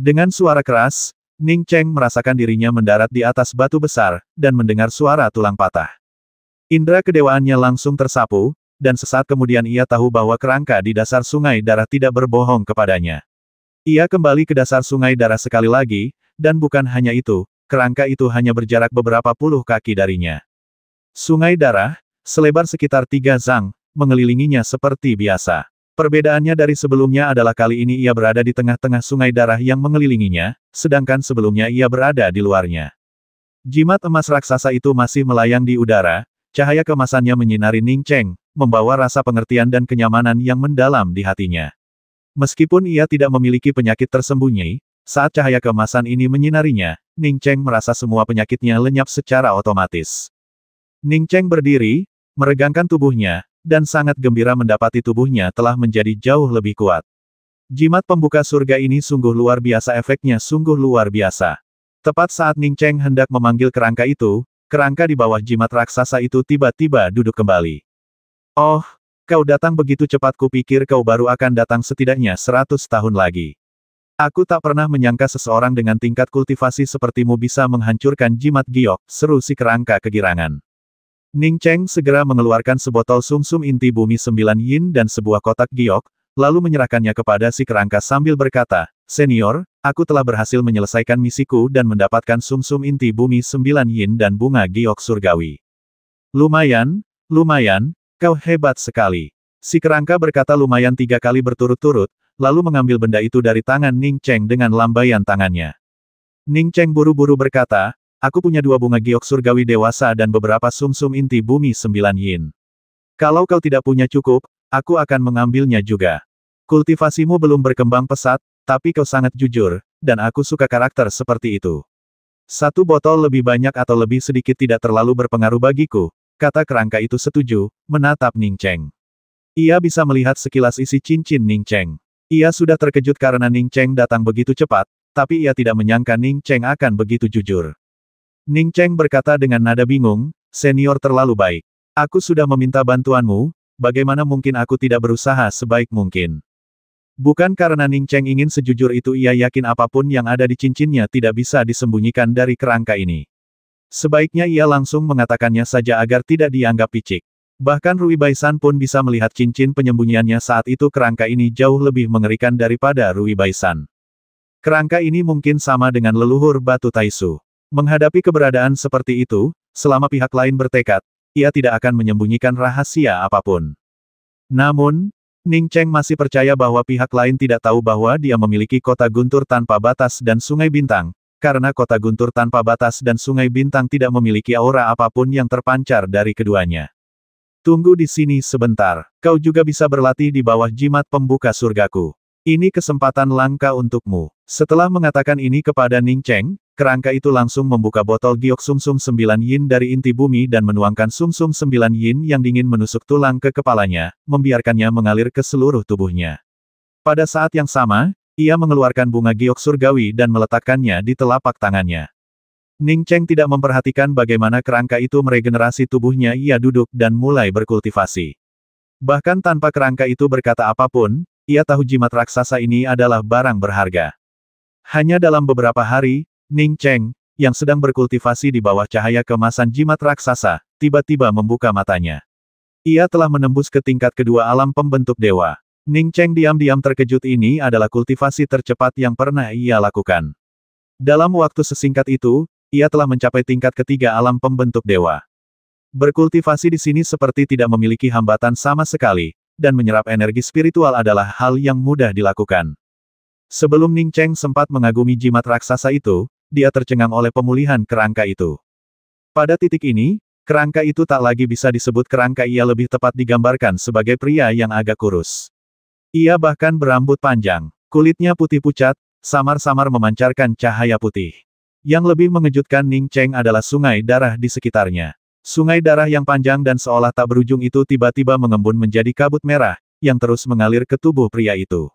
Dengan suara keras, Ning Cheng merasakan dirinya mendarat di atas batu besar, dan mendengar suara tulang patah. Indra kedewaannya langsung tersapu, dan sesaat kemudian ia tahu bahwa kerangka di dasar sungai darah tidak berbohong kepadanya. Ia kembali ke dasar sungai darah sekali lagi, dan bukan hanya itu, kerangka itu hanya berjarak beberapa puluh kaki darinya. Sungai darah, selebar sekitar 3 zang, mengelilinginya seperti biasa. Perbedaannya dari sebelumnya adalah kali ini ia berada di tengah-tengah sungai darah yang mengelilinginya, sedangkan sebelumnya ia berada di luarnya. Jimat emas raksasa itu masih melayang di udara, cahaya keemasannya menyinari Ning Cheng, membawa rasa pengertian dan kenyamanan yang mendalam di hatinya. Meskipun ia tidak memiliki penyakit tersembunyi, saat cahaya keemasan ini menyinarinya, Ning Cheng merasa semua penyakitnya lenyap secara otomatis. Ning Cheng berdiri, meregangkan tubuhnya, dan sangat gembira mendapati tubuhnya telah menjadi jauh lebih kuat. Jimat pembuka surga ini sungguh luar biasa, efeknya sungguh luar biasa. Tepat saat Ning Cheng hendak memanggil kerangka itu, kerangka di bawah jimat raksasa itu tiba-tiba duduk kembali. Oh, kau datang begitu cepat, kupikir kau baru akan datang setidaknya 100 tahun lagi. Aku tak pernah menyangka seseorang dengan tingkat kultivasi sepertimu bisa menghancurkan jimat giok, seru si kerangka kegirangan. Ning Cheng segera mengeluarkan sebotol sumsum inti bumi 9 yin dan sebuah kotak giok, lalu menyerahkannya kepada si kerangka sambil berkata, "Senior, aku telah berhasil menyelesaikan misiku dan mendapatkan sumsum inti bumi 9 yin dan bunga giok surgawi." Lumayan, lumayan, kau hebat sekali. Si kerangka berkata lumayan 3 kali berturut-turut, lalu mengambil benda itu dari tangan Ning Cheng dengan lambaian tangannya. Ning Cheng buru-buru berkata, "Aku punya 2 bunga giok surgawi dewasa dan beberapa sumsum inti bumi 9 yin. Kalau kau tidak punya cukup, aku akan mengambilnya juga. Kultivasimu belum berkembang pesat, tapi kau sangat jujur, dan aku suka karakter seperti itu. 1 botol lebih banyak atau lebih sedikit tidak terlalu berpengaruh bagiku," kata kerangka itu setuju, menatap Ning Cheng. Ia bisa melihat sekilas isi cincin Ning Cheng. Ia sudah terkejut karena Ning Cheng datang begitu cepat, tapi ia tidak menyangka Ning Cheng akan begitu jujur. Ning Cheng berkata dengan nada bingung, "Senior terlalu baik. Aku sudah meminta bantuanmu, bagaimana mungkin aku tidak berusaha sebaik mungkin?" Bukan karena Ning Cheng ingin sejujur itu, ia yakin apapun yang ada di cincinnya tidak bisa disembunyikan dari kerangka ini. Sebaiknya ia langsung mengatakannya saja agar tidak dianggap picik. Bahkan Rui Baisan pun bisa melihat cincin penyembunyiannya saat itu. Kerangka ini jauh lebih mengerikan daripada Rui Baisan. Kerangka ini mungkin sama dengan leluhur batu Taisu. Menghadapi keberadaan seperti itu, selama pihak lain bertekad, ia tidak akan menyembunyikan rahasia apapun. Namun, Ning Cheng masih percaya bahwa pihak lain tidak tahu bahwa dia memiliki kota guntur tanpa batas dan sungai bintang, karena kota guntur tanpa batas dan sungai bintang tidak memiliki aura apapun yang terpancar dari keduanya. "Tunggu di sini sebentar, kau juga bisa berlatih di bawah jimat pembuka surgaku. Ini kesempatan langka untukmu." Setelah mengatakan ini kepada Ning Cheng, kerangka itu langsung membuka botol giok sumsum 9 yin dari inti bumi dan menuangkan sumsum 9 yin yang dingin menusuk tulang ke kepalanya, membiarkannya mengalir ke seluruh tubuhnya. Pada saat yang sama, ia mengeluarkan bunga giok surgawi dan meletakkannya di telapak tangannya. Ning Cheng tidak memperhatikan bagaimana kerangka itu meregenerasi tubuhnya. Ia duduk dan mulai berkultivasi. Bahkan tanpa kerangka itu berkata apapun, ia tahu jimat raksasa ini adalah barang berharga. Hanya dalam beberapa hari, Ning Cheng, yang sedang berkultivasi di bawah cahaya keemasan jimat raksasa, tiba-tiba membuka matanya. Ia telah menembus ke tingkat kedua alam pembentuk dewa. Ning Cheng diam-diam terkejut. Ini adalah kultivasi tercepat yang pernah ia lakukan. Dalam waktu sesingkat itu, ia telah mencapai tingkat ketiga alam pembentuk dewa. Berkultivasi di sini seperti tidak memiliki hambatan sama sekali, dan menyerap energi spiritual adalah hal yang mudah dilakukan. Sebelum Ning Cheng sempat mengagumi jimat raksasa itu, dia tercengang oleh pemulihan kerangka itu. Pada titik ini, kerangka itu tak lagi bisa disebut kerangka, ia lebih tepat digambarkan sebagai pria yang agak kurus. Ia bahkan berambut panjang, kulitnya putih pucat, samar-samar memancarkan cahaya putih. Yang lebih mengejutkan Ning Cheng adalah sungai darah di sekitarnya. Sungai darah yang panjang dan seolah tak berujung itu tiba-tiba mengembun menjadi kabut merah, yang terus mengalir ke tubuh pria itu.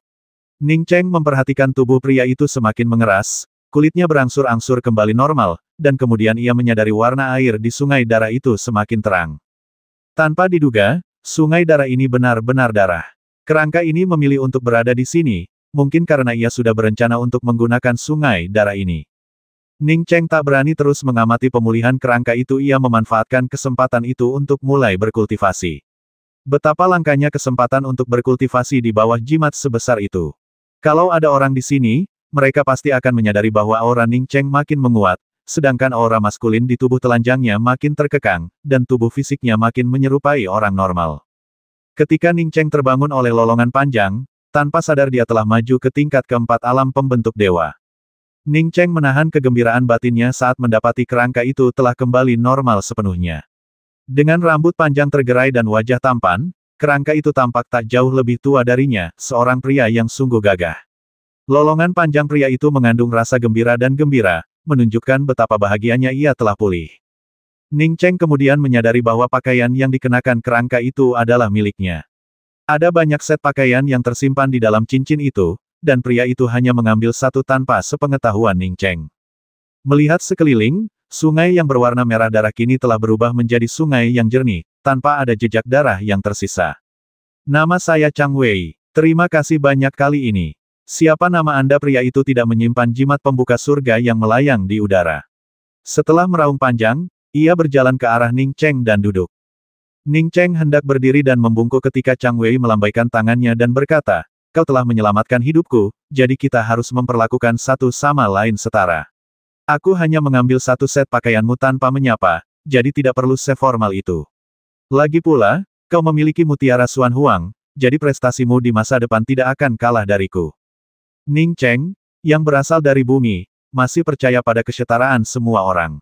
Ning Cheng memperhatikan tubuh pria itu semakin mengeras, kulitnya berangsur-angsur kembali normal, dan kemudian ia menyadari warna air di sungai darah itu semakin terang. Tanpa diduga, sungai darah ini benar-benar darah. Kerangka ini memilih untuk berada di sini, mungkin karena ia sudah berencana untuk menggunakan sungai darah ini. Ning Cheng tak berani terus mengamati pemulihan kerangka itu. Ia memanfaatkan kesempatan itu untuk mulai berkultivasi. Betapa langkanya kesempatan untuk berkultivasi di bawah jimat sebesar itu. Kalau ada orang di sini, mereka pasti akan menyadari bahwa aura Ning Cheng makin menguat, sedangkan aura maskulin di tubuh telanjangnya makin terkekang, dan tubuh fisiknya makin menyerupai orang normal. Ketika Ning Cheng terbangun oleh lolongan panjang, tanpa sadar dia telah maju ke tingkat keempat alam pembentuk dewa. Ning Cheng menahan kegembiraan batinnya saat mendapati kerangka itu telah kembali normal sepenuhnya. Dengan rambut panjang tergerai dan wajah tampan, kerangka itu tampak tak jauh lebih tua darinya, seorang pria yang sungguh gagah. Lolongan panjang pria itu mengandung rasa gembira dan gembira, menunjukkan betapa bahagianya ia telah pulih. Ning Cheng kemudian menyadari bahwa pakaian yang dikenakan kerangka itu adalah miliknya. Ada banyak set pakaian yang tersimpan di dalam cincin itu, dan pria itu hanya mengambil satu tanpa sepengetahuan Ning Cheng. Melihat sekeliling, sungai yang berwarna merah darah kini telah berubah menjadi sungai yang jernih, tanpa ada jejak darah yang tersisa. Nama saya Chang Wei. Terima kasih banyak kali ini. Siapa nama Anda? Pria itu tidak menyimpan jimat pembuka surga yang melayang di udara. Setelah meraung panjang, ia berjalan ke arah Ning Cheng dan duduk. Ning Cheng hendak berdiri dan membungkuk ketika Chang Wei melambaikan tangannya dan berkata, "Kau telah menyelamatkan hidupku, jadi kita harus memperlakukan satu sama lain setara. Aku hanya mengambil satu set pakaianmu tanpa menyapa, jadi tidak perlu seformal itu. Lagi pula, kau memiliki mutiara Xuan Huang, jadi prestasimu di masa depan tidak akan kalah dariku." Ning Cheng, yang berasal dari bumi, masih percaya pada kesetaraan semua orang.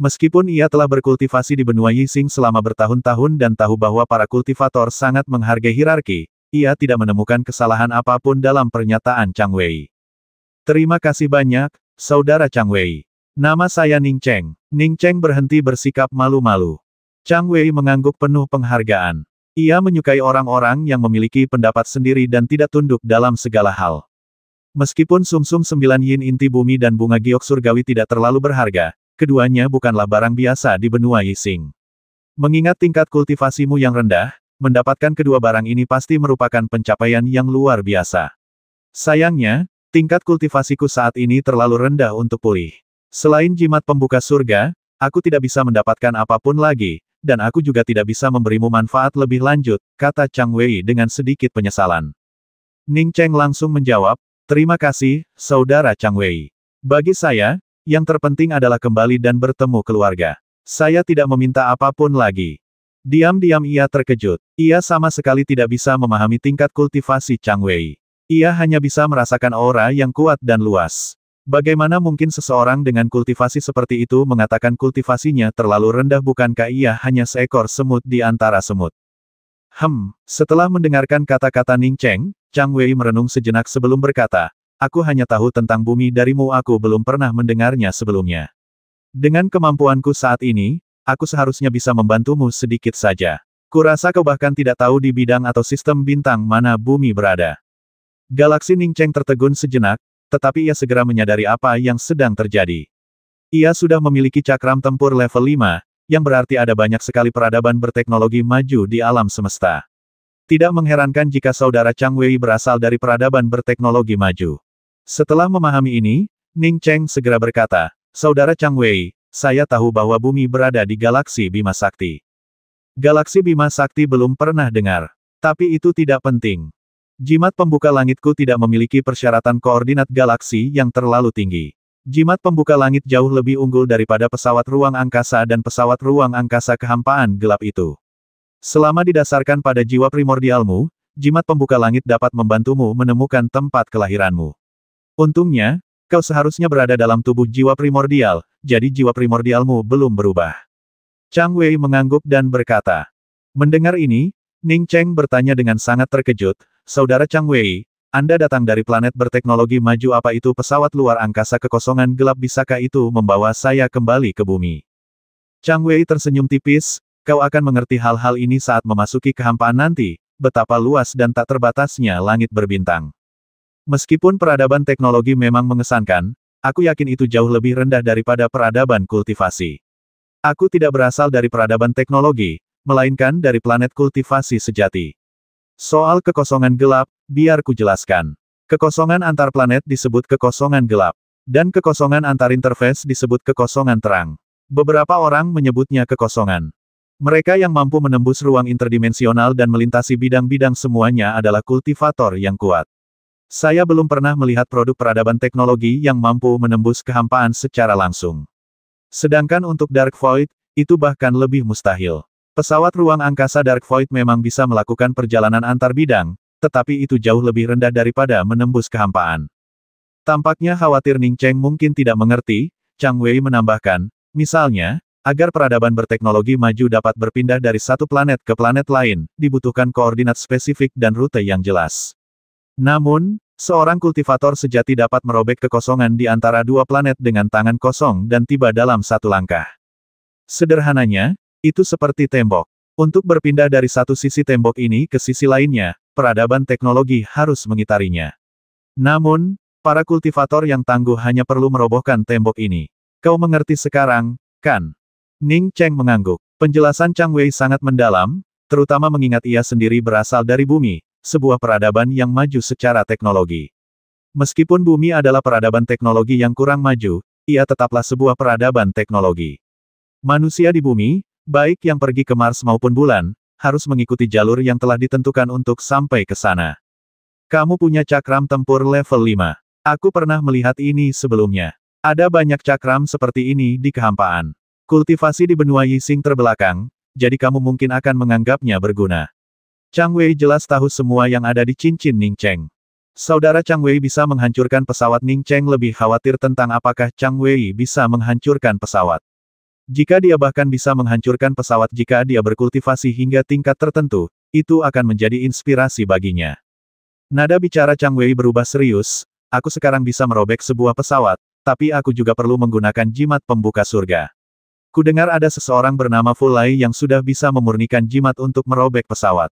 Meskipun ia telah berkultivasi di benua Yixing selama bertahun-tahun dan tahu bahwa para kultivator sangat menghargai hierarki, ia tidak menemukan kesalahan apapun dalam pernyataan Chang Wei. "Terima kasih banyak, Saudara Chang Wei. Nama saya Ning Cheng." Ning Cheng berhenti bersikap malu-malu. Chang Wei mengangguk penuh penghargaan. Ia menyukai orang-orang yang memiliki pendapat sendiri dan tidak tunduk dalam segala hal. Meskipun sumsum 9 yin inti bumi dan bunga giok surgawi tidak terlalu berharga, keduanya bukanlah barang biasa di benua Yixing. Mengingat tingkat kultivasimu yang rendah, mendapatkan kedua barang ini pasti merupakan pencapaian yang luar biasa. Sayangnya, tingkat kultivasiku saat ini terlalu rendah untuk pulih. Selain jimat pembuka surga, aku tidak bisa mendapatkan apapun lagi, dan aku juga tidak bisa memberimu manfaat lebih lanjut, kata Chang Wei dengan sedikit penyesalan. Ning Cheng langsung menjawab, "Terima kasih, Saudara Chang Wei. Bagi saya, yang terpenting adalah kembali dan bertemu keluarga. Saya tidak meminta apapun lagi." Diam-diam ia terkejut. Ia sama sekali tidak bisa memahami tingkat kultivasi Chang Wei. Ia hanya bisa merasakan aura yang kuat dan luas. Bagaimana mungkin seseorang dengan kultivasi seperti itu mengatakan kultivasinya terlalu rendah? Bukankah ia hanya seekor semut di antara semut? Setelah mendengarkan kata-kata Ning Cheng, Chang Wei merenung sejenak sebelum berkata, "Aku hanya tahu tentang bumi darimu, aku belum pernah mendengarnya sebelumnya. Dengan kemampuanku saat ini, aku seharusnya bisa membantumu sedikit saja. Kurasa kau bahkan tidak tahu di bidang atau sistem bintang mana bumi berada." Galaksi Ning Cheng tertegun sejenak, tetapi ia segera menyadari apa yang sedang terjadi. Ia sudah memiliki cakram tempur level 5, yang berarti ada banyak sekali peradaban berteknologi maju di alam semesta. Tidak mengherankan jika saudara Chang Wei berasal dari peradaban berteknologi maju. Setelah memahami ini, Ning Cheng segera berkata, "Saudara Chang Wei, saya tahu bahwa bumi berada di galaksi Bima Sakti. Galaksi Bima Sakti belum pernah dengar. Tapi itu tidak penting. Jimat pembuka langitku tidak memiliki persyaratan koordinat galaksi yang terlalu tinggi. Jimat pembuka langit jauh lebih unggul daripada pesawat ruang angkasa dan pesawat ruang angkasa kehampaan gelap itu. Selama didasarkan pada jiwa primordialmu, jimat pembuka langit dapat membantumu menemukan tempat kelahiranmu. Untungnya, kau seharusnya berada dalam tubuh jiwa primordial, jadi jiwa primordialmu belum berubah." Chang Wei mengangguk dan berkata. Mendengar ini, Ning Cheng bertanya dengan sangat terkejut, "Saudara Chang Wei, Anda datang dari planet berteknologi maju, apa itu pesawat luar angkasa kekosongan gelap? Bisakah itu membawa saya kembali ke bumi?" Chang Wei tersenyum tipis, "Kau akan mengerti hal-hal ini saat memasuki kehampaan nanti, betapa luas dan tak terbatasnya langit berbintang. Meskipun peradaban teknologi memang mengesankan, aku yakin itu jauh lebih rendah daripada peradaban kultivasi. Aku tidak berasal dari peradaban teknologi, melainkan dari planet kultivasi sejati. Soal kekosongan gelap, biar ku jelaskan. Kekosongan antar planet disebut kekosongan gelap. Dan kekosongan antar interface disebut kekosongan terang. Beberapa orang menyebutnya kekosongan. Mereka yang mampu menembus ruang interdimensional dan melintasi bidang-bidang semuanya adalah kultivator yang kuat. Saya belum pernah melihat produk peradaban teknologi yang mampu menembus kehampaan secara langsung. Sedangkan untuk Dark Void, itu bahkan lebih mustahil. Pesawat ruang angkasa Dark Void memang bisa melakukan perjalanan antar bidang, tetapi itu jauh lebih rendah daripada menembus kehampaan. Tampaknya khawatir Ning Cheng mungkin tidak mengerti, Chang Wei menambahkan, misalnya, agar peradaban berteknologi maju dapat berpindah dari satu planet ke planet lain, dibutuhkan koordinat spesifik dan rute yang jelas. Namun, seorang kultivator sejati dapat merobek kekosongan di antara dua planet dengan tangan kosong dan tiba dalam satu langkah. Sederhananya, itu seperti tembok. Untuk berpindah dari satu sisi tembok ini ke sisi lainnya, peradaban teknologi harus mengitarinya. Namun, para kultivator yang tangguh hanya perlu merobohkan tembok ini. Kau mengerti sekarang, kan? Ning Cheng mengangguk. Penjelasan Chang Wei sangat mendalam, terutama mengingat ia sendiri berasal dari bumi, sebuah peradaban yang maju secara teknologi. Meskipun bumi adalah peradaban teknologi yang kurang maju, ia tetaplah sebuah peradaban teknologi. Manusia di bumi, baik yang pergi ke Mars maupun bulan, harus mengikuti jalur yang telah ditentukan untuk sampai ke sana. Kamu punya cakram tempur level 5. Aku pernah melihat ini sebelumnya. Ada banyak cakram seperti ini di kehampaan. Kultivasi di benua Yixing terbelakang, jadi kamu mungkin akan menganggapnya berguna. Chang Wei jelas tahu semua yang ada di cincin Ning Cheng. Saudara Chang Wei bisa menghancurkan pesawat. Ning Cheng lebih khawatir tentang apakah Chang Wei bisa menghancurkan pesawat. Jika dia bahkan bisa menghancurkan pesawat jika dia berkultivasi hingga tingkat tertentu, itu akan menjadi inspirasi baginya. Nada bicara Chang Wei berubah serius, aku sekarang bisa merobek sebuah pesawat, tapi aku juga perlu menggunakan jimat pembuka surga. Kudengar ada seseorang bernama Fu Lai yang sudah bisa memurnikan jimat untuk merobek pesawat.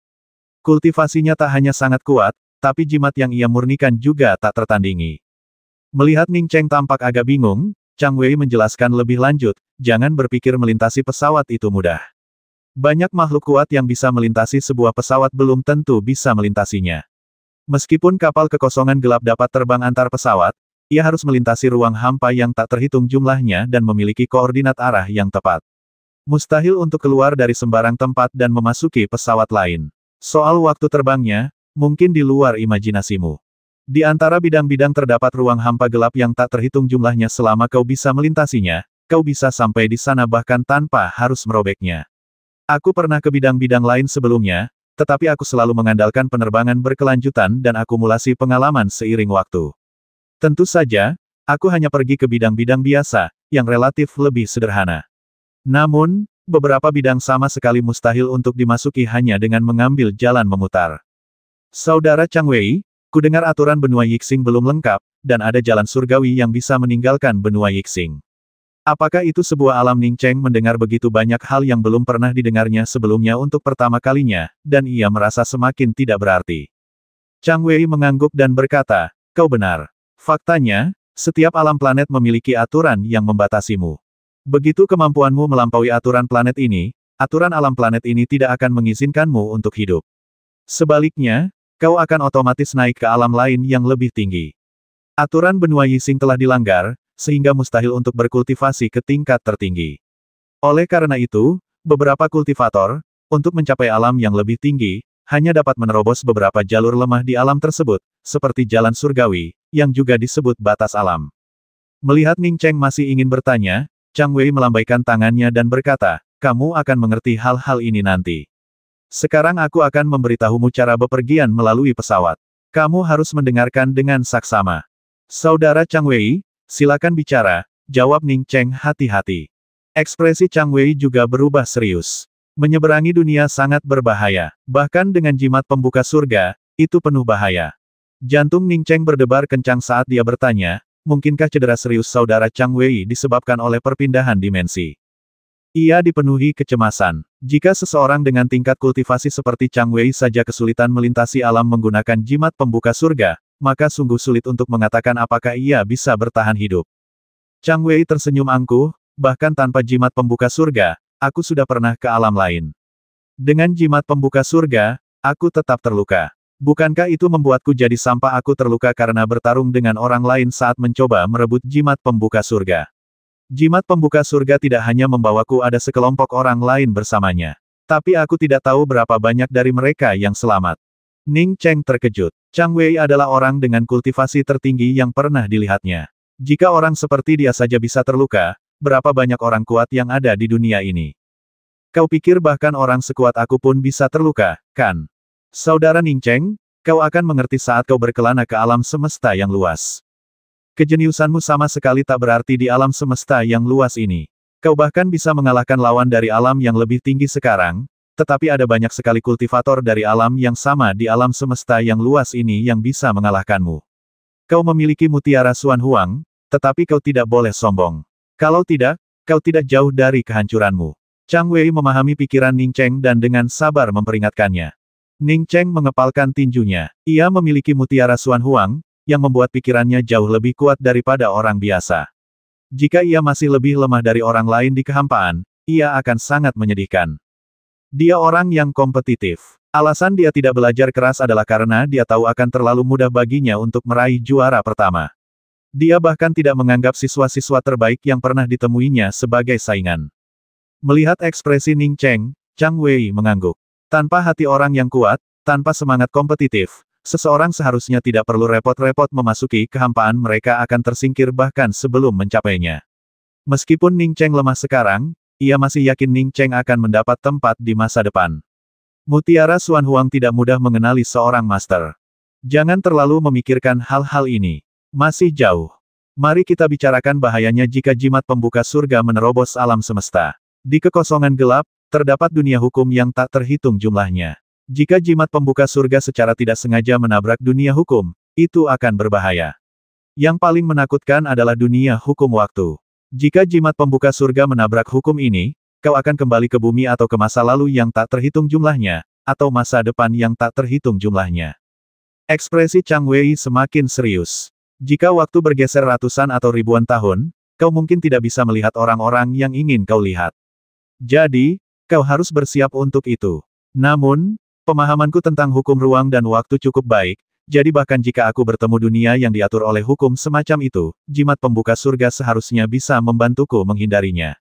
Kultivasinya tak hanya sangat kuat, tapi jimat yang ia murnikan juga tak tertandingi. Melihat Ning Cheng tampak agak bingung, Chang Wei menjelaskan lebih lanjut, jangan berpikir melintasi pesawat itu mudah. Banyak makhluk kuat yang bisa melintasi sebuah pesawat belum tentu bisa melintasinya. Meskipun kapal kekosongan gelap dapat terbang antar pesawat, ia harus melintasi ruang hampa yang tak terhitung jumlahnya dan memiliki koordinat arah yang tepat. Mustahil untuk keluar dari sembarang tempat dan memasuki pesawat lain. Soal waktu terbangnya, mungkin di luar imajinasimu. Di antara bidang-bidang terdapat ruang hampa gelap yang tak terhitung jumlahnya. Selama kau bisa melintasinya, kau bisa sampai di sana bahkan tanpa harus merobeknya. Aku pernah ke bidang-bidang lain sebelumnya, tetapi aku selalu mengandalkan penerbangan berkelanjutan dan akumulasi pengalaman seiring waktu. Tentu saja, aku hanya pergi ke bidang-bidang biasa, yang relatif lebih sederhana. Namun, beberapa bidang sama sekali mustahil untuk dimasuki hanya dengan mengambil jalan memutar. Saudara Chang Wei, kudengar aturan benua Yixing belum lengkap, dan ada jalan surgawi yang bisa meninggalkan benua Yixing. Apakah itu sebuah alam? Ning Cheng mendengar begitu banyak hal yang belum pernah didengarnya sebelumnya untuk pertama kalinya, dan ia merasa semakin tidak berarti. Chang Wei mengangguk dan berkata, kau benar. Faktanya, setiap alam planet memiliki aturan yang membatasimu. Begitu kemampuanmu melampaui aturan planet ini, aturan alam planet ini tidak akan mengizinkanmu untuk hidup. Sebaliknya, kau akan otomatis naik ke alam lain yang lebih tinggi. Aturan benua Yixing telah dilanggar, sehingga mustahil untuk berkultivasi ke tingkat tertinggi. Oleh karena itu, beberapa kultivator, untuk mencapai alam yang lebih tinggi, hanya dapat menerobos beberapa jalur lemah di alam tersebut, seperti jalan surgawi, yang juga disebut batas alam. Melihat Ning Cheng masih ingin bertanya, Chang Wei melambaikan tangannya dan berkata, kamu akan mengerti hal-hal ini nanti. Sekarang aku akan memberitahumu cara bepergian melalui pesawat. Kamu harus mendengarkan dengan saksama. Saudara Chang Wei, silakan bicara, jawab Ning Cheng hati-hati. Ekspresi Chang Wei juga berubah serius. Menyeberangi dunia sangat berbahaya. Bahkan dengan jimat pembuka surga, itu penuh bahaya. Jantung Ning Cheng berdebar kencang saat dia bertanya, mungkinkah cedera serius saudara Chang Wei disebabkan oleh perpindahan dimensi? Ia dipenuhi kecemasan. Jika seseorang dengan tingkat kultivasi seperti Chang Wei saja kesulitan melintasi alam menggunakan jimat pembuka surga, maka sungguh sulit untuk mengatakan apakah ia bisa bertahan hidup. Chang Wei tersenyum angkuh, bahkan tanpa jimat pembuka surga, aku sudah pernah ke alam lain. Dengan jimat pembuka surga, aku tetap terluka. Bukankah itu membuatku jadi sampah? Aku terluka karena bertarung dengan orang lain saat mencoba merebut jimat pembuka surga. Jimat pembuka surga tidak hanya membawaku, ada sekelompok orang lain bersamanya. Tapi aku tidak tahu berapa banyak dari mereka yang selamat. Ning Cheng terkejut. Chang Wei adalah orang dengan kultivasi tertinggi yang pernah dilihatnya. Jika orang seperti dia saja bisa terluka, berapa banyak orang kuat yang ada di dunia ini? Kau pikir bahkan orang sekuat aku pun bisa terluka, kan? Saudara Ning Cheng, kau akan mengerti saat kau berkelana ke alam semesta yang luas. Kejeniusanmu sama sekali tak berarti di alam semesta yang luas ini. Kau bahkan bisa mengalahkan lawan dari alam yang lebih tinggi sekarang, tetapi ada banyak sekali kultivator dari alam yang sama di alam semesta yang luas ini yang bisa mengalahkanmu. Kau memiliki mutiara Xuan Huang, tetapi kau tidak boleh sombong. Kalau tidak, kau tidak jauh dari kehancuranmu. Chang Wei memahami pikiran Ning Cheng dan dengan sabar memperingatkannya. Ning Cheng mengepalkan tinjunya. Ia memiliki mutiara Xuan Huang, yang membuat pikirannya jauh lebih kuat daripada orang biasa. Jika ia masih lebih lemah dari orang lain di kehampaan, ia akan sangat menyedihkan. Dia orang yang kompetitif. Alasan dia tidak belajar keras adalah karena dia tahu akan terlalu mudah baginya untuk meraih juara pertama. Dia bahkan tidak menganggap siswa-siswa terbaik yang pernah ditemuinya sebagai saingan. Melihat ekspresi Ning Cheng, Chang Wei mengangguk. Tanpa hati orang yang kuat, tanpa semangat kompetitif, seseorang seharusnya tidak perlu repot-repot memasuki kehampaan, mereka akan tersingkir bahkan sebelum mencapainya. Meskipun Ning Cheng lemah sekarang, ia masih yakin Ning Cheng akan mendapat tempat di masa depan. Mutiara Xuan Huang tidak mudah mengenali seorang master. Jangan terlalu memikirkan hal-hal ini. Masih jauh. Mari kita bicarakan bahayanya jika jimat pembuka surga menerobos alam semesta. Di kekosongan gelap, terdapat dunia hukum yang tak terhitung jumlahnya. Jika jimat pembuka surga secara tidak sengaja menabrak dunia hukum, itu akan berbahaya. Yang paling menakutkan adalah dunia hukum waktu. Jika jimat pembuka surga menabrak hukum ini, kau akan kembali ke bumi atau ke masa lalu yang tak terhitung jumlahnya, atau masa depan yang tak terhitung jumlahnya. Ekspresi Chang Wei semakin serius. Jika waktu bergeser ratusan atau ribuan tahun, kau mungkin tidak bisa melihat orang-orang yang ingin kau lihat. Jadi, kau harus bersiap untuk itu. Namun, pemahamanku tentang hukum ruang dan waktu cukup baik, jadi bahkan jika aku bertemu dunia yang diatur oleh hukum semacam itu, jimat pembuka surga seharusnya bisa membantuku menghindarinya.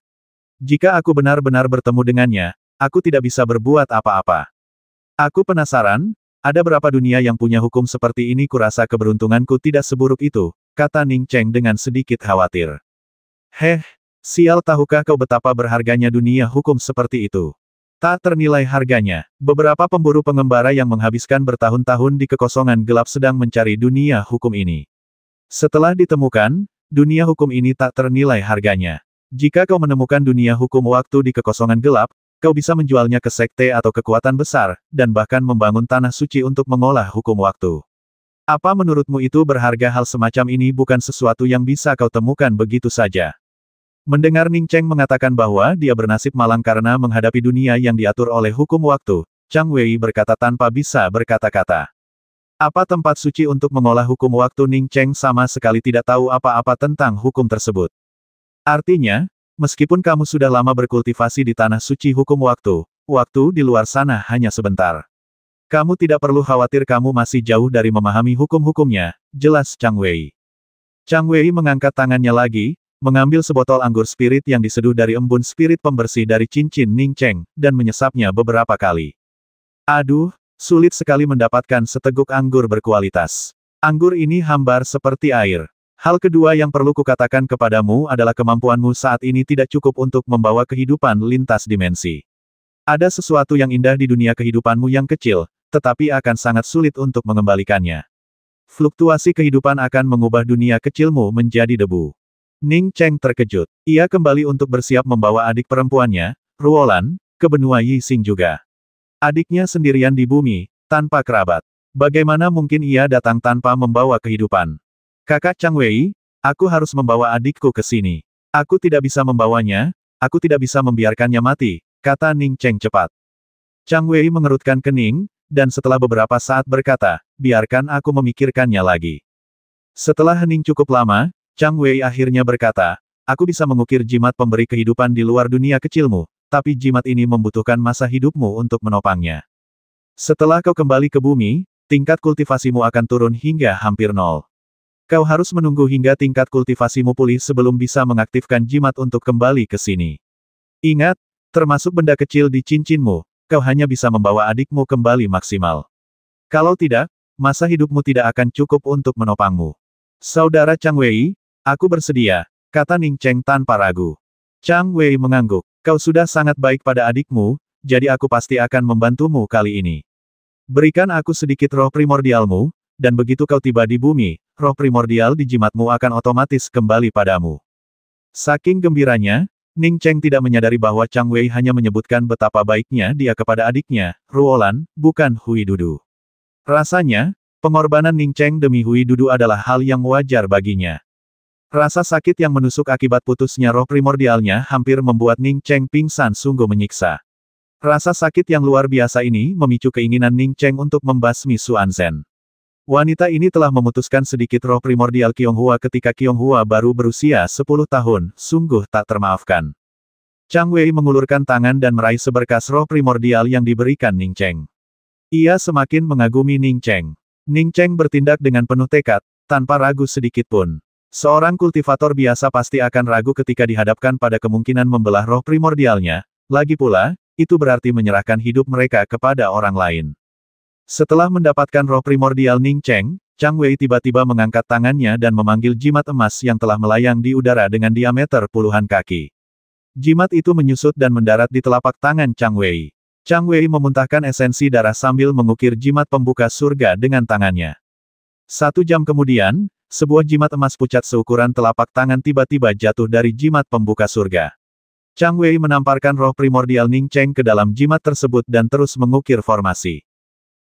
Jika aku benar-benar bertemu dengannya, aku tidak bisa berbuat apa-apa. Aku penasaran, ada berapa dunia yang punya hukum seperti ini? Kurasa keberuntunganku tidak seburuk itu, kata Ning Cheng dengan sedikit khawatir. Sial, tahukah kau betapa berharganya dunia hukum seperti itu? Tak ternilai harganya. Beberapa pemburu pengembara yang menghabiskan bertahun-tahun di kekosongan gelap sedang mencari dunia hukum ini. Setelah ditemukan, dunia hukum ini tak ternilai harganya. Jika kau menemukan dunia hukum waktu di kekosongan gelap, kau bisa menjualnya ke sekte atau kekuatan besar, dan bahkan membangun tanah suci untuk mengolah hukum waktu. Apa menurutmu itu berharga? Hal semacam ini bukan sesuatu yang bisa kau temukan begitu saja. Mendengar Ning Cheng mengatakan bahwa dia bernasib malang karena menghadapi dunia yang diatur oleh hukum waktu, Chang Wei berkata tanpa bisa berkata-kata. Apa tempat suci untuk mengolah hukum waktu? Ning Cheng sama sekali tidak tahu apa-apa tentang hukum tersebut. Artinya, meskipun kamu sudah lama berkultivasi di tanah suci hukum waktu, waktu di luar sana hanya sebentar. Kamu tidak perlu khawatir, kamu masih jauh dari memahami hukum-hukumnya, jelas Chang Wei. Chang Wei mengangkat tangannya lagi, mengambil sebotol anggur spirit yang diseduh dari embun spirit pembersih dari cincin Ning Cheng, dan menyesapnya beberapa kali. Aduh, sulit sekali mendapatkan seteguk anggur berkualitas. Anggur ini hambar seperti air. Hal kedua yang perlu kukatakan kepadamu adalah kemampuanmu saat ini tidak cukup untuk membawa kehidupan lintas dimensi. Ada sesuatu yang indah di dunia kehidupanmu yang kecil, tetapi akan sangat sulit untuk mengembalikannya. Fluktuasi kehidupan akan mengubah dunia kecilmu menjadi debu. Ning Cheng terkejut. Ia kembali untuk bersiap membawa adik perempuannya, Ruolan, ke benua Yixing juga. Adiknya sendirian di bumi, tanpa kerabat. Bagaimana mungkin ia datang tanpa membawa kehidupan? Kakak Chang Wei, aku harus membawa adikku ke sini. Aku tidak bisa membawanya, aku tidak bisa membiarkannya mati, kata Ning Cheng cepat. Chang Wei mengerutkan kening, dan setelah beberapa saat berkata, biarkan aku memikirkannya lagi. Setelah hening cukup lama, Chang Wei akhirnya berkata, aku bisa mengukir jimat pemberi kehidupan di luar dunia kecilmu, tapi jimat ini membutuhkan masa hidupmu untuk menopangnya. Setelah kau kembali ke bumi, tingkat kultivasimu akan turun hingga hampir nol. Kau harus menunggu hingga tingkat kultivasimu pulih sebelum bisa mengaktifkan jimat untuk kembali ke sini. Ingat, termasuk benda kecil di cincinmu, kau hanya bisa membawa adikmu kembali maksimal. Kalau tidak, masa hidupmu tidak akan cukup untuk menopangmu. Saudara Chang Wei, aku bersedia, kata Ning Cheng tanpa ragu. Chang Wei mengangguk. Kau sudah sangat baik pada adikmu, jadi aku pasti akan membantumu kali ini. Berikan aku sedikit roh primordialmu, dan begitu kau tiba di bumi, roh primordial di jimatmu akan otomatis kembali padamu. Saking gembiranya, Ning Cheng tidak menyadari bahwa Chang Wei hanya menyebutkan betapa baiknya dia kepada adiknya, Ruolan, bukan Hui Dudu. Rasanya, pengorbanan Ning Cheng demi Hui Dudu adalah hal yang wajar baginya. Rasa sakit yang menusuk akibat putusnya roh primordialnya hampir membuat Ning Cheng pingsan sungguh menyiksa. Rasa sakit yang luar biasa ini memicu keinginan Ning Cheng untuk membasmi Xuan Zhen. Wanita ini telah memutuskan sedikit roh primordial Qiong ketika Qiong baru berusia 10 tahun, sungguh tak termaafkan. Chang Wei mengulurkan tangan dan meraih seberkas roh primordial yang diberikan Ning Cheng. Ia semakin mengagumi Ning Cheng. Ning Cheng bertindak dengan penuh tekad, tanpa ragu sedikit pun. Seorang kultivator biasa pasti akan ragu ketika dihadapkan pada kemungkinan membelah roh primordialnya, lagi pula, itu berarti menyerahkan hidup mereka kepada orang lain. Setelah mendapatkan roh primordial Ning Cheng, Chang Wei tiba-tiba mengangkat tangannya dan memanggil jimat emas yang telah melayang di udara dengan diameter puluhan kaki. Jimat itu menyusut dan mendarat di telapak tangan Chang Wei. Chang Wei memuntahkan esensi darah sambil mengukir jimat pembuka surga dengan tangannya. 1 jam kemudian, sebuah jimat emas pucat seukuran telapak tangan tiba-tiba jatuh dari jimat pembuka surga. Chang Wei menamparkan roh primordial Ning Cheng ke dalam jimat tersebut dan terus mengukir formasi.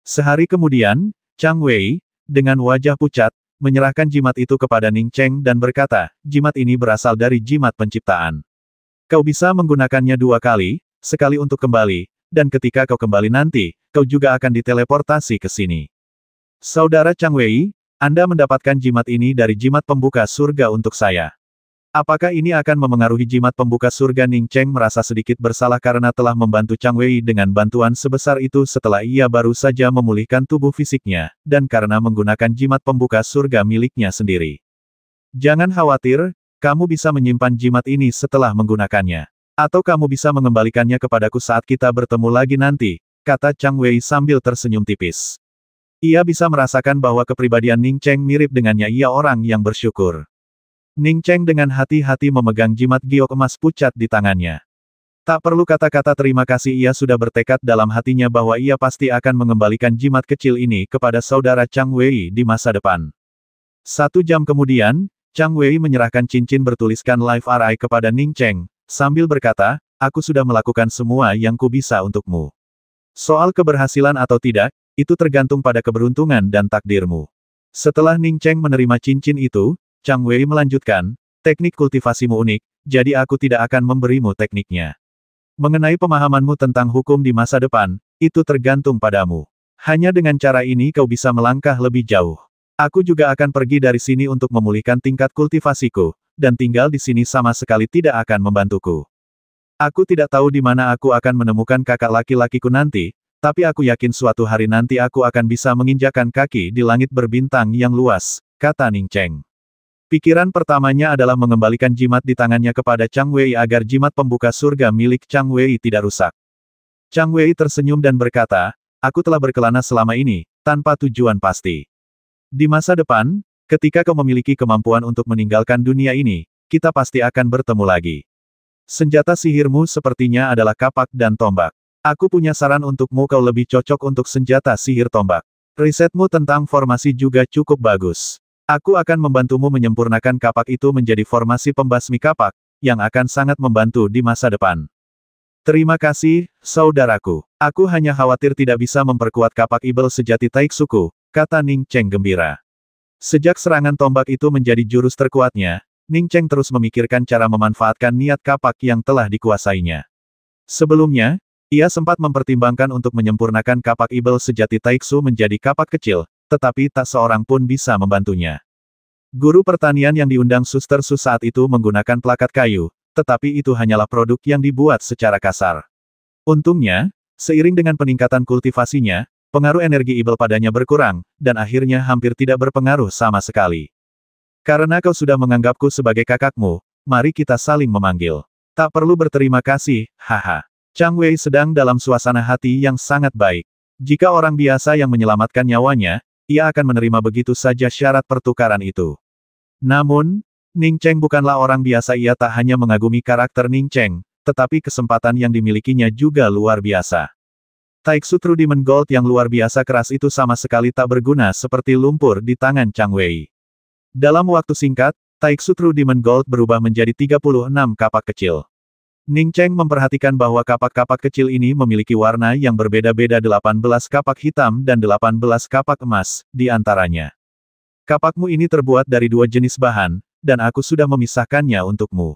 Sehari kemudian, Chang Wei, dengan wajah pucat, menyerahkan jimat itu kepada Ning Cheng dan berkata, jimat ini berasal dari jimat penciptaan. Kau bisa menggunakannya 2 kali, sekali untuk kembali, dan ketika kau kembali nanti, kau juga akan diteleportasi ke sini. Saudara Chang Wei, Anda mendapatkan jimat ini dari jimat pembuka surga untuk saya. Apakah ini akan memengaruhi jimat pembuka surga? Ning Cheng merasa sedikit bersalah karena telah membantu Chang Wei dengan bantuan sebesar itu setelah ia baru saja memulihkan tubuh fisiknya, dan karena menggunakan jimat pembuka surga miliknya sendiri. Jangan khawatir, kamu bisa menyimpan jimat ini setelah menggunakannya. Atau kamu bisa mengembalikannya kepadaku saat kita bertemu lagi nanti, kata Chang Wei sambil tersenyum tipis. Ia bisa merasakan bahwa kepribadian Ning Cheng mirip dengannya. Ia orang yang bersyukur. Ning Cheng dengan hati-hati memegang jimat giok emas pucat di tangannya. Tak perlu kata-kata terima kasih, ia sudah bertekad dalam hatinya bahwa ia pasti akan mengembalikan jimat kecil ini kepada saudara Chang Wei di masa depan. 1 jam kemudian, Chang Wei menyerahkan cincin bertuliskan Life RI kepada Ning Cheng, sambil berkata, aku sudah melakukan semua yang ku bisa untukmu. Soal keberhasilan atau tidak, itu tergantung pada keberuntungan dan takdirmu. Setelah Ning Cheng menerima cincin itu, Chang Wei melanjutkan, teknik kultivasimu unik, jadi aku tidak akan memberimu tekniknya. Mengenai pemahamanmu tentang hukum di masa depan, itu tergantung padamu. Hanya dengan cara ini kau bisa melangkah lebih jauh. Aku juga akan pergi dari sini untuk memulihkan tingkat kultivasiku, dan tinggal di sini sama sekali tidak akan membantuku. Aku tidak tahu di mana aku akan menemukan kakak laki-lakiku nanti, tapi aku yakin suatu hari nanti aku akan bisa menginjakkan kaki di langit berbintang yang luas, kata Ning Cheng. Pikiran pertamanya adalah mengembalikan jimat di tangannya kepada Chang Wei agar jimat pembuka surga milik Chang Wei tidak rusak. Chang Wei tersenyum dan berkata, aku telah berkelana selama ini, tanpa tujuan pasti. Di masa depan, ketika kau memiliki kemampuan untuk meninggalkan dunia ini, kita pasti akan bertemu lagi. Senjata sihirmu sepertinya adalah kapak dan tombak. Aku punya saran untukmu, kau lebih cocok untuk senjata sihir tombak. Risetmu tentang formasi juga cukup bagus. Aku akan membantumu menyempurnakan kapak itu menjadi formasi pembasmi kapak, yang akan sangat membantu di masa depan. Terima kasih, saudaraku. Aku hanya khawatir tidak bisa memperkuat kapak ibel sejati Taiksuku, kata Ning Cheng gembira. Sejak serangan tombak itu menjadi jurus terkuatnya, Ning Cheng terus memikirkan cara memanfaatkan niat kapak yang telah dikuasainya. Sebelumnya, ia sempat mempertimbangkan untuk menyempurnakan kapak ibel sejati Taiksu menjadi kapak kecil, tetapi tak seorang pun bisa membantunya. Guru pertanian yang diundang Suster Su saat itu menggunakan plakat kayu, tetapi itu hanyalah produk yang dibuat secara kasar. Untungnya, seiring dengan peningkatan kultivasinya, pengaruh energi ibel padanya berkurang, dan akhirnya hampir tidak berpengaruh sama sekali. Karena kau sudah menganggapku sebagai kakakmu, mari kita saling memanggil. Tak perlu berterima kasih, haha. Chang Wei sedang dalam suasana hati yang sangat baik. Jika orang biasa yang menyelamatkan nyawanya, ia akan menerima begitu saja syarat pertukaran itu. Namun, Ning Cheng bukanlah orang biasa. Ia tak hanya mengagumi karakter Ning Cheng, tetapi kesempatan yang dimilikinya juga luar biasa. Taiksu True Demon Gold yang luar biasa keras itu sama sekali tak berguna seperti lumpur di tangan Chang Wei. Dalam waktu singkat, Taiksu True Demon Gold berubah menjadi 36 kapak kecil. Ning Cheng memperhatikan bahwa kapak-kapak kecil ini memiliki warna yang berbeda-beda, 18 kapak hitam dan 18 kapak emas, di antaranya. Kapakmu ini terbuat dari 2 jenis bahan, dan aku sudah memisahkannya untukmu.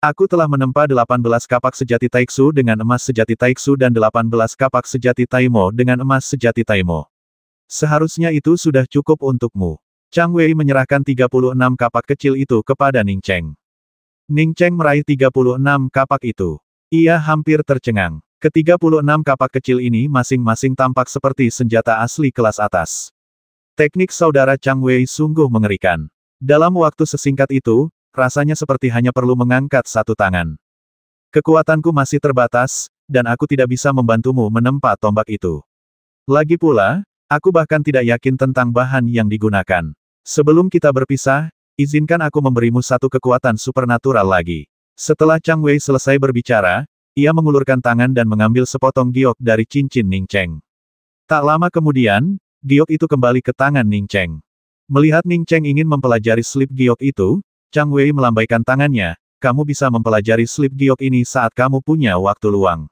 Aku telah menempa 18 kapak sejati Taiksu dengan emas sejati Taiksu dan 18 kapak sejati Taimo dengan emas sejati Taimo. Seharusnya itu sudah cukup untukmu. Chang Wei menyerahkan 36 kapak kecil itu kepada Ning Cheng. Ning Cheng meraih 36 kapak itu. Ia hampir tercengang. Ke-36 kapak kecil ini masing-masing tampak seperti senjata asli kelas atas. Teknik saudara Chang Wei sungguh mengerikan. Dalam waktu sesingkat itu, rasanya seperti hanya perlu mengangkat satu tangan. Kekuatanku masih terbatas, dan aku tidak bisa membantumu menempa tombak itu. Lagi pula, aku bahkan tidak yakin tentang bahan yang digunakan. Sebelum kita berpisah, izinkan aku memberimu satu kekuatan supernatural lagi. Setelah Chang Wei selesai berbicara, ia mengulurkan tangan dan mengambil sepotong giok dari cincin Ning Cheng. Tak lama kemudian, giok itu kembali ke tangan Ning Cheng. Melihat Ning Cheng ingin mempelajari slip giok itu, Chang Wei melambaikan tangannya, kamu bisa mempelajari slip giok ini saat kamu punya waktu luang.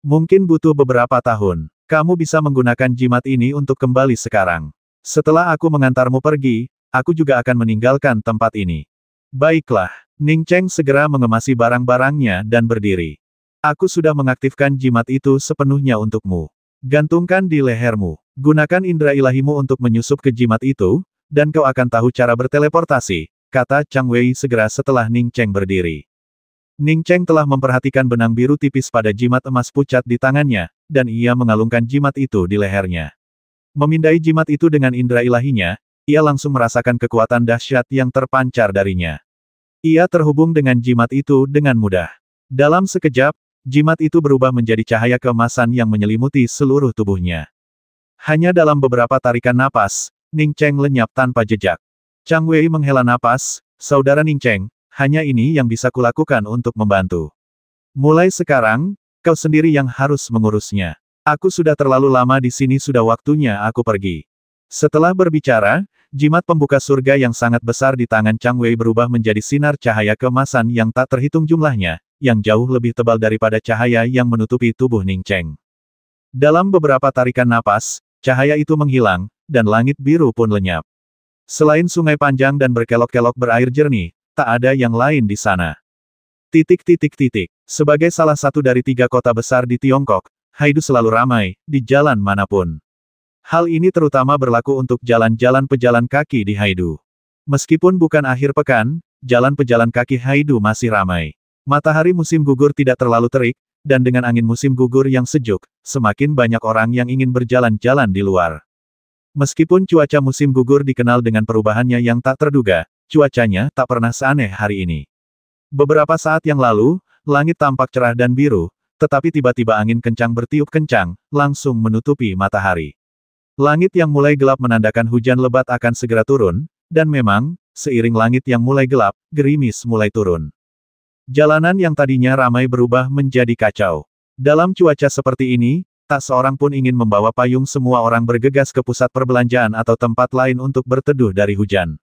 Mungkin butuh beberapa tahun. Kamu bisa menggunakan jimat ini untuk kembali sekarang. Setelah aku mengantarmu pergi, aku juga akan meninggalkan tempat ini. Baiklah, Ning Cheng segera mengemasi barang-barangnya dan berdiri. Aku sudah mengaktifkan jimat itu sepenuhnya untukmu. Gantungkan di lehermu. Gunakan indera ilahimu untuk menyusup ke jimat itu, dan kau akan tahu cara berteleportasi, kata Chang Wei segera setelah Ning Cheng berdiri. Ning Cheng telah memperhatikan benang biru tipis pada jimat emas pucat di tangannya, dan ia mengalungkan jimat itu di lehernya. Memindai jimat itu dengan indera ilahinya, ia langsung merasakan kekuatan dahsyat yang terpancar darinya. Ia terhubung dengan jimat itu dengan mudah. Dalam sekejap, jimat itu berubah menjadi cahaya keemasan yang menyelimuti seluruh tubuhnya. Hanya dalam beberapa tarikan napas, Ning Cheng lenyap tanpa jejak. Chang Wei menghela napas, saudara Ning Cheng, hanya ini yang bisa kulakukan untuk membantu. Mulai sekarang, kau sendiri yang harus mengurusnya. Aku sudah terlalu lama di sini, sudah waktunya aku pergi. Setelah berbicara, jimat pembuka surga yang sangat besar di tangan Chang Wei berubah menjadi sinar cahaya keemasan yang tak terhitung jumlahnya, yang jauh lebih tebal daripada cahaya yang menutupi tubuh Ning Cheng. Dalam beberapa tarikan napas, cahaya itu menghilang, dan langit biru pun lenyap. Selain sungai panjang dan berkelok-kelok berair jernih, tak ada yang lain di sana. Sebagai salah satu dari 3 kota besar di Tiongkok, Haidu selalu ramai, di jalan manapun. Hal ini terutama berlaku untuk jalan-jalan pejalan kaki di Haidu. Meskipun bukan akhir pekan, jalan pejalan kaki Haidu masih ramai. Matahari musim gugur tidak terlalu terik, dan dengan angin musim gugur yang sejuk, semakin banyak orang yang ingin berjalan-jalan di luar. Meskipun cuaca musim gugur dikenal dengan perubahannya yang tak terduga, cuacanya tak pernah seaneh hari ini. Beberapa saat yang lalu, langit tampak cerah dan biru, tetapi tiba-tiba angin kencang bertiup kencang, langsung menutupi matahari. Langit yang mulai gelap menandakan hujan lebat akan segera turun, dan memang, seiring langit yang mulai gelap, gerimis mulai turun. Jalanan yang tadinya ramai berubah menjadi kacau. Dalam cuaca seperti ini, tak seorang pun ingin membawa payung, semua orang bergegas ke pusat perbelanjaan atau tempat lain untuk berteduh dari hujan.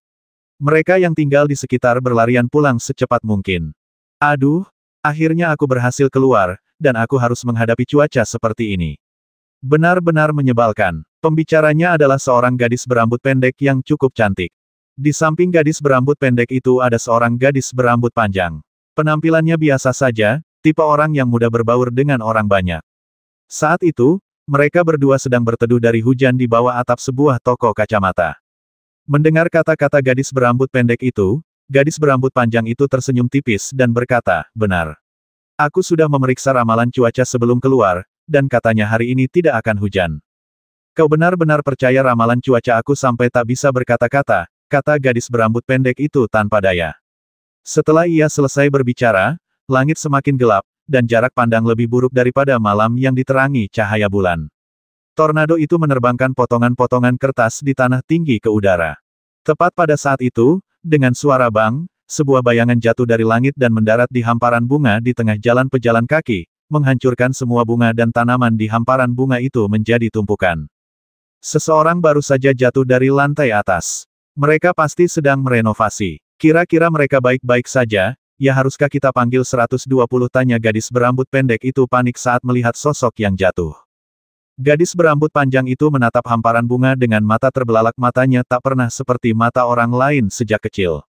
Mereka yang tinggal di sekitar berlarian pulang secepat mungkin. Aduh, akhirnya aku berhasil keluar, dan aku harus menghadapi cuaca seperti ini. Benar-benar menyebalkan. Pembicaranya adalah seorang gadis berambut pendek yang cukup cantik. Di samping gadis berambut pendek itu ada seorang gadis berambut panjang. Penampilannya biasa saja, tipe orang yang mudah berbaur dengan orang banyak. Saat itu, mereka berdua sedang berteduh dari hujan di bawah atap sebuah toko kacamata. Mendengar kata-kata gadis berambut pendek itu, gadis berambut panjang itu tersenyum tipis dan berkata, benar. Aku sudah memeriksa ramalan cuaca sebelum keluar, dan katanya hari ini tidak akan hujan. Kau benar-benar percaya ramalan cuaca aku sampai tak bisa berkata-kata, kata gadis berambut pendek itu tanpa daya. Setelah ia selesai berbicara, langit semakin gelap, dan jarak pandang lebih buruk daripada malam yang diterangi cahaya bulan. Tornado itu menerbangkan potongan-potongan kertas di tanah tinggi ke udara. Tepat pada saat itu, dengan suara bang, sebuah bayangan jatuh dari langit dan mendarat di hamparan bunga di tengah jalan pejalan kaki, menghancurkan semua bunga dan tanaman di hamparan bunga itu menjadi tumpukan. Seseorang baru saja jatuh dari lantai atas. Mereka pasti sedang merenovasi. Kira-kira mereka baik-baik saja, ya haruskah kita panggil 120 tanya gadis berambut pendek itu panik saat melihat sosok yang jatuh. Gadis berambut panjang itu menatap hamparan bunga dengan mata terbelalak, matanya tak pernah seperti mata orang lain sejak kecil.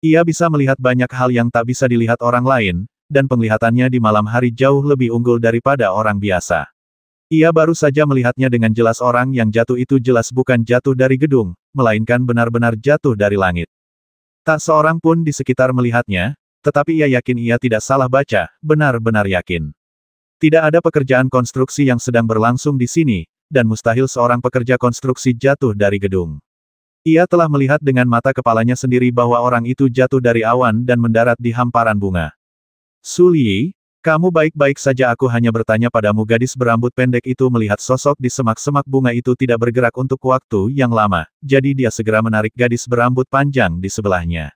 Ia bisa melihat banyak hal yang tak bisa dilihat orang lain, dan penglihatannya di malam hari jauh lebih unggul daripada orang biasa. Ia baru saja melihatnya dengan jelas, orang yang jatuh itu jelas bukan jatuh dari gedung, melainkan benar-benar jatuh dari langit. Tak seorang pun di sekitar melihatnya, tetapi ia yakin ia tidak salah baca, benar-benar yakin. Tidak ada pekerjaan konstruksi yang sedang berlangsung di sini, dan mustahil seorang pekerja konstruksi jatuh dari gedung. Ia telah melihat dengan mata kepalanya sendiri bahwa orang itu jatuh dari awan dan mendarat di hamparan bunga. Su Liyue, kamu baik-baik saja? Aku hanya bertanya padamu. Gadis berambut pendek itu melihat sosok di semak-semak bunga itu tidak bergerak untuk waktu yang lama, jadi dia segera menarik gadis berambut panjang di sebelahnya.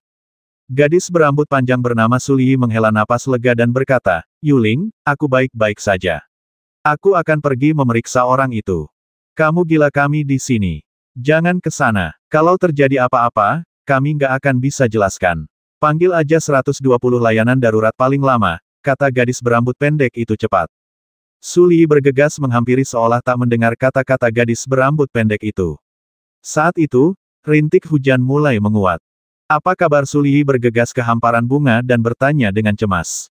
Gadis berambut panjang bernama Su Liyue menghela napas lega dan berkata, Yuling, aku baik-baik saja. Aku akan pergi memeriksa orang itu. Kamu gila, kami di sini. Jangan ke sana. Kalau terjadi apa-apa, kami nggak akan bisa jelaskan. Panggil aja 120 layanan darurat paling lama, kata gadis berambut pendek itu cepat. Su Liyue bergegas menghampiri seolah tak mendengar kata-kata gadis berambut pendek itu. Saat itu, rintik hujan mulai menguat. Apa kabar? Su Liyue bergegas ke hamparan bunga dan bertanya dengan cemas.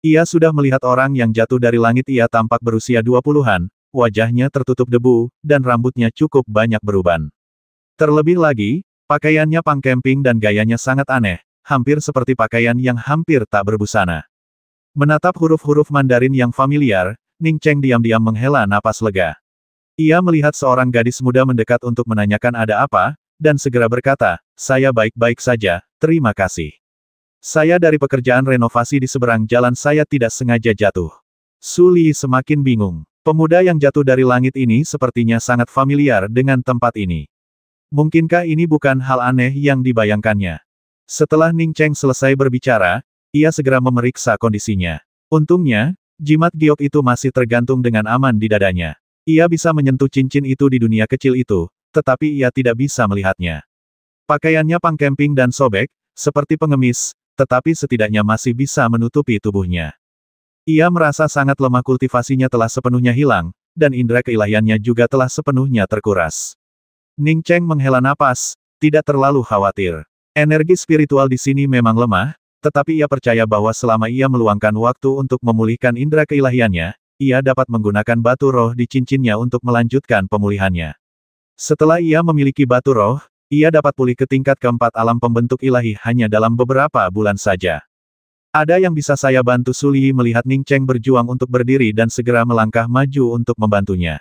Ia sudah melihat orang yang jatuh dari langit. Ia tampak berusia 20-an, wajahnya tertutup debu, dan rambutnya cukup banyak beruban. Terlebih lagi, pakaiannya punk camping dan gayanya sangat aneh, hampir seperti pakaian yang hampir tak berbusana. Menatap huruf-huruf Mandarin yang familiar, Ning Cheng diam-diam menghela napas lega. Ia melihat seorang gadis muda mendekat untuk menanyakan ada apa, dan segera berkata, saya baik-baik saja, terima kasih. Saya dari pekerjaan renovasi di seberang jalan, saya tidak sengaja jatuh. Su Liyue semakin bingung. Pemuda yang jatuh dari langit ini sepertinya sangat familiar dengan tempat ini. Mungkinkah ini bukan hal aneh yang dibayangkannya? Setelah Ning Cheng selesai berbicara, ia segera memeriksa kondisinya. Untungnya, jimat giok itu masih tergantung dengan aman di dadanya. Ia bisa menyentuh cincin itu di dunia kecil itu, tetapi ia tidak bisa melihatnya. Pakaiannya punk camping dan sobek, seperti pengemis, tetapi setidaknya masih bisa menutupi tubuhnya. Ia merasa sangat lemah, kultivasinya telah sepenuhnya hilang, dan indera keilahiannya juga telah sepenuhnya terkuras. Ning Cheng menghela napas, tidak terlalu khawatir. Energi spiritual di sini memang lemah, tetapi ia percaya bahwa selama ia meluangkan waktu untuk memulihkan indera keilahiannya, ia dapat menggunakan batu roh di cincinnya untuk melanjutkan pemulihannya. Setelah ia memiliki batu roh, ia dapat pulih ke tingkat keempat alam pembentuk ilahi hanya dalam beberapa bulan saja. Ada yang bisa saya bantu? Su Liyue melihat Ning Cheng berjuang untuk berdiri dan segera melangkah maju untuk membantunya.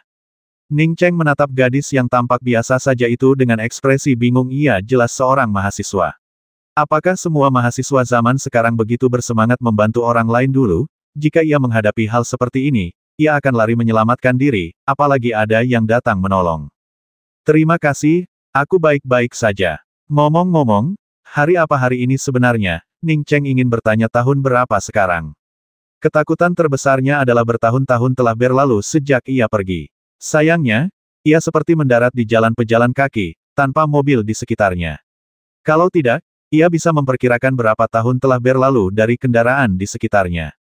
Ning Cheng menatap gadis yang tampak biasa saja itu dengan ekspresi bingung. Ia jelas seorang mahasiswa. Apakah semua mahasiswa zaman sekarang begitu bersemangat membantu orang lain dulu? Jika ia menghadapi hal seperti ini, ia akan lari menyelamatkan diri, apalagi ada yang datang menolong. Terima kasih, aku baik-baik saja. Ngomong-ngomong, hari apa hari ini sebenarnya? Ning Cheng ingin bertanya. Tahun berapa sekarang? Ketakutan terbesarnya adalah bertahun-tahun telah berlalu sejak ia pergi. Sayangnya, ia seperti mendarat di jalan pejalan kaki, tanpa mobil di sekitarnya. Kalau tidak, ia bisa memperkirakan berapa tahun telah berlalu dari kendaraan di sekitarnya.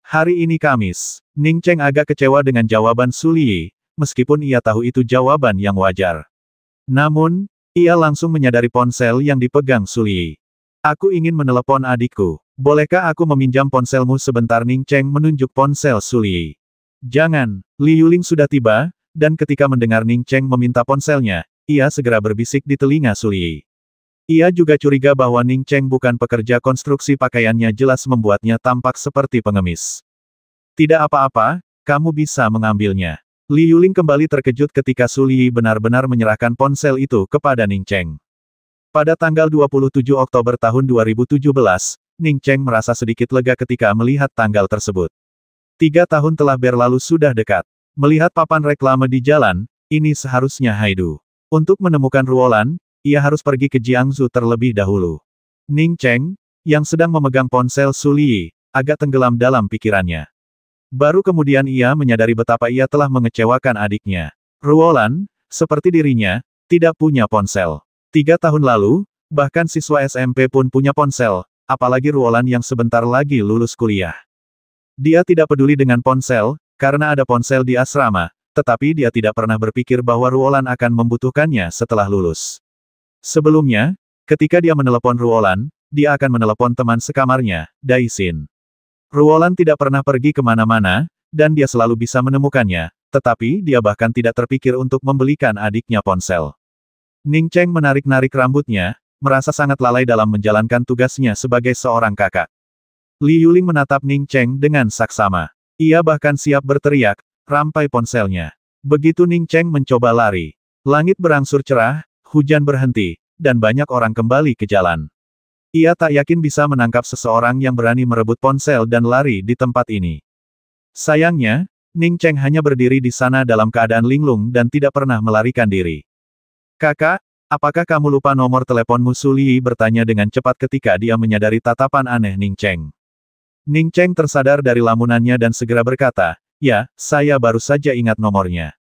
Hari ini Kamis. Ning Cheng agak kecewa dengan jawaban Su Liyue, meskipun ia tahu itu jawaban yang wajar. Namun, ia langsung menyadari ponsel yang dipegang Su Liyue. Aku ingin menelepon adikku. Bolehkah aku meminjam ponselmu sebentar? Ning Cheng menunjuk ponsel Su Liyue. Jangan, Li Yuling sudah tiba, dan ketika mendengar Ning Cheng meminta ponselnya, ia segera berbisik di telinga Su Liyue. Ia juga curiga bahwa Ning Cheng bukan pekerja konstruksi. Pakaiannya jelas membuatnya tampak seperti pengemis. Tidak apa-apa, kamu bisa mengambilnya. Li Yuling kembali terkejut ketika Su Liyi benar-benar menyerahkan ponsel itu kepada Ning Cheng. Pada tanggal 27 Oktober tahun 2017, Ning Cheng merasa sedikit lega ketika melihat tanggal tersebut. 3 tahun telah berlalu sudah dekat. Melihat papan reklame di jalan, ini seharusnya Haidu. Untuk menemukan Ruolan, ia harus pergi ke Jiangsu terlebih dahulu. Ning Cheng, yang sedang memegang ponsel Su Liyi, agak tenggelam dalam pikirannya. Baru kemudian ia menyadari betapa ia telah mengecewakan adiknya. Ruolan, seperti dirinya, tidak punya ponsel. 3 tahun lalu, bahkan siswa SMP pun punya ponsel, apalagi Ruolan yang sebentar lagi lulus kuliah. Dia tidak peduli dengan ponsel, karena ada ponsel di asrama, tetapi dia tidak pernah berpikir bahwa Ruolan akan membutuhkannya setelah lulus. Sebelumnya, ketika dia menelepon Ruolan, dia akan menelepon teman sekamarnya, Daishin. Ruolan tidak pernah pergi kemana-mana, dan dia selalu bisa menemukannya, tetapi dia bahkan tidak terpikir untuk membelikan adiknya ponsel. Ning Cheng menarik-narik rambutnya, merasa sangat lalai dalam menjalankan tugasnya sebagai seorang kakak. Li Yuling menatap Ning Cheng dengan saksama. Ia bahkan siap berteriak, "Rampai ponselnya." Begitu Ning Cheng mencoba lari. Langit berangsur cerah, hujan berhenti, dan banyak orang kembali ke jalan. Ia tak yakin bisa menangkap seseorang yang berani merebut ponsel dan lari di tempat ini. Sayangnya, Ning Cheng hanya berdiri di sana dalam keadaan linglung dan tidak pernah melarikan diri. "Kakak, apakah kamu lupa nomor teleponmu?" Su Liyi bertanya dengan cepat ketika dia menyadari tatapan aneh Ning Cheng. Ning Cheng tersadar dari lamunannya dan segera berkata, "Ya, saya baru saja ingat nomornya.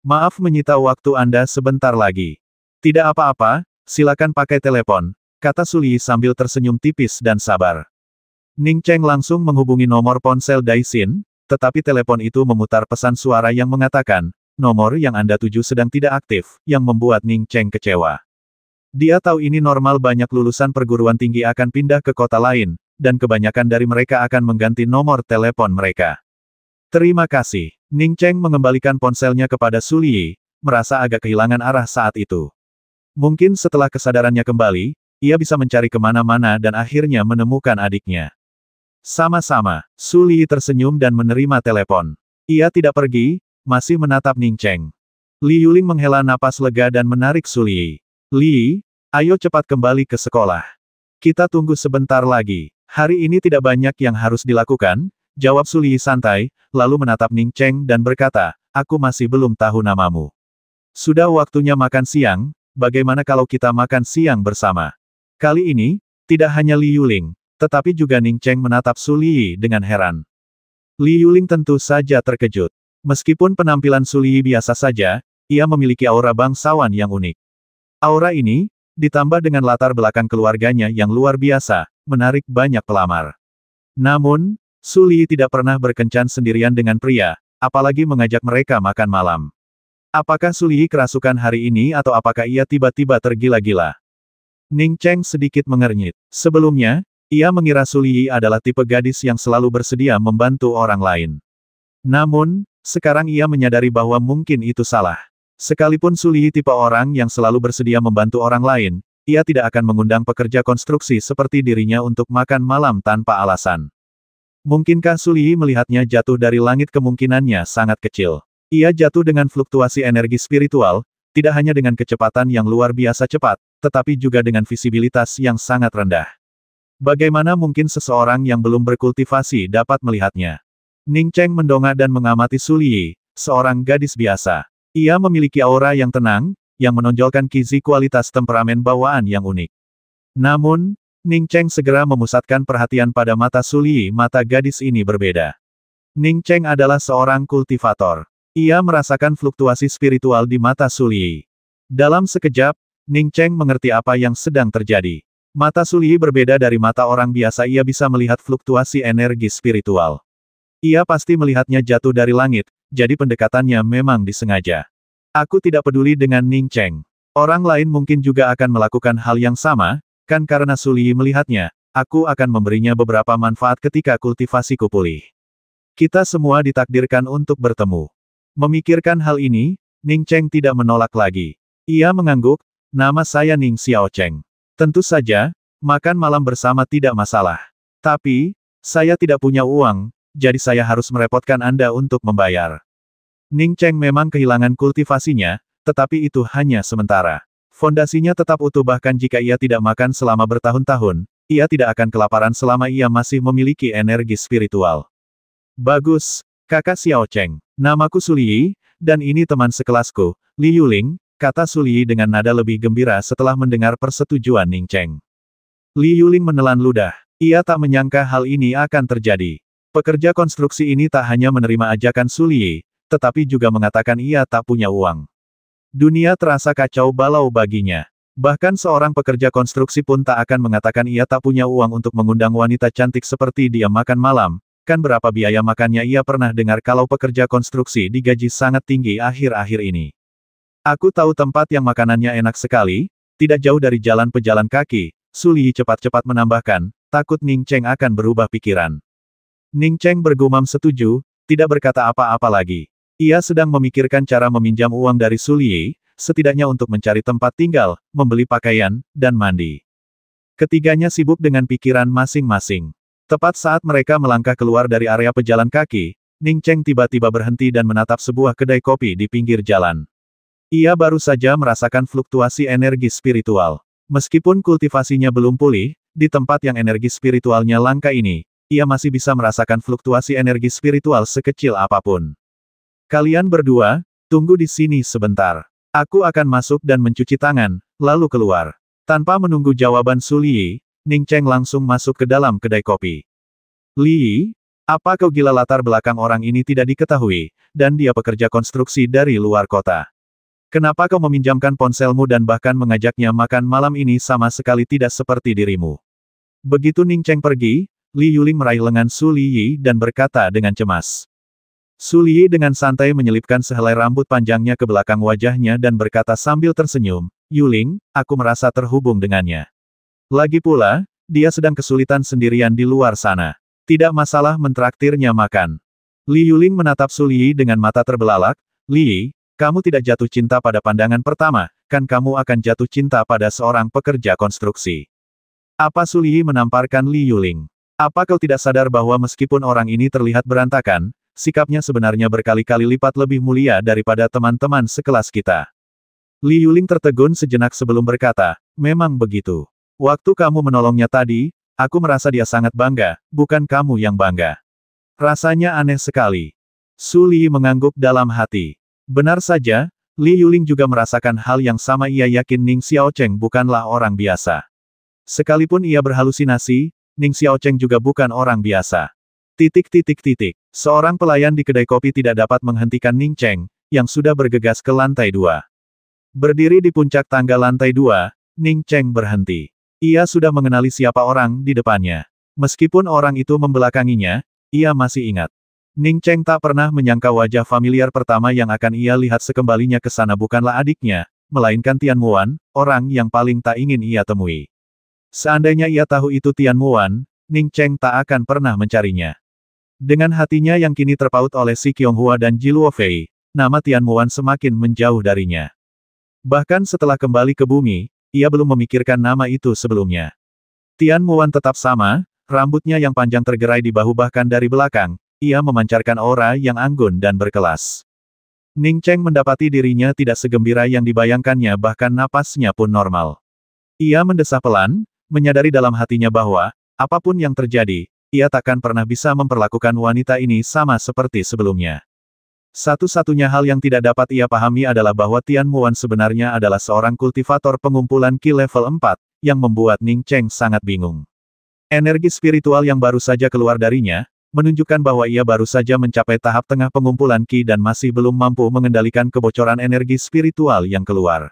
Maaf menyita waktu Anda sebentar lagi." "Tidak apa-apa, silakan pakai telepon," kata Su Liyi sambil tersenyum tipis dan sabar. Ning Cheng langsung menghubungi nomor ponsel Daishin, tetapi telepon itu memutar pesan suara yang mengatakan, "Nomor yang Anda tuju sedang tidak aktif," yang membuat Ning Cheng kecewa. Dia tahu ini normal, banyak lulusan perguruan tinggi akan pindah ke kota lain, dan kebanyakan dari mereka akan mengganti nomor telepon mereka. "Terima kasih." Ning Cheng mengembalikan ponselnya kepada Su Liyi, merasa agak kehilangan arah saat itu. Mungkin setelah kesadarannya kembali, ia bisa mencari kemana-mana dan akhirnya menemukan adiknya. Sama-sama, Su Liyi tersenyum dan menerima telepon. Ia tidak pergi, masih menatap Ning Cheng. Li Yuling menghela napas lega dan menarik Su Liyi. "Li, ayo cepat kembali ke sekolah. Kita tunggu sebentar lagi." "Hari ini tidak banyak yang harus dilakukan," jawab Su Liyi santai, lalu menatap Ning Cheng dan berkata, "Aku masih belum tahu namamu. Sudah waktunya makan siang, bagaimana kalau kita makan siang bersama?" Kali ini, tidak hanya Li Yuling, tetapi juga Ning Cheng menatap Su Liyi dengan heran. Li Yuling tentu saja terkejut. Meskipun penampilan Su Liyi biasa saja, ia memiliki aura bangsawan yang unik. Aura ini, ditambah dengan latar belakang keluarganya yang luar biasa, menarik banyak pelamar. Namun, Su Liyi tidak pernah berkencan sendirian dengan pria, apalagi mengajak mereka makan malam. Apakah Su Liyi kerasukan hari ini atau apakah ia tiba-tiba tergila-gila? Ning Cheng sedikit mengernyit. Sebelumnya, ia mengira Su Liyi adalah tipe gadis yang selalu bersedia membantu orang lain. Namun, sekarang ia menyadari bahwa mungkin itu salah. Sekalipun Su Liyi tipe orang yang selalu bersedia membantu orang lain, ia tidak akan mengundang pekerja konstruksi seperti dirinya untuk makan malam tanpa alasan. Mungkinkah Su Liyi melihatnya jatuh dari langit? Kemungkinannya sangat kecil. Ia jatuh dengan fluktuasi energi spiritual, tidak hanya dengan kecepatan yang luar biasa cepat, tetapi juga dengan visibilitas yang sangat rendah. Bagaimana mungkin seseorang yang belum berkultivasi dapat melihatnya? Ning Cheng mendongak dan mengamati Su Liyi, seorang gadis biasa. Ia memiliki aura yang tenang, yang menonjolkan kizi kualitas temperamen bawaan yang unik. Namun, Ning Cheng segera memusatkan perhatian pada mata Su Liyi. Mata gadis ini berbeda. Ning Cheng adalah seorang kultivator. Ia merasakan fluktuasi spiritual di mata Su Liyi. Dalam sekejap, Ning Cheng mengerti apa yang sedang terjadi. Mata Su Liyi berbeda dari mata orang biasa. Ia bisa melihat fluktuasi energi spiritual. Ia pasti melihatnya jatuh dari langit, jadi pendekatannya memang disengaja. Aku tidak peduli dengan Ning Cheng. Orang lain mungkin juga akan melakukan hal yang sama, kan karena Su Liyi melihatnya, aku akan memberinya beberapa manfaat ketika kultivasiku pulih. Kita semua ditakdirkan untuk bertemu. Memikirkan hal ini, Ning Cheng tidak menolak lagi. Ia mengangguk, "Nama saya Ning Xiao Cheng. Tentu saja, makan malam bersama tidak masalah. Tapi, saya tidak punya uang, jadi saya harus merepotkan Anda untuk membayar." Ning Cheng memang kehilangan kultivasinya, tetapi itu hanya sementara. Fondasinya tetap utuh bahkan jika ia tidak makan selama bertahun-tahun, ia tidak akan kelaparan selama ia masih memiliki energi spiritual. Bagus, kakak Xiao Cheng. Namaku Suliyi, dan ini teman sekelasku, Li Yuling, kata Suliyi dengan nada lebih gembira setelah mendengar persetujuan Ning Cheng. Li Yuling menelan ludah. Ia tak menyangka hal ini akan terjadi. Pekerja konstruksi ini tak hanya menerima ajakan Suliyi, tetapi juga mengatakan ia tak punya uang. Dunia terasa kacau balau baginya. Bahkan seorang pekerja konstruksi pun tak akan mengatakan ia tak punya uang untuk mengundang wanita cantik seperti dia makan malam. Kan berapa biaya makannya ia pernah dengar kalau pekerja konstruksi digaji sangat tinggi akhir-akhir ini. Aku tahu tempat yang makanannya enak sekali, tidak jauh dari jalan pejalan kaki, Suliyi cepat-cepat menambahkan, takut Ning Cheng akan berubah pikiran. Ning Cheng bergumam setuju, tidak berkata apa-apa lagi. Ia sedang memikirkan cara meminjam uang dari Suliyi, setidaknya untuk mencari tempat tinggal, membeli pakaian, dan mandi. Ketiganya sibuk dengan pikiran masing-masing. Tepat saat mereka melangkah keluar dari area pejalan kaki, Ning Cheng tiba-tiba berhenti dan menatap sebuah kedai kopi di pinggir jalan. Ia baru saja merasakan fluktuasi energi spiritual. Meskipun kultivasinya belum pulih, di tempat yang energi spiritualnya langka ini, ia masih bisa merasakan fluktuasi energi spiritual sekecil apapun. Kalian berdua, tunggu di sini sebentar. Aku akan masuk dan mencuci tangan, lalu keluar. Tanpa menunggu jawaban Suliyi, Ning Cheng langsung masuk ke dalam kedai kopi. Li, apa kau gila? Latar belakang orang ini tidak diketahui, dan dia pekerja konstruksi dari luar kota. Kenapa kau meminjamkan ponselmu dan bahkan mengajaknya makan malam? Ini sama sekali tidak seperti dirimu. Begitu Ning Cheng pergi, Li Yuling meraih lengan Suliyi dan berkata dengan cemas. Suliyi dengan santai menyelipkan sehelai rambut panjangnya ke belakang wajahnya dan berkata sambil tersenyum, Yuling, aku merasa terhubung dengannya. Lagi pula, dia sedang kesulitan sendirian di luar sana. Tidak masalah mentraktirnya makan. Li Yuling menatap Suliyi dengan mata terbelalak, Li, kamu tidak jatuh cinta pada pandangan pertama, kan kamu akan jatuh cinta pada seorang pekerja konstruksi. Apa? Suliyi menamparkan Li Yuling. Apa kau tidak sadar bahwa meskipun orang ini terlihat berantakan, sikapnya sebenarnya berkali-kali lipat lebih mulia daripada teman-teman sekelas kita. Li Yuling tertegun sejenak sebelum berkata, memang begitu. Waktu kamu menolongnya tadi, aku merasa dia sangat bangga, bukan kamu yang bangga. Rasanya aneh sekali. Suliyi mengangguk dalam hati. Benar saja, Li Yuling juga merasakan hal yang sama. Ia yakin Ning Xiaocheng bukanlah orang biasa. Sekalipun ia berhalusinasi, Ning Xiaocheng juga bukan orang biasa. Seorang pelayan di kedai kopi tidak dapat menghentikan Ning Cheng, yang sudah bergegas ke lantai 2. Berdiri di puncak tangga lantai 2, Ning Cheng berhenti. Ia sudah mengenali siapa orang di depannya. Meskipun orang itu membelakanginya, ia masih ingat. Ning Cheng tak pernah menyangka wajah familiar pertama yang akan ia lihat sekembalinya ke sana bukanlah adiknya, melainkan Tian Muan, orang yang paling tak ingin ia temui. Seandainya ia tahu itu Tian Muan, Ning Cheng tak akan pernah mencarinya. Dengan hatinya yang kini terpaut oleh Si Qianghua dan Ji Luofei, nama Tian Muan semakin menjauh darinya. Bahkan setelah kembali ke bumi, ia belum memikirkan nama itu sebelumnya. Tian Muan tetap sama, rambutnya yang panjang tergerai di bahu bahkan dari belakang, ia memancarkan aura yang anggun dan berkelas. Ning Cheng mendapati dirinya tidak segembira yang dibayangkannya bahkan napasnya pun normal. Ia mendesah pelan, menyadari dalam hatinya bahwa, apapun yang terjadi, ia takkan pernah bisa memperlakukan wanita ini sama seperti sebelumnya. Satu-satunya hal yang tidak dapat ia pahami adalah bahwa Tian Muan sebenarnya adalah seorang kultivator pengumpulan Qi level 4, yang membuat Ning Cheng sangat bingung. Energi spiritual yang baru saja keluar darinya, menunjukkan bahwa ia baru saja mencapai tahap tengah pengumpulan Qi dan masih belum mampu mengendalikan kebocoran energi spiritual yang keluar.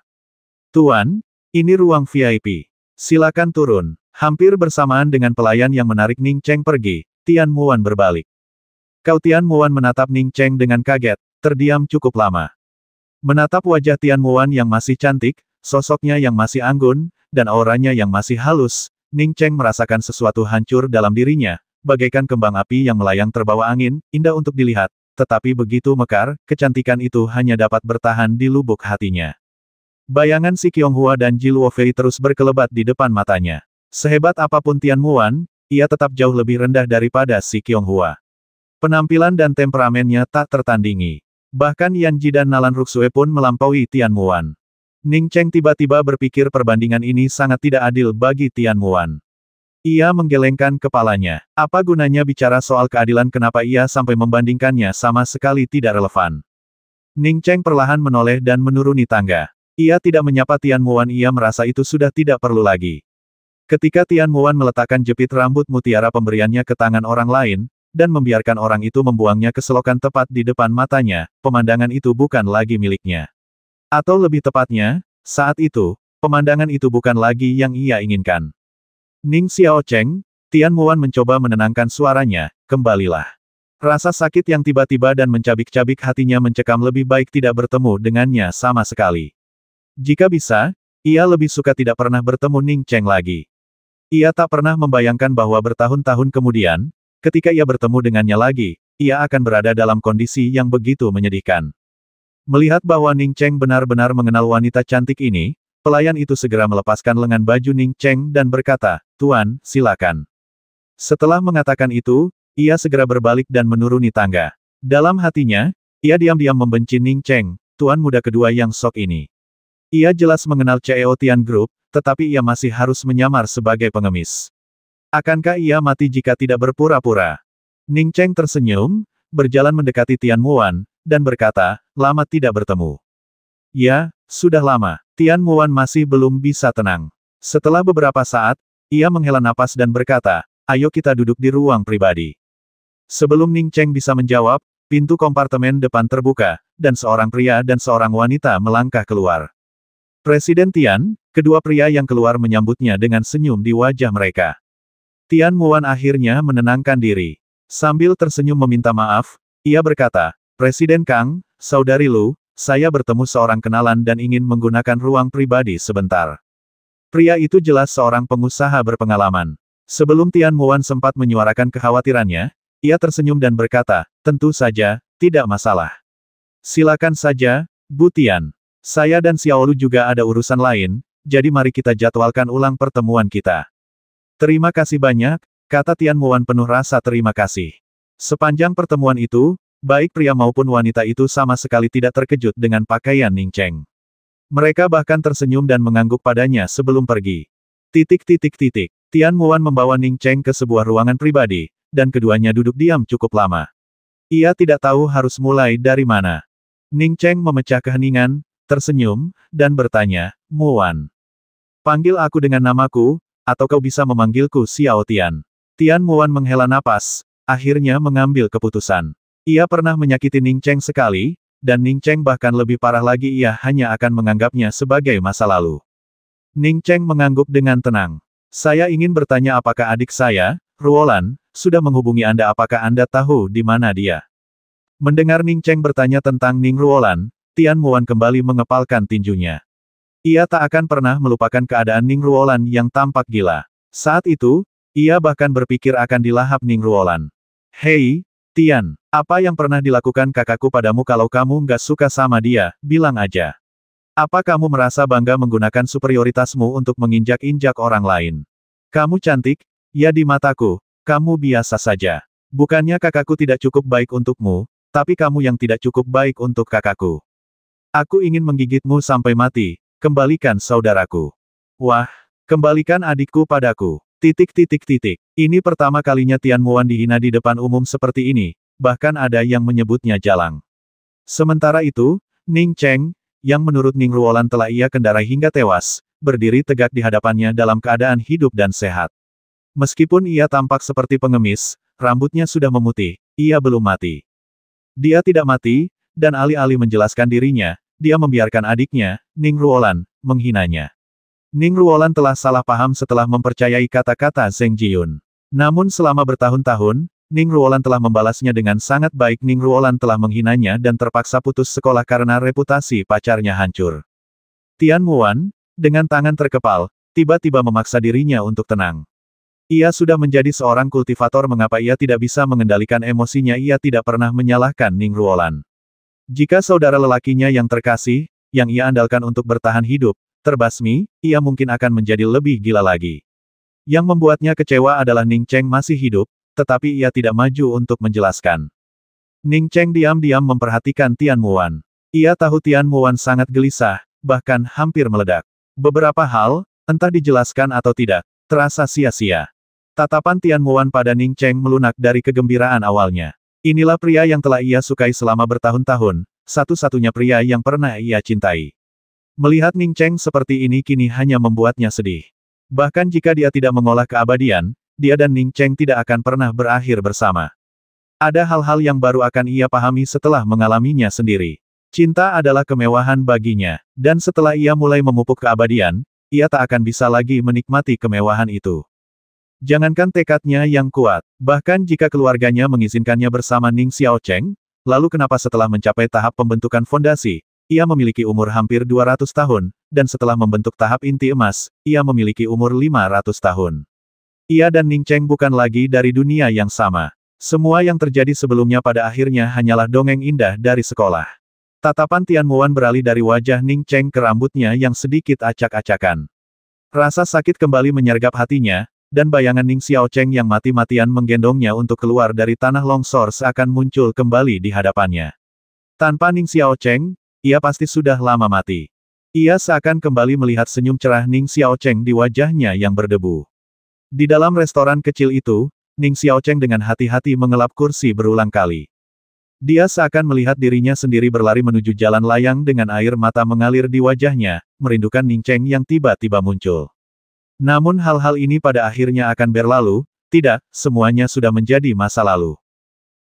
Tuan, ini ruang VIP. Silakan turun. Hampir bersamaan dengan pelayan yang menarik Ning Cheng pergi, Tian Muan berbalik. Kau? Tian Muan menatap Ning Cheng dengan kaget, terdiam cukup lama. Menatap wajah Tian Muan yang masih cantik, sosoknya yang masih anggun, dan auranya yang masih halus, Ning Cheng merasakan sesuatu hancur dalam dirinya, bagaikan kembang api yang melayang terbawa angin, indah untuk dilihat, tetapi begitu mekar, kecantikan itu hanya dapat bertahan di lubuk hatinya. Bayangan Si Qianghua dan Ji Luofei terus berkelebat di depan matanya. Sehebat apapun Tian Muan, ia tetap jauh lebih rendah daripada Si Qianghua. Penampilan dan temperamennya tak tertandingi. Bahkan Yan Ji dan Nalan Ruxue pun melampaui Tian Muan. Ning Cheng tiba-tiba berpikir perbandingan ini sangat tidak adil bagi Tian Muan. Ia menggelengkan kepalanya. Apa gunanya bicara soal keadilan, kenapa ia sampai membandingkannya, sama sekali tidak relevan. Ning Cheng perlahan menoleh dan menuruni tangga. Ia tidak menyapa Tian Muan, ia merasa itu sudah tidak perlu lagi. Ketika Tian Muan meletakkan jepit rambut mutiara pemberiannya ke tangan orang lain, dan membiarkan orang itu membuangnya ke selokan tepat di depan matanya, pemandangan itu bukan lagi miliknya. Atau lebih tepatnya, saat itu, pemandangan itu bukan lagi yang ia inginkan. Ning Xiao Cheng, Tian Muan mencoba menenangkan suaranya, kembalilah. Rasa sakit yang tiba-tiba dan mencabik-cabik hatinya mencekam, lebih baik tidak bertemu dengannya sama sekali. Jika bisa, ia lebih suka tidak pernah bertemu Ning Cheng lagi. Ia tak pernah membayangkan bahwa bertahun-tahun kemudian, ketika ia bertemu dengannya lagi, ia akan berada dalam kondisi yang begitu menyedihkan. Melihat bahwa Ning Cheng benar-benar mengenal wanita cantik ini, pelayan itu segera melepaskan lengan baju Ning Cheng dan berkata, "Tuan, silakan." Setelah mengatakan itu, ia segera berbalik dan menuruni tangga. Dalam hatinya, ia diam-diam membenci Ning Cheng, tuan muda kedua yang sok ini. Ia jelas mengenal CEO Tian Group, tetapi ia masih harus menyamar sebagai pengemis. Akankah ia mati jika tidak berpura-pura? Ning Cheng tersenyum, berjalan mendekati Tian Muan, dan berkata, "Lama tidak bertemu." "Ya, sudah lama." Tian Muan masih belum bisa tenang. Setelah beberapa saat, ia menghela napas dan berkata, "Ayo kita duduk di ruang pribadi." Sebelum Ning Cheng bisa menjawab, pintu kompartemen depan terbuka, dan seorang pria dan seorang wanita melangkah keluar. Presiden Tian, kedua pria yang keluar menyambutnya dengan senyum di wajah mereka. Tian Muan akhirnya menenangkan diri. Sambil tersenyum meminta maaf, ia berkata, "Presiden Kang, Saudari Lu, saya bertemu seorang kenalan dan ingin menggunakan ruang pribadi sebentar." Pria itu jelas seorang pengusaha berpengalaman. Sebelum Tian Muan sempat menyuarakan kekhawatirannya, ia tersenyum dan berkata, "Tentu saja, tidak masalah. Silakan saja, Bu Tian. Saya dan Xiao Lu juga ada urusan lain, jadi mari kita jadwalkan ulang pertemuan kita." "Terima kasih banyak," kata Tian Muan penuh rasa terima kasih. Sepanjang pertemuan itu, baik pria maupun wanita itu sama sekali tidak terkejut dengan pakaian Ning Cheng. Mereka bahkan tersenyum dan mengangguk padanya sebelum pergi. Tian Muan membawa Ning Cheng ke sebuah ruangan pribadi, dan keduanya duduk diam cukup lama. Ia tidak tahu harus mulai dari mana. Ning Cheng memecah keheningan, tersenyum, dan bertanya, "Muan, panggil aku dengan namaku, atau kau bisa memanggilku Xiao Tian." Tian Muan menghela napas, akhirnya mengambil keputusan. Ia pernah menyakiti Ning Cheng sekali, dan Ning Cheng bahkan lebih parah lagi, ia hanya akan menganggapnya sebagai masa lalu. Ning Cheng mengangguk dengan tenang. "Saya ingin bertanya, apakah adik saya, Ruolan, sudah menghubungi Anda? Apakah Anda tahu di mana dia?" Mendengar Ning Cheng bertanya tentang Ning Ruolan, Tian Muan kembali mengepalkan tinjunya. Ia tak akan pernah melupakan keadaan Ning Ruolan yang tampak gila. Saat itu, ia bahkan berpikir akan dilahap Ning Ruolan. "Hei, Tian, apa yang pernah dilakukan kakakku padamu? Kalau kamu nggak suka sama dia, bilang aja. Apa kamu merasa bangga menggunakan superioritasmu untuk menginjak-injak orang lain? Kamu cantik, ya di mataku, kamu biasa saja. Bukannya kakakku tidak cukup baik untukmu, tapi kamu yang tidak cukup baik untuk kakakku. Aku ingin menggigitmu sampai mati, kembalikan saudaraku. Wah, kembalikan adikku padaku." Ini pertama kalinya Tian Muan dihina di depan umum seperti ini, bahkan ada yang menyebutnya jalang. Sementara itu, Ning Cheng, yang menurut Ning Ruolan telah ia kendarai hingga tewas, berdiri tegak di hadapannya dalam keadaan hidup dan sehat. Meskipun ia tampak seperti pengemis, rambutnya sudah memutih, ia belum mati. Dia tidak mati, dan alih-alih menjelaskan dirinya, dia membiarkan adiknya, Ning Ruolan, menghinanya. Ning Ruolan telah salah paham setelah mempercayai kata-kata Zheng Jiyun. Namun selama bertahun-tahun, Ning Ruolan telah membalasnya dengan sangat baik. Ning Ruolan telah menghinanya dan terpaksa putus sekolah karena reputasi pacarnya hancur. Tian Muan, dengan tangan terkepal, tiba-tiba memaksa dirinya untuk tenang. Ia sudah menjadi seorang kultivator, mengapa ia tidak bisa mengendalikan emosinya? Ia tidak pernah menyalahkan Ning Ruolan. Jika saudara lelakinya yang terkasih, yang ia andalkan untuk bertahan hidup, terbasmi, ia mungkin akan menjadi lebih gila lagi. Yang membuatnya kecewa adalah Ning Cheng masih hidup, tetapi ia tidak maju untuk menjelaskan. Ning Cheng diam-diam memperhatikan Tian Muan. Ia tahu Tian Muan sangat gelisah, bahkan hampir meledak. Beberapa hal, entah dijelaskan atau tidak, terasa sia-sia. Tatapan Tian Muan pada Ning Cheng melunak dari kegembiraan awalnya. Inilah pria yang telah ia sukai selama bertahun-tahun, satu-satunya pria yang pernah ia cintai. Melihat Ning Cheng seperti ini kini hanya membuatnya sedih. Bahkan jika dia tidak mengolah keabadian, dia dan Ning Cheng tidak akan pernah berakhir bersama. Ada hal-hal yang baru akan ia pahami setelah mengalaminya sendiri. Cinta adalah kemewahan baginya, dan setelah ia mulai memupuk keabadian, ia tak akan bisa lagi menikmati kemewahan itu. Jangankan tekadnya yang kuat, bahkan jika keluarganya mengizinkannya bersama Ning Xiaocheng, lalu kenapa setelah mencapai tahap pembentukan fondasi, ia memiliki umur hampir 200 tahun, dan setelah membentuk tahap inti emas, ia memiliki umur 500 tahun. Ia dan Ning Cheng bukan lagi dari dunia yang sama. Semua yang terjadi sebelumnya pada akhirnya hanyalah dongeng indah dari sekolah. Tatapan Tian Muan beralih dari wajah Ning Cheng ke rambutnya yang sedikit acak-acakan. Rasa sakit kembali menyergap hatinya, dan bayangan Ning Xiaocheng yang mati-matian menggendongnya untuk keluar dari tanah longsor seakan muncul kembali di hadapannya. Tanpa Ning Xiaocheng, ia pasti sudah lama mati. Ia seakan kembali melihat senyum cerah Ning Xiaocheng di wajahnya yang berdebu. Di dalam restoran kecil itu, Ning Xiaocheng dengan hati-hati mengelap kursi berulang kali. Dia seakan melihat dirinya sendiri berlari menuju jalan layang dengan air mata mengalir di wajahnya, merindukan Ning Cheng yang tiba-tiba muncul. Namun hal-hal ini pada akhirnya akan berlalu, tidak, semuanya sudah menjadi masa lalu.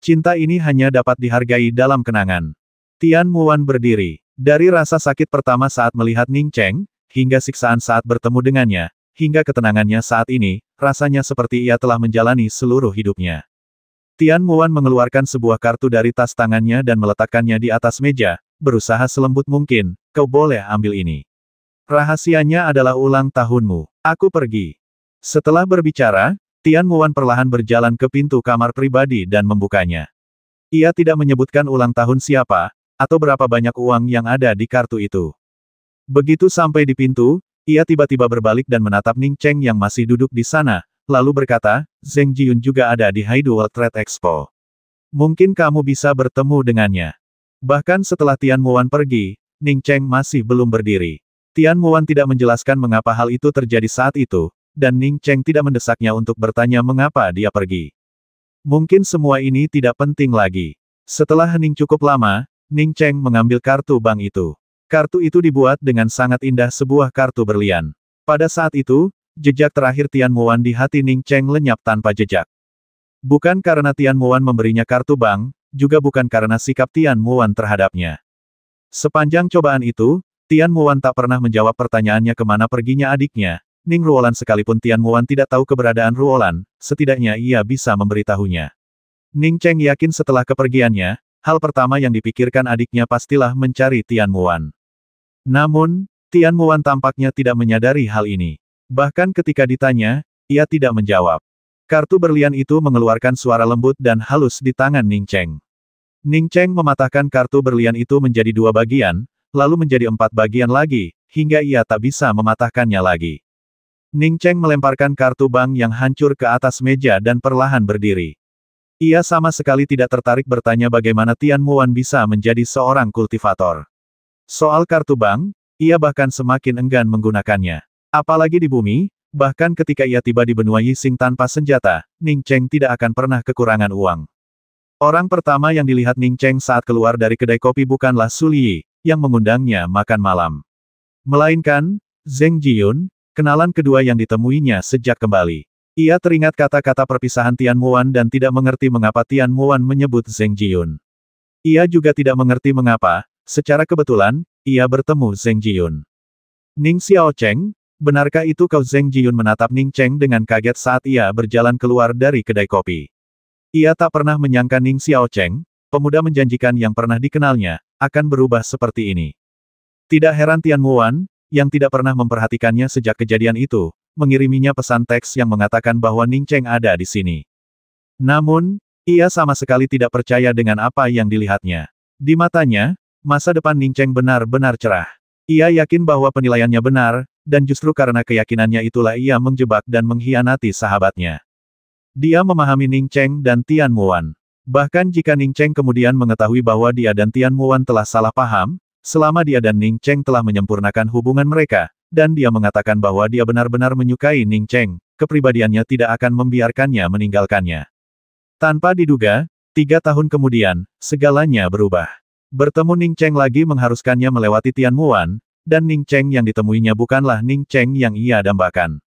Cinta ini hanya dapat dihargai dalam kenangan. Tian Muan berdiri. Dari rasa sakit pertama saat melihat Ning Cheng, hingga siksaan saat bertemu dengannya, hingga ketenangannya saat ini, rasanya seperti ia telah menjalani seluruh hidupnya. Tian Muan mengeluarkan sebuah kartu dari tas tangannya dan meletakkannya di atas meja, berusaha selembut mungkin, kau boleh ambil ini. Rahasianya adalah ulang tahunmu. Aku pergi. Setelah berbicara, Tian Muan perlahan berjalan ke pintu kamar pribadi dan membukanya. Ia tidak menyebutkan ulang tahun siapa, atau berapa banyak uang yang ada di kartu itu. Begitu sampai di pintu, ia tiba-tiba berbalik dan menatap Ning Cheng yang masih duduk di sana, lalu berkata, Zheng Jiyun juga ada di Haidu World Trade Expo. Mungkin kamu bisa bertemu dengannya. Bahkan setelah Tian Muan pergi, Ning Cheng masih belum berdiri. Tian Muan tidak menjelaskan mengapa hal itu terjadi saat itu, dan Ning Cheng tidak mendesaknya untuk bertanya mengapa dia pergi. Mungkin semua ini tidak penting lagi. Setelah hening cukup lama, Ning Cheng mengambil kartu bank itu. Kartu itu dibuat dengan sangat indah sebuah kartu berlian. Pada saat itu, jejak terakhir Tian Muan di hati Ning Cheng lenyap tanpa jejak. Bukan karena Tian Muan memberinya kartu bank, juga bukan karena sikap Tian Muan terhadapnya. Sepanjang cobaan itu, Tian Muan tak pernah menjawab pertanyaannya kemana perginya adiknya, Ning Ruolan sekalipun Tian Muan tidak tahu keberadaan Ruolan, setidaknya ia bisa memberitahunya. Ning Cheng yakin setelah kepergiannya, hal pertama yang dipikirkan adiknya pastilah mencari Tian Muan. Namun, Tian Muan tampaknya tidak menyadari hal ini. Bahkan ketika ditanya, ia tidak menjawab. Kartu berlian itu mengeluarkan suara lembut dan halus di tangan Ning Cheng. Ning Cheng mematahkan kartu berlian itu menjadi 2 bagian, lalu menjadi 4 bagian lagi, hingga ia tak bisa mematahkannya lagi. Ning Cheng melemparkan kartu bank yang hancur ke atas meja dan perlahan berdiri. Ia sama sekali tidak tertarik bertanya bagaimana Tian Muan bisa menjadi seorang kultivator. Soal kartu bank, ia bahkan semakin enggan menggunakannya. Apalagi di bumi, bahkan ketika ia tiba di benua Yixing tanpa senjata, Ning Cheng tidak akan pernah kekurangan uang. Orang pertama yang dilihat Ning Cheng saat keluar dari kedai kopi bukanlah Su Liyi, yang mengundangnya makan malam. Melainkan, Zheng Jiyun, kenalan kedua yang ditemuinya sejak kembali. Ia teringat kata-kata perpisahan Tian Muan dan tidak mengerti mengapa Tian Muan menyebut Zheng Jiyun. Ia juga tidak mengerti mengapa, secara kebetulan, ia bertemu Zheng Jiyun. Ning Xiaocheng, benarkah itu kau? Zheng Jiyun menatap Ning Cheng dengan kaget saat ia berjalan keluar dari kedai kopi. Ia tak pernah menyangka Ning Xiaocheng, pemuda menjanjikan yang pernah dikenalnya, akan berubah seperti ini. Tidak heran Tian Muan, yang tidak pernah memperhatikannya sejak kejadian itu, mengiriminya pesan teks yang mengatakan bahwa Ning Cheng ada di sini. Namun, ia sama sekali tidak percaya dengan apa yang dilihatnya. Di matanya, masa depan Ning Cheng benar-benar cerah. Ia yakin bahwa penilaiannya benar, dan justru karena keyakinannya itulah ia menjebak dan mengkhianati sahabatnya. Dia memahami Ning Cheng dan Tian Muan. Bahkan jika Ning Cheng kemudian mengetahui bahwa dia dan Tian Muan telah salah paham, selama dia dan Ning Cheng telah menyempurnakan hubungan mereka, dan dia mengatakan bahwa dia benar-benar menyukai Ning Cheng, kepribadiannya tidak akan membiarkannya meninggalkannya. Tanpa diduga, 3 tahun kemudian, segalanya berubah. Bertemu Ning Cheng lagi mengharuskannya melewati Tian Muan, dan Ning Cheng yang ditemuinya bukanlah Ning Cheng yang ia dambakan.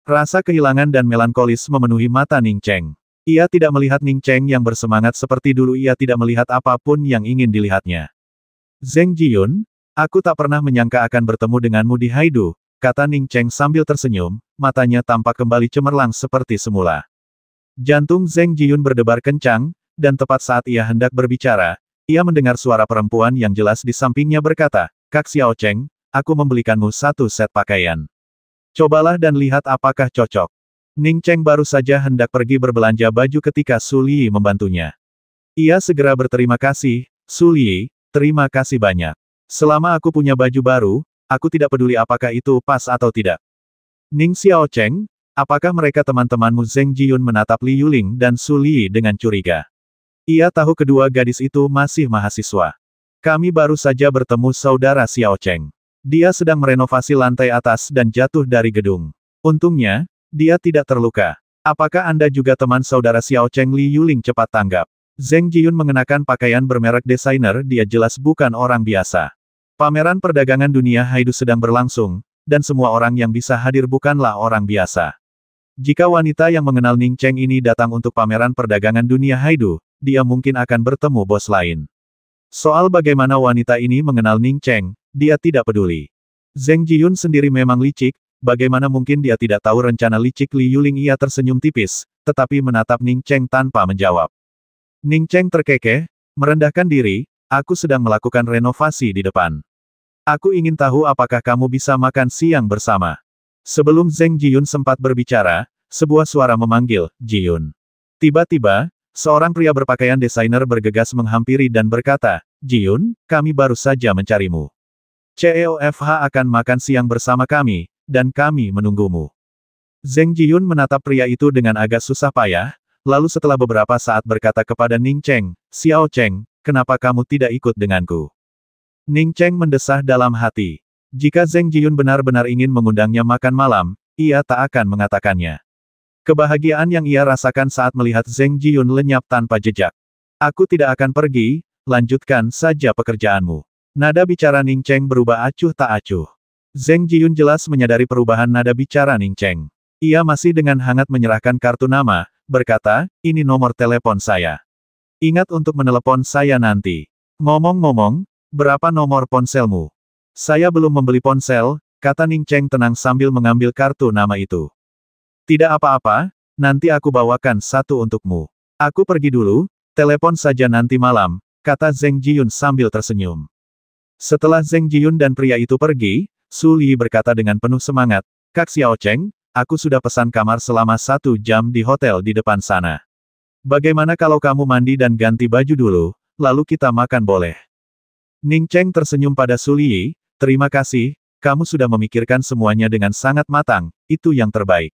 Rasa kehilangan dan melankolis memenuhi mata Ning Cheng. Ia tidak melihat Ning Cheng yang bersemangat seperti dulu, ia tidak melihat apapun yang ingin dilihatnya. Zheng Jiyun, aku tak pernah menyangka akan bertemu denganmu di Haidu, kata Ning Cheng sambil tersenyum, matanya tampak kembali cemerlang seperti semula. Jantung Zheng Jiyun berdebar kencang, dan tepat saat ia hendak berbicara, ia mendengar suara perempuan yang jelas di sampingnya berkata, Kak Xiao Cheng, aku membelikanmu 1 set pakaian. Cobalah dan lihat apakah cocok. Ning Cheng baru saja hendak pergi berbelanja baju ketika Su Li membantunya. Ia segera berterima kasih, Su Li, terima kasih banyak. Selama aku punya baju baru, aku tidak peduli apakah itu pas atau tidak. Ning Xiao Cheng, apakah mereka teman-temanmu? Zheng Jiyun menatap Li Yuling dan Su Li dengan curiga. Ia tahu kedua gadis itu masih mahasiswa. Kami baru saja bertemu saudara Xiao Cheng. Dia sedang merenovasi lantai atas dan jatuh dari gedung. Untungnya, dia tidak terluka. Apakah Anda juga teman saudara Xiao Cheng? Li Yuling cepat tanggap. Zheng Jiyun mengenakan pakaian bermerek desainer, dia jelas bukan orang biasa. Pameran perdagangan dunia Haidu sedang berlangsung, dan semua orang yang bisa hadir bukanlah orang biasa. Jika wanita yang mengenal Ning Cheng ini datang untuk pameran perdagangan dunia Haidu, dia mungkin akan bertemu bos lain. Soal bagaimana wanita ini mengenal Ning Cheng, dia tidak peduli. Zheng Jiyun sendiri memang licik, bagaimana mungkin dia tidak tahu rencana licik Li Yuling? Ia tersenyum tipis, tetapi menatap Ning Cheng tanpa menjawab. Ning Cheng terkekeh, merendahkan diri, aku sedang melakukan renovasi di depan. Aku ingin tahu apakah kamu bisa makan siang bersama. Sebelum Zheng Jiyun sempat berbicara, sebuah suara memanggil, Jiyun. Tiba-tiba, seorang pria berpakaian desainer bergegas menghampiri dan berkata, Jiyun, kami baru saja mencarimu. CEOFH akan makan siang bersama kami, dan kami menunggumu. Zheng Jiyun menatap pria itu dengan agak susah payah, lalu setelah beberapa saat berkata kepada Ning Cheng, Xiao Cheng, kenapa kamu tidak ikut denganku? Ning Cheng mendesah dalam hati. Jika Zheng Jiyun benar-benar ingin mengundangnya makan malam, ia tak akan mengatakannya. Kebahagiaan yang ia rasakan saat melihat Zheng Jiyun lenyap tanpa jejak. Aku tidak akan pergi, lanjutkan saja pekerjaanmu. Nada bicara Ning Cheng berubah acuh tak acuh. Zheng Jiyun jelas menyadari perubahan nada bicara Ning Cheng. Ia masih dengan hangat menyerahkan kartu nama, berkata, ini nomor telepon saya. Ingat untuk menelepon saya nanti. Ngomong-ngomong, berapa nomor ponselmu? Saya belum membeli ponsel, kata Ning Cheng tenang sambil mengambil kartu nama itu. Tidak apa-apa, nanti aku bawakan satu untukmu. Aku pergi dulu, telepon saja nanti malam, kata Zheng Jiyun sambil tersenyum. Setelah Zheng Jiyun dan pria itu pergi, Su Li berkata dengan penuh semangat, Kak Xiao Cheng, aku sudah pesan kamar selama 1 jam di hotel di depan sana. Bagaimana kalau kamu mandi dan ganti baju dulu, lalu kita makan boleh? Ning Cheng tersenyum pada Su Li, terima kasih, kamu sudah memikirkan semuanya dengan sangat matang, itu yang terbaik.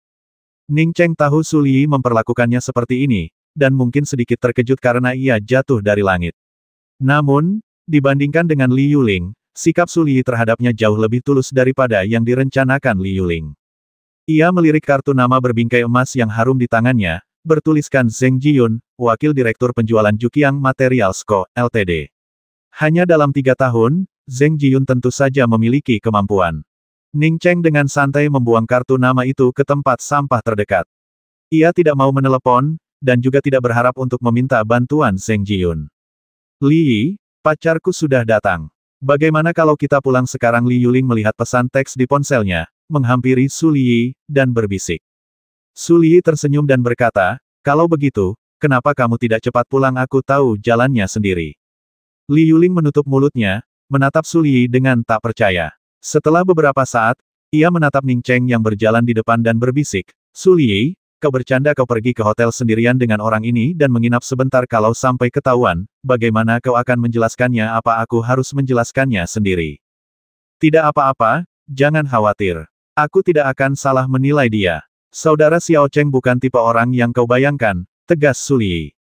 Ning Cheng tahu Su Li memperlakukannya seperti ini, dan mungkin sedikit terkejut karena ia jatuh dari langit. Namun, dibandingkan dengan Li Yuling, sikap Su Li terhadapnya jauh lebih tulus daripada yang direncanakan Li Yuling. Ia melirik kartu nama berbingkai emas yang harum di tangannya, bertuliskan Zheng Jiyun, Wakil Direktur Penjualan Jukiang Materials Co., Ltd. Hanya dalam 3 tahun, Zheng Jiyun tentu saja memiliki kemampuan. Ning Cheng dengan santai membuang kartu nama itu ke tempat sampah terdekat. Ia tidak mau menelepon, dan juga tidak berharap untuk meminta bantuan Zheng Jiyun. Li, pacarku sudah datang. Bagaimana kalau kita pulang sekarang? Li Yuling melihat pesan teks di ponselnya, menghampiri Su Li, dan berbisik. Su Li tersenyum dan berkata, kalau begitu, kenapa kamu tidak cepat pulang? Aku tahu jalannya sendiri. Li Yuling menutup mulutnya, menatap Su Li dengan tak percaya. Setelah beberapa saat, ia menatap Ning Cheng yang berjalan di depan dan berbisik, Su Li, kau bercanda kau pergi ke hotel sendirian dengan orang ini dan menginap sebentar kalau sampai ketahuan, bagaimana kau akan menjelaskannya? Apa aku harus menjelaskannya sendiri? Tidak apa-apa, jangan khawatir. Aku tidak akan salah menilai dia. Saudara Xiao Cheng bukan tipe orang yang kau bayangkan, tegas Su Li.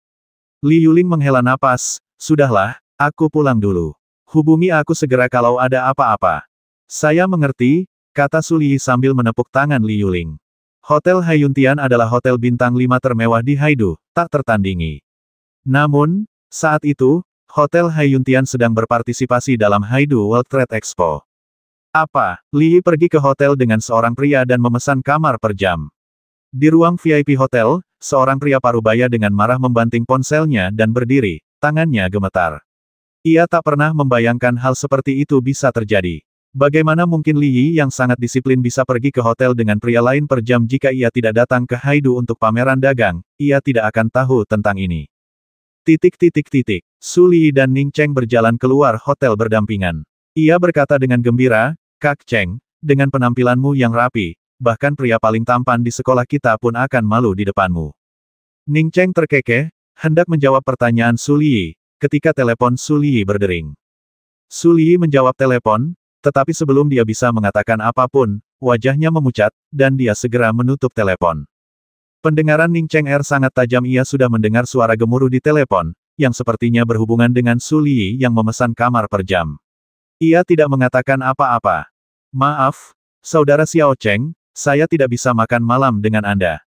Li Yuling menghela napas, sudahlah, aku pulang dulu. Hubungi aku segera kalau ada apa-apa. Saya mengerti, kata Su Liyi sambil menepuk tangan Li Yuling. Hotel Haiyuntian adalah hotel bintang 5 termewah di Haidu, tak tertandingi. Namun, saat itu, Hotel Haiyuntian sedang berpartisipasi dalam Haidu World Trade Expo. Apa? Li Yi pergi ke hotel dengan seorang pria dan memesan kamar per jam. Di ruang VIP hotel, seorang pria parubaya dengan marah membanting ponselnya dan berdiri, tangannya gemetar. Ia tak pernah membayangkan hal seperti itu bisa terjadi. Bagaimana mungkin Li Yi yang sangat disiplin bisa pergi ke hotel dengan pria lain per jam jika ia tidak datang ke Haidu untuk pameran dagang, ia tidak akan tahu tentang ini. Su Liyi dan Ning Cheng berjalan keluar hotel berdampingan. Ia berkata dengan gembira, Kak Cheng, dengan penampilanmu yang rapi, bahkan pria paling tampan di sekolah kita pun akan malu di depanmu. Ning Cheng terkekeh, hendak menjawab pertanyaan Su Liyi, ketika telepon Su Liyi berdering. Su Liyi menjawab telepon, tetapi sebelum dia bisa mengatakan apapun, wajahnya memucat, dan dia segera menutup telepon. Pendengaran Ning Cheng sangat tajam, ia sudah mendengar suara gemuruh di telepon, yang sepertinya berhubungan dengan Su Liyi yang memesan kamar per jam. Ia tidak mengatakan apa-apa. Maaf, Saudara Xiao Cheng, saya tidak bisa makan malam dengan Anda.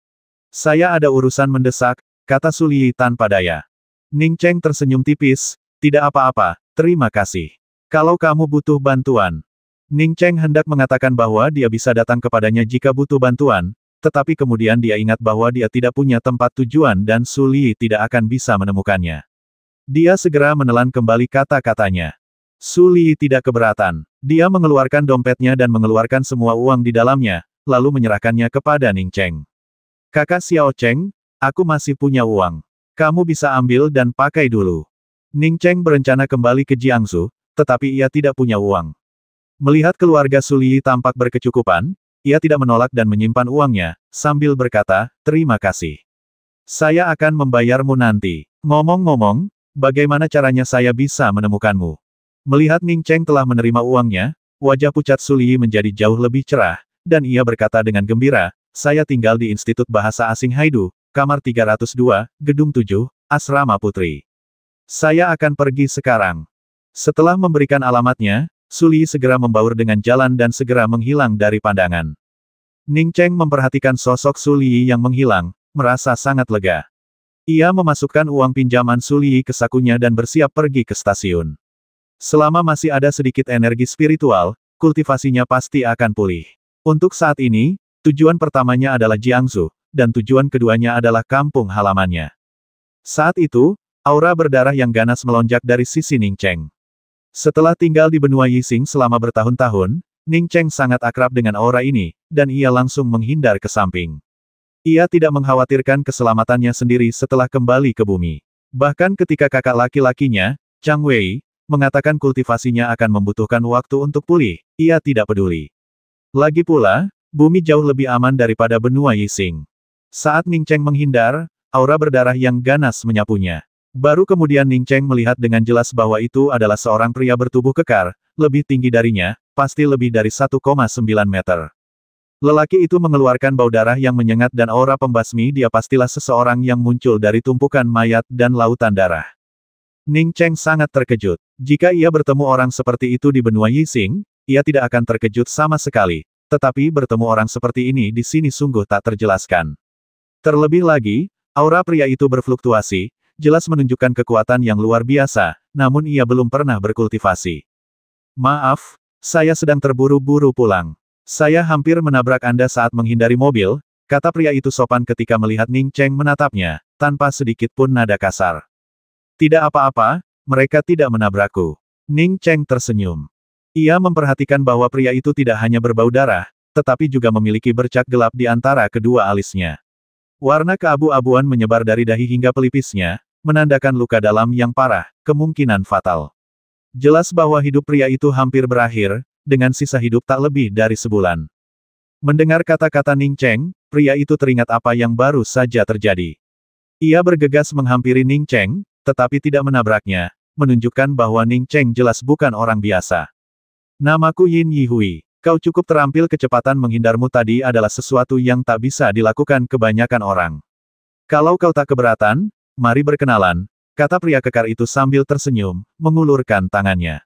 Saya ada urusan mendesak, kata Su Liyi tanpa daya. Ning Cheng tersenyum tipis, tidak apa-apa, terima kasih. Kalau kamu butuh bantuan. Ning Cheng hendak mengatakan bahwa dia bisa datang kepadanya jika butuh bantuan, tetapi kemudian dia ingat bahwa dia tidak punya tempat tujuan dan Su Liyi tidak akan bisa menemukannya. Dia segera menelan kembali kata-katanya. Su Liyi tidak keberatan. Dia mengeluarkan dompetnya dan mengeluarkan semua uang di dalamnya, lalu menyerahkannya kepada Ning Cheng. Kakak Xiao Cheng, aku masih punya uang. Kamu bisa ambil dan pakai dulu. Ning Cheng berencana kembali ke Jiangsu, tetapi ia tidak punya uang. Melihat keluarga Su Liyi tampak berkecukupan, ia tidak menolak dan menyimpan uangnya, sambil berkata, terima kasih. Saya akan membayarmu nanti. Ngomong-ngomong, bagaimana caranya saya bisa menemukanmu? Melihat Ning Cheng telah menerima uangnya, wajah pucat Su Liyi menjadi jauh lebih cerah, dan ia berkata dengan gembira, saya tinggal di Institut Bahasa Asing Haidu, kamar 302, gedung 7, Asrama Putri. Saya akan pergi sekarang. Setelah memberikan alamatnya, Su Liyi segera membaur dengan jalan dan segera menghilang dari pandangan. Ning Cheng memperhatikan sosok Su Liyi yang menghilang, merasa sangat lega. Ia memasukkan uang pinjaman Su Liyi ke sakunya dan bersiap pergi ke stasiun. Selama masih ada sedikit energi spiritual, kultivasinya pasti akan pulih. Untuk saat ini, tujuan pertamanya adalah Jiangsu, dan tujuan keduanya adalah kampung halamannya. Saat itu, aura berdarah yang ganas melonjak dari sisi Ning Cheng. Setelah tinggal di benua Yixing selama bertahun-tahun, Ning Cheng sangat akrab dengan aura ini, dan ia langsung menghindar ke samping. Ia tidak mengkhawatirkan keselamatannya sendiri setelah kembali ke bumi. Bahkan ketika kakak laki-lakinya, Chang Wei, mengatakan kultivasinya akan membutuhkan waktu untuk pulih, ia tidak peduli. Lagi pula, bumi jauh lebih aman daripada benua Yixing. Saat Ning Cheng menghindar, aura berdarah yang ganas menyapunya. Baru kemudian Ning Cheng melihat dengan jelas bahwa itu adalah seorang pria bertubuh kekar, lebih tinggi darinya, pasti lebih dari 1,9 meter. Lelaki itu mengeluarkan bau darah yang menyengat dan aura pembasmi, dia pastilah seseorang yang muncul dari tumpukan mayat dan lautan darah. Ning Cheng sangat terkejut. Jika ia bertemu orang seperti itu di benua Yixing, ia tidak akan terkejut sama sekali. Tetapi bertemu orang seperti ini di sini sungguh tak terjelaskan. Terlebih lagi, aura pria itu berfluktuasi, jelas menunjukkan kekuatan yang luar biasa, namun ia belum pernah berkultivasi. Maaf, saya sedang terburu-buru pulang. Saya hampir menabrak Anda saat menghindari mobil, kata pria itu sopan ketika melihat Ning Cheng menatapnya, tanpa sedikit pun nada kasar. Tidak apa-apa, mereka tidak menabrakku. Ning Cheng tersenyum. Ia memperhatikan bahwa pria itu tidak hanya berbau darah, tetapi juga memiliki bercak gelap di antara kedua alisnya. Warna keabu-abuan menyebar dari dahi hingga pelipisnya, menandakan luka dalam yang parah, kemungkinan fatal. Jelas bahwa hidup pria itu hampir berakhir, dengan sisa hidup tak lebih dari sebulan. Mendengar kata-kata Ning Cheng, pria itu teringat apa yang baru saja terjadi. Ia bergegas menghampiri Ning Cheng, tetapi tidak menabraknya, menunjukkan bahwa Ning Cheng jelas bukan orang biasa. Namaku Yin Yihui. Kau cukup terampil, kecepatan menghindarmu tadi adalah sesuatu yang tak bisa dilakukan kebanyakan orang. Kalau kau tak keberatan, mari berkenalan, kata pria kekar itu sambil tersenyum, mengulurkan tangannya.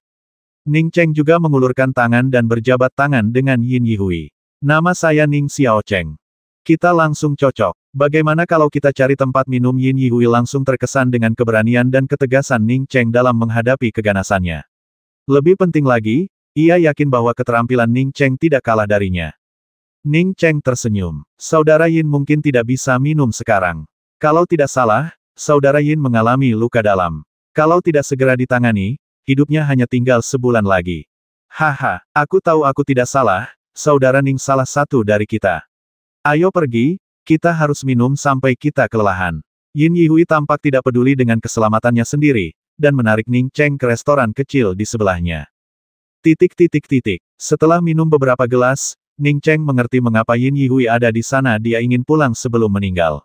Ning Cheng juga mengulurkan tangan dan berjabat tangan dengan Yin Yihui. Nama saya Ning Xiao Cheng. Kita langsung cocok. Bagaimana kalau kita cari tempat minum? Yin Yihui langsung terkesan dengan keberanian dan ketegasan Ning Cheng dalam menghadapi keganasannya. Lebih penting lagi, ia yakin bahwa keterampilan Ning Cheng tidak kalah darinya. Ning Cheng tersenyum. Saudara Yin mungkin tidak bisa minum sekarang. Kalau tidak salah, Saudara Yin mengalami luka dalam. Kalau tidak segera ditangani, hidupnya hanya tinggal sebulan lagi. Haha, aku tahu aku tidak salah, Saudara Ning salah satu dari kita. Ayo pergi, kita harus minum sampai kita kelelahan. Yin Yihui tampak tidak peduli dengan keselamatannya sendiri, dan menarik Ning Cheng ke restoran kecil di sebelahnya. Setelah minum beberapa gelas, Ning Cheng mengerti mengapa Yin Yihui ada di sana. Dia ingin pulang sebelum meninggal.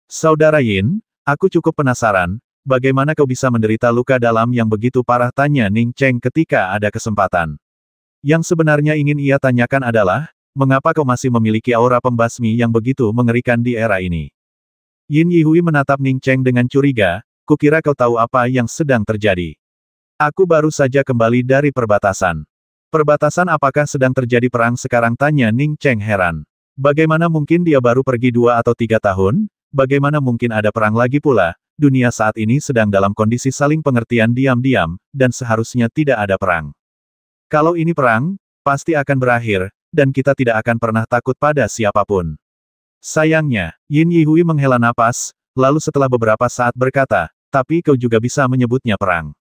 Saudara Yin, aku cukup penasaran, bagaimana kau bisa menderita luka dalam yang begitu parah? Tanya Ning Cheng ketika ada kesempatan. Yang sebenarnya ingin ia tanyakan adalah, mengapa kau masih memiliki aura pembasmi yang begitu mengerikan di era ini? Yin Yihui menatap Ning Cheng dengan curiga, kukira kau tahu apa yang sedang terjadi. Aku baru saja kembali dari perbatasan. Perbatasan? Apakah sedang terjadi perang sekarang? Tanya Ning Cheng heran. Bagaimana mungkin dia baru pergi 2 atau 3 tahun? Bagaimana mungkin ada perang lagi pula? Dunia saat ini sedang dalam kondisi saling pengertian diam-diam, dan seharusnya tidak ada perang. Kalau ini perang, pasti akan berakhir, dan kita tidak akan pernah takut pada siapapun. Sayangnya, Yin Yihui menghela napas, lalu setelah beberapa saat berkata, tapi kau juga bisa menyebutnya perang.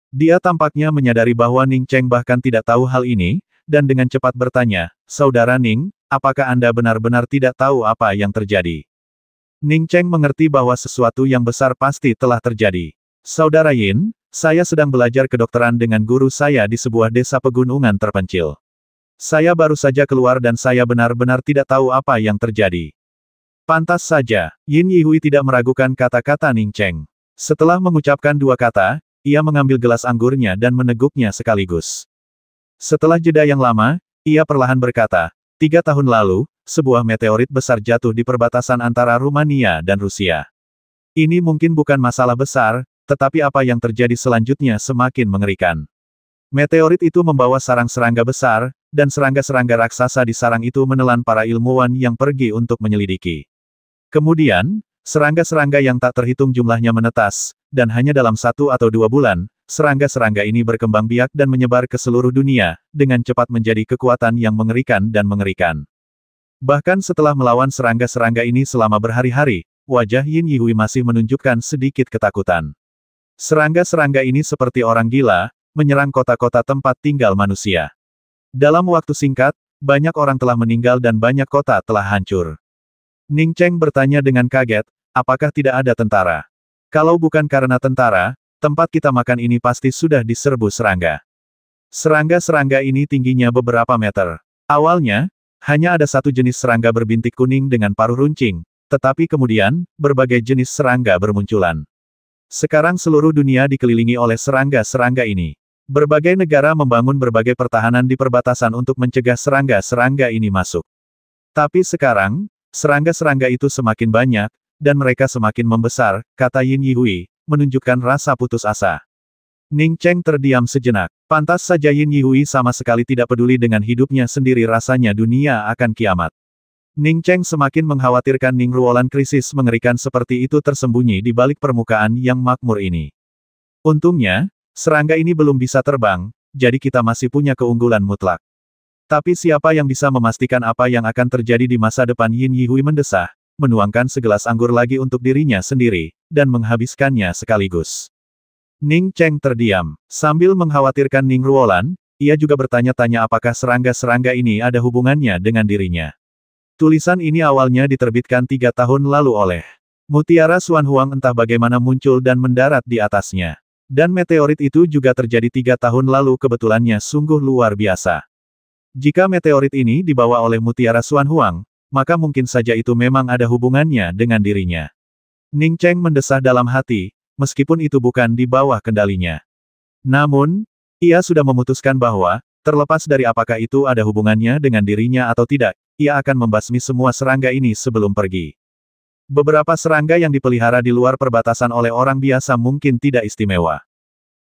Dia tampaknya menyadari bahwa Ning Cheng bahkan tidak tahu hal ini, dan dengan cepat bertanya, Saudara Ning, apakah Anda benar-benar tidak tahu apa yang terjadi? Ning Cheng mengerti bahwa sesuatu yang besar pasti telah terjadi. Saudara Yin, saya sedang belajar kedokteran dengan guru saya di sebuah desa pegunungan terpencil. Saya baru saja keluar dan saya benar-benar tidak tahu apa yang terjadi. Pantas saja, Yin Yihui tidak meragukan kata-kata Ning Cheng. Setelah mengucapkan 2 kata, ia mengambil gelas anggurnya dan meneguknya sekaligus. Setelah jeda yang lama, ia perlahan berkata, 3 tahun lalu, sebuah meteorit besar jatuh di perbatasan antara Rumania dan Rusia. Ini mungkin bukan masalah besar, tetapi apa yang terjadi selanjutnya semakin mengerikan. Meteorit itu membawa sarang serangga besar, dan serangga-serangga raksasa di sarang itu menelan para ilmuwan yang pergi untuk menyelidiki. Kemudian, serangga-serangga yang tak terhitung jumlahnya menetas, dan hanya dalam 1 atau 2 bulan, serangga-serangga ini berkembang biak dan menyebar ke seluruh dunia, dengan cepat menjadi kekuatan yang mengerikan dan mengerikan. Bahkan setelah melawan serangga-serangga ini selama berhari-hari, wajah Yin Yihui masih menunjukkan sedikit ketakutan. Serangga-serangga ini seperti orang gila, menyerang kota-kota tempat tinggal manusia. Dalam waktu singkat, banyak orang telah meninggal dan banyak kota telah hancur. Ning Cheng bertanya dengan kaget, apakah tidak ada tentara? Kalau bukan karena tentara, tempat kita makan ini pasti sudah diserbu serangga. Serangga-serangga ini tingginya beberapa meter. Awalnya, hanya ada satu jenis serangga berbintik kuning dengan paruh runcing, tetapi kemudian, berbagai jenis serangga bermunculan. Sekarang seluruh dunia dikelilingi oleh serangga-serangga ini. Berbagai negara membangun berbagai pertahanan di perbatasan untuk mencegah serangga-serangga ini masuk. Tapi sekarang, serangga-serangga itu semakin banyak, dan mereka semakin membesar, kata Yin Yihui, menunjukkan rasa putus asa. Ning Cheng terdiam sejenak. Pantas saja Yin Yihui sama sekali tidak peduli dengan hidupnya sendiri, rasanya dunia akan kiamat. Ning Cheng semakin mengkhawatirkan Ning Ruolan. Krisis mengerikan seperti itu tersembunyi di balik permukaan yang makmur ini. Untungnya, serangga ini belum bisa terbang, jadi kita masih punya keunggulan mutlak. Tapi siapa yang bisa memastikan apa yang akan terjadi di masa depan? Yin Yihui mendesah, menuangkan segelas anggur lagi untuk dirinya sendiri, dan menghabiskannya sekaligus. Ning Cheng terdiam. Sambil mengkhawatirkan Ning Ruolan, ia juga bertanya-tanya apakah serangga-serangga ini ada hubungannya dengan dirinya. Tulisan ini awalnya diterbitkan 3 tahun lalu oleh Mutiara Xuan Huang, entah bagaimana muncul dan mendarat di atasnya. Dan meteorit itu juga terjadi 3 tahun lalu, kebetulannya sungguh luar biasa. Jika meteorit ini dibawa oleh Mutiara Xuan Huang, maka mungkin saja itu memang ada hubungannya dengan dirinya. Ning Cheng mendesah dalam hati, meskipun itu bukan di bawah kendalinya. Namun, ia sudah memutuskan bahwa, terlepas dari apakah itu ada hubungannya dengan dirinya atau tidak, ia akan membasmi semua serangga ini sebelum pergi. Beberapa serangga yang dipelihara di luar perbatasan oleh orang biasa mungkin tidak istimewa.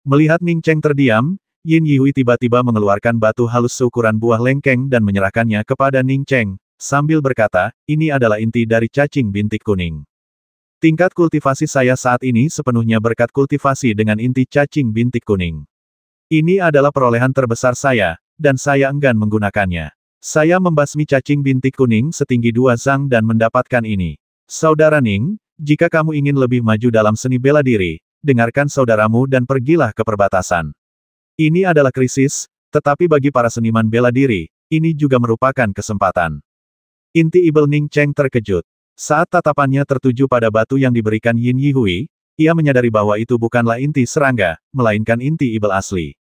Melihat Ning Cheng terdiam, Yin Yihui tiba-tiba mengeluarkan batu halus seukuran buah lengkeng dan menyerahkannya kepada Ning Cheng, sambil berkata, ini adalah inti dari cacing bintik kuning. Tingkat kultivasi saya saat ini sepenuhnya berkat kultivasi dengan inti cacing bintik kuning. Ini adalah perolehan terbesar saya, dan saya enggan menggunakannya. Saya membasmi cacing bintik kuning setinggi 2 zang dan mendapatkan ini. Saudara Ning, jika kamu ingin lebih maju dalam seni bela diri, dengarkan saudaramu dan pergilah ke perbatasan. Ini adalah krisis, tetapi bagi para seniman bela diri, ini juga merupakan kesempatan. Inti Ibel Ning Cheng terkejut. Saat tatapannya tertuju pada batu yang diberikan Yin Yihui, ia menyadari bahwa itu bukanlah inti serangga, melainkan inti Ibel asli.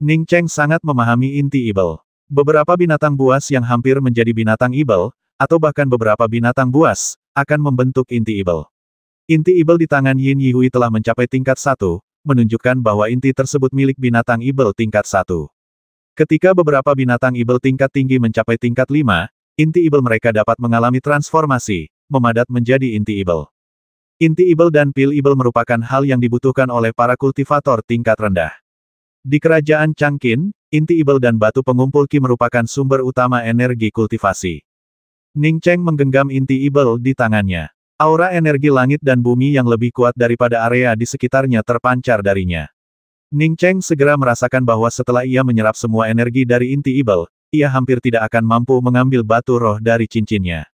Ning Cheng sangat memahami inti Ibel. Beberapa binatang buas yang hampir menjadi binatang Ibel, atau bahkan beberapa binatang buas, akan membentuk inti Ibel. Inti Ibel di tangan Yin Yihui telah mencapai tingkat 1, menunjukkan bahwa inti tersebut milik binatang Ibel tingkat 1. Ketika beberapa binatang Ibel tingkat tinggi mencapai tingkat 5, inti Ibel mereka dapat mengalami transformasi, memadat menjadi inti Ibel. Inti Ibel dan pil Ibel merupakan hal yang dibutuhkan oleh para kultivator tingkat rendah. Di kerajaan Changqin, inti Ibel dan batu pengumpul Qi merupakan sumber utama energi kultivasi. Ning Cheng menggenggam inti Ibel di tangannya. Aura energi langit dan bumi yang lebih kuat daripada area di sekitarnya terpancar darinya. Ning Cheng segera merasakan bahwa setelah ia menyerap semua energi dari inti Ibel, ia hampir tidak akan mampu mengambil batu roh dari cincinnya.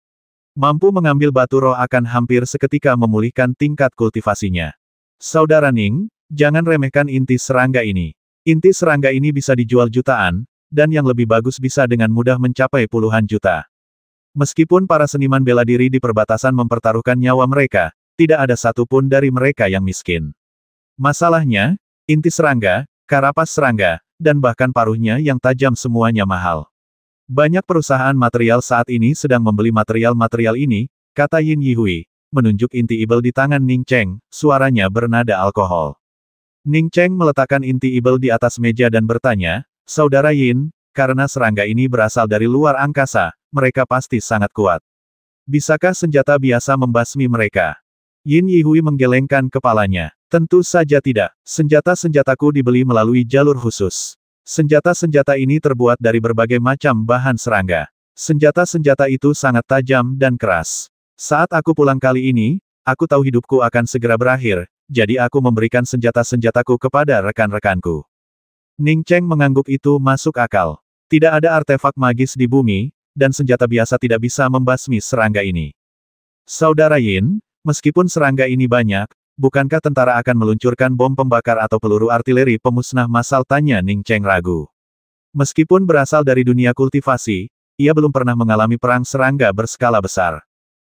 Mampu mengambil batu roh akan hampir seketika memulihkan tingkat kultivasinya. Saudara Ning, jangan remehkan inti serangga ini. Inti serangga ini bisa dijual jutaan, dan yang lebih bagus bisa dengan mudah mencapai puluhan juta. Meskipun para seniman bela diri di perbatasan mempertaruhkan nyawa mereka, tidak ada satupun dari mereka yang miskin. Masalahnya, inti serangga, karapas serangga, dan bahkan paruhnya yang tajam semuanya mahal. Banyak perusahaan material saat ini sedang membeli material-material ini, kata Yin Yihui, menunjuk inti Ibel di tangan Ning Cheng, suaranya bernada alkohol. Ning Cheng meletakkan inti Ibel di atas meja dan bertanya, Saudara Yin, karena serangga ini berasal dari luar angkasa, mereka pasti sangat kuat. Bisakah senjata biasa membasmi mereka? Yin Yihui menggelengkan kepalanya. Tentu saja tidak. Senjata-senjataku dibeli melalui jalur khusus. Senjata-senjata ini terbuat dari berbagai macam bahan serangga. Senjata-senjata itu sangat tajam dan keras. Saat aku pulang kali ini, aku tahu hidupku akan segera berakhir, jadi aku memberikan senjata-senjataku kepada rekan-rekanku. Ning Cheng mengangguk itu masuk akal. Tidak ada artefak magis di bumi, dan senjata biasa tidak bisa membasmi serangga ini. Saudara Yin, meskipun serangga ini banyak, bukankah tentara akan meluncurkan bom pembakar atau peluru artileri pemusnah massal? Tanya Ning Cheng ragu. Meskipun berasal dari dunia kultivasi, ia belum pernah mengalami perang serangga berskala besar.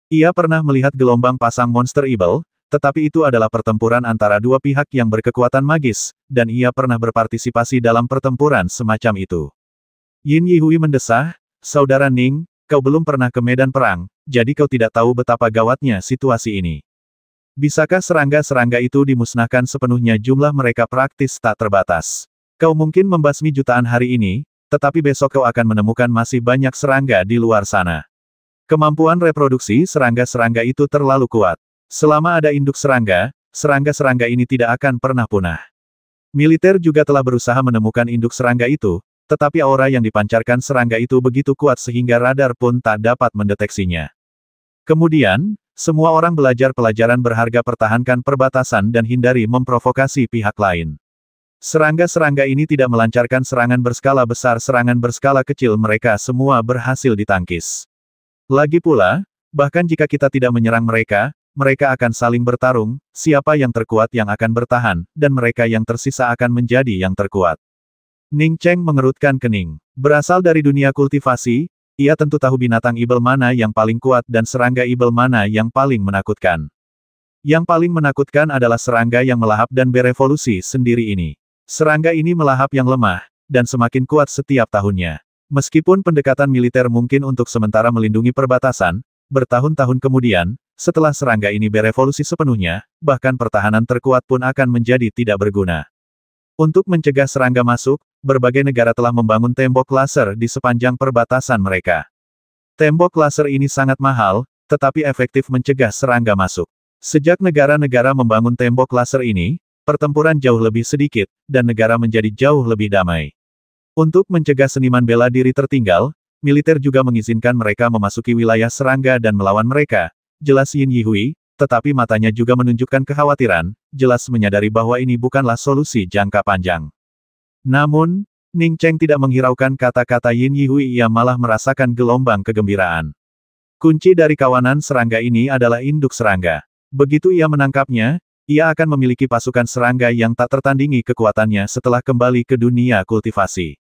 Ia pernah melihat gelombang pasang monster Ibel, tetapi itu adalah pertempuran antara dua pihak yang berkekuatan magis, dan ia pernah berpartisipasi dalam pertempuran semacam itu. Yin Yihui mendesah, Saudara Ning, kau belum pernah ke medan perang, jadi kau tidak tahu betapa gawatnya situasi ini. Bisakah serangga-serangga itu dimusnahkan sepenuhnya? Jumlah mereka praktis tak terbatas. Kau mungkin membasmi jutaan hari ini, tetapi besok kau akan menemukan masih banyak serangga di luar sana. Kemampuan reproduksi serangga-serangga itu terlalu kuat. Selama ada induk serangga, serangga-serangga ini tidak akan pernah punah. Militer juga telah berusaha menemukan induk serangga itu, tetapi aura yang dipancarkan serangga itu begitu kuat sehingga radar pun tak dapat mendeteksinya. Kemudian, semua orang belajar pelajaran berharga: pertahankan perbatasan dan hindari memprovokasi pihak lain. Serangga-serangga ini tidak melancarkan serangan berskala besar, serangan berskala kecil mereka semua berhasil ditangkis. Lagi pula, bahkan jika kita tidak menyerang mereka, mereka akan saling bertarung, siapa yang terkuat yang akan bertahan, dan mereka yang tersisa akan menjadi yang terkuat. Ning Cheng mengerutkan kening. Berasal dari dunia kultivasi, ia tentu tahu binatang Ibel mana yang paling kuat dan serangga Ibel mana yang paling menakutkan. Yang paling menakutkan adalah serangga yang melahap dan berevolusi sendiri ini. Serangga ini melahap yang lemah, dan semakin kuat setiap tahunnya. Meskipun pendekatan militer mungkin untuk sementara melindungi perbatasan, bertahun-tahun kemudian, setelah serangga ini berevolusi sepenuhnya, bahkan pertahanan terkuat pun akan menjadi tidak berguna. Untuk mencegah serangga masuk, berbagai negara telah membangun tembok laser di sepanjang perbatasan mereka. Tembok laser ini sangat mahal, tetapi efektif mencegah serangga masuk. Sejak negara-negara membangun tembok laser ini, pertempuran jauh lebih sedikit, dan negara menjadi jauh lebih damai. Untuk mencegah seniman bela diri tertinggal, militer juga mengizinkan mereka memasuki wilayah serangga dan melawan mereka, jelas Yin Yihui, tetapi matanya juga menunjukkan kekhawatiran, jelas menyadari bahwa ini bukanlah solusi jangka panjang. Namun, Ning Cheng tidak menghiraukan kata-kata Yin Yihui, ia malah merasakan gelombang kegembiraan. Kunci dari kawanan serangga ini adalah induk serangga. Begitu ia menangkapnya, ia akan memiliki pasukan serangga yang tak tertandingi kekuatannya setelah kembali ke dunia kultivasi.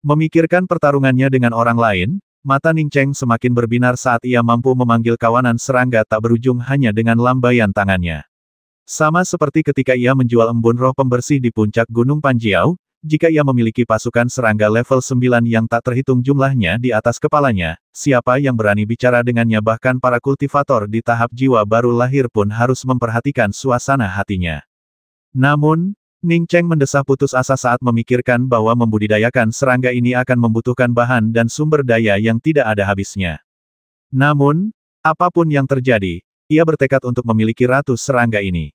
Memikirkan pertarungannya dengan orang lain, mata Ning Cheng semakin berbinar saat ia mampu memanggil kawanan serangga tak berujung hanya dengan lambaian tangannya. Sama seperti ketika ia menjual embun roh pembersih di puncak Gunung Panjiao, jika ia memiliki pasukan serangga level 9 yang tak terhitung jumlahnya di atas kepalanya, siapa yang berani bicara dengannya, bahkan para kultivator di tahap jiwa baru lahir pun harus memperhatikan suasana hatinya. Namun, Ning Cheng mendesah putus asa saat memikirkan bahwa membudidayakan serangga ini akan membutuhkan bahan dan sumber daya yang tidak ada habisnya. Namun, apapun yang terjadi, ia bertekad untuk memiliki ratu serangga ini.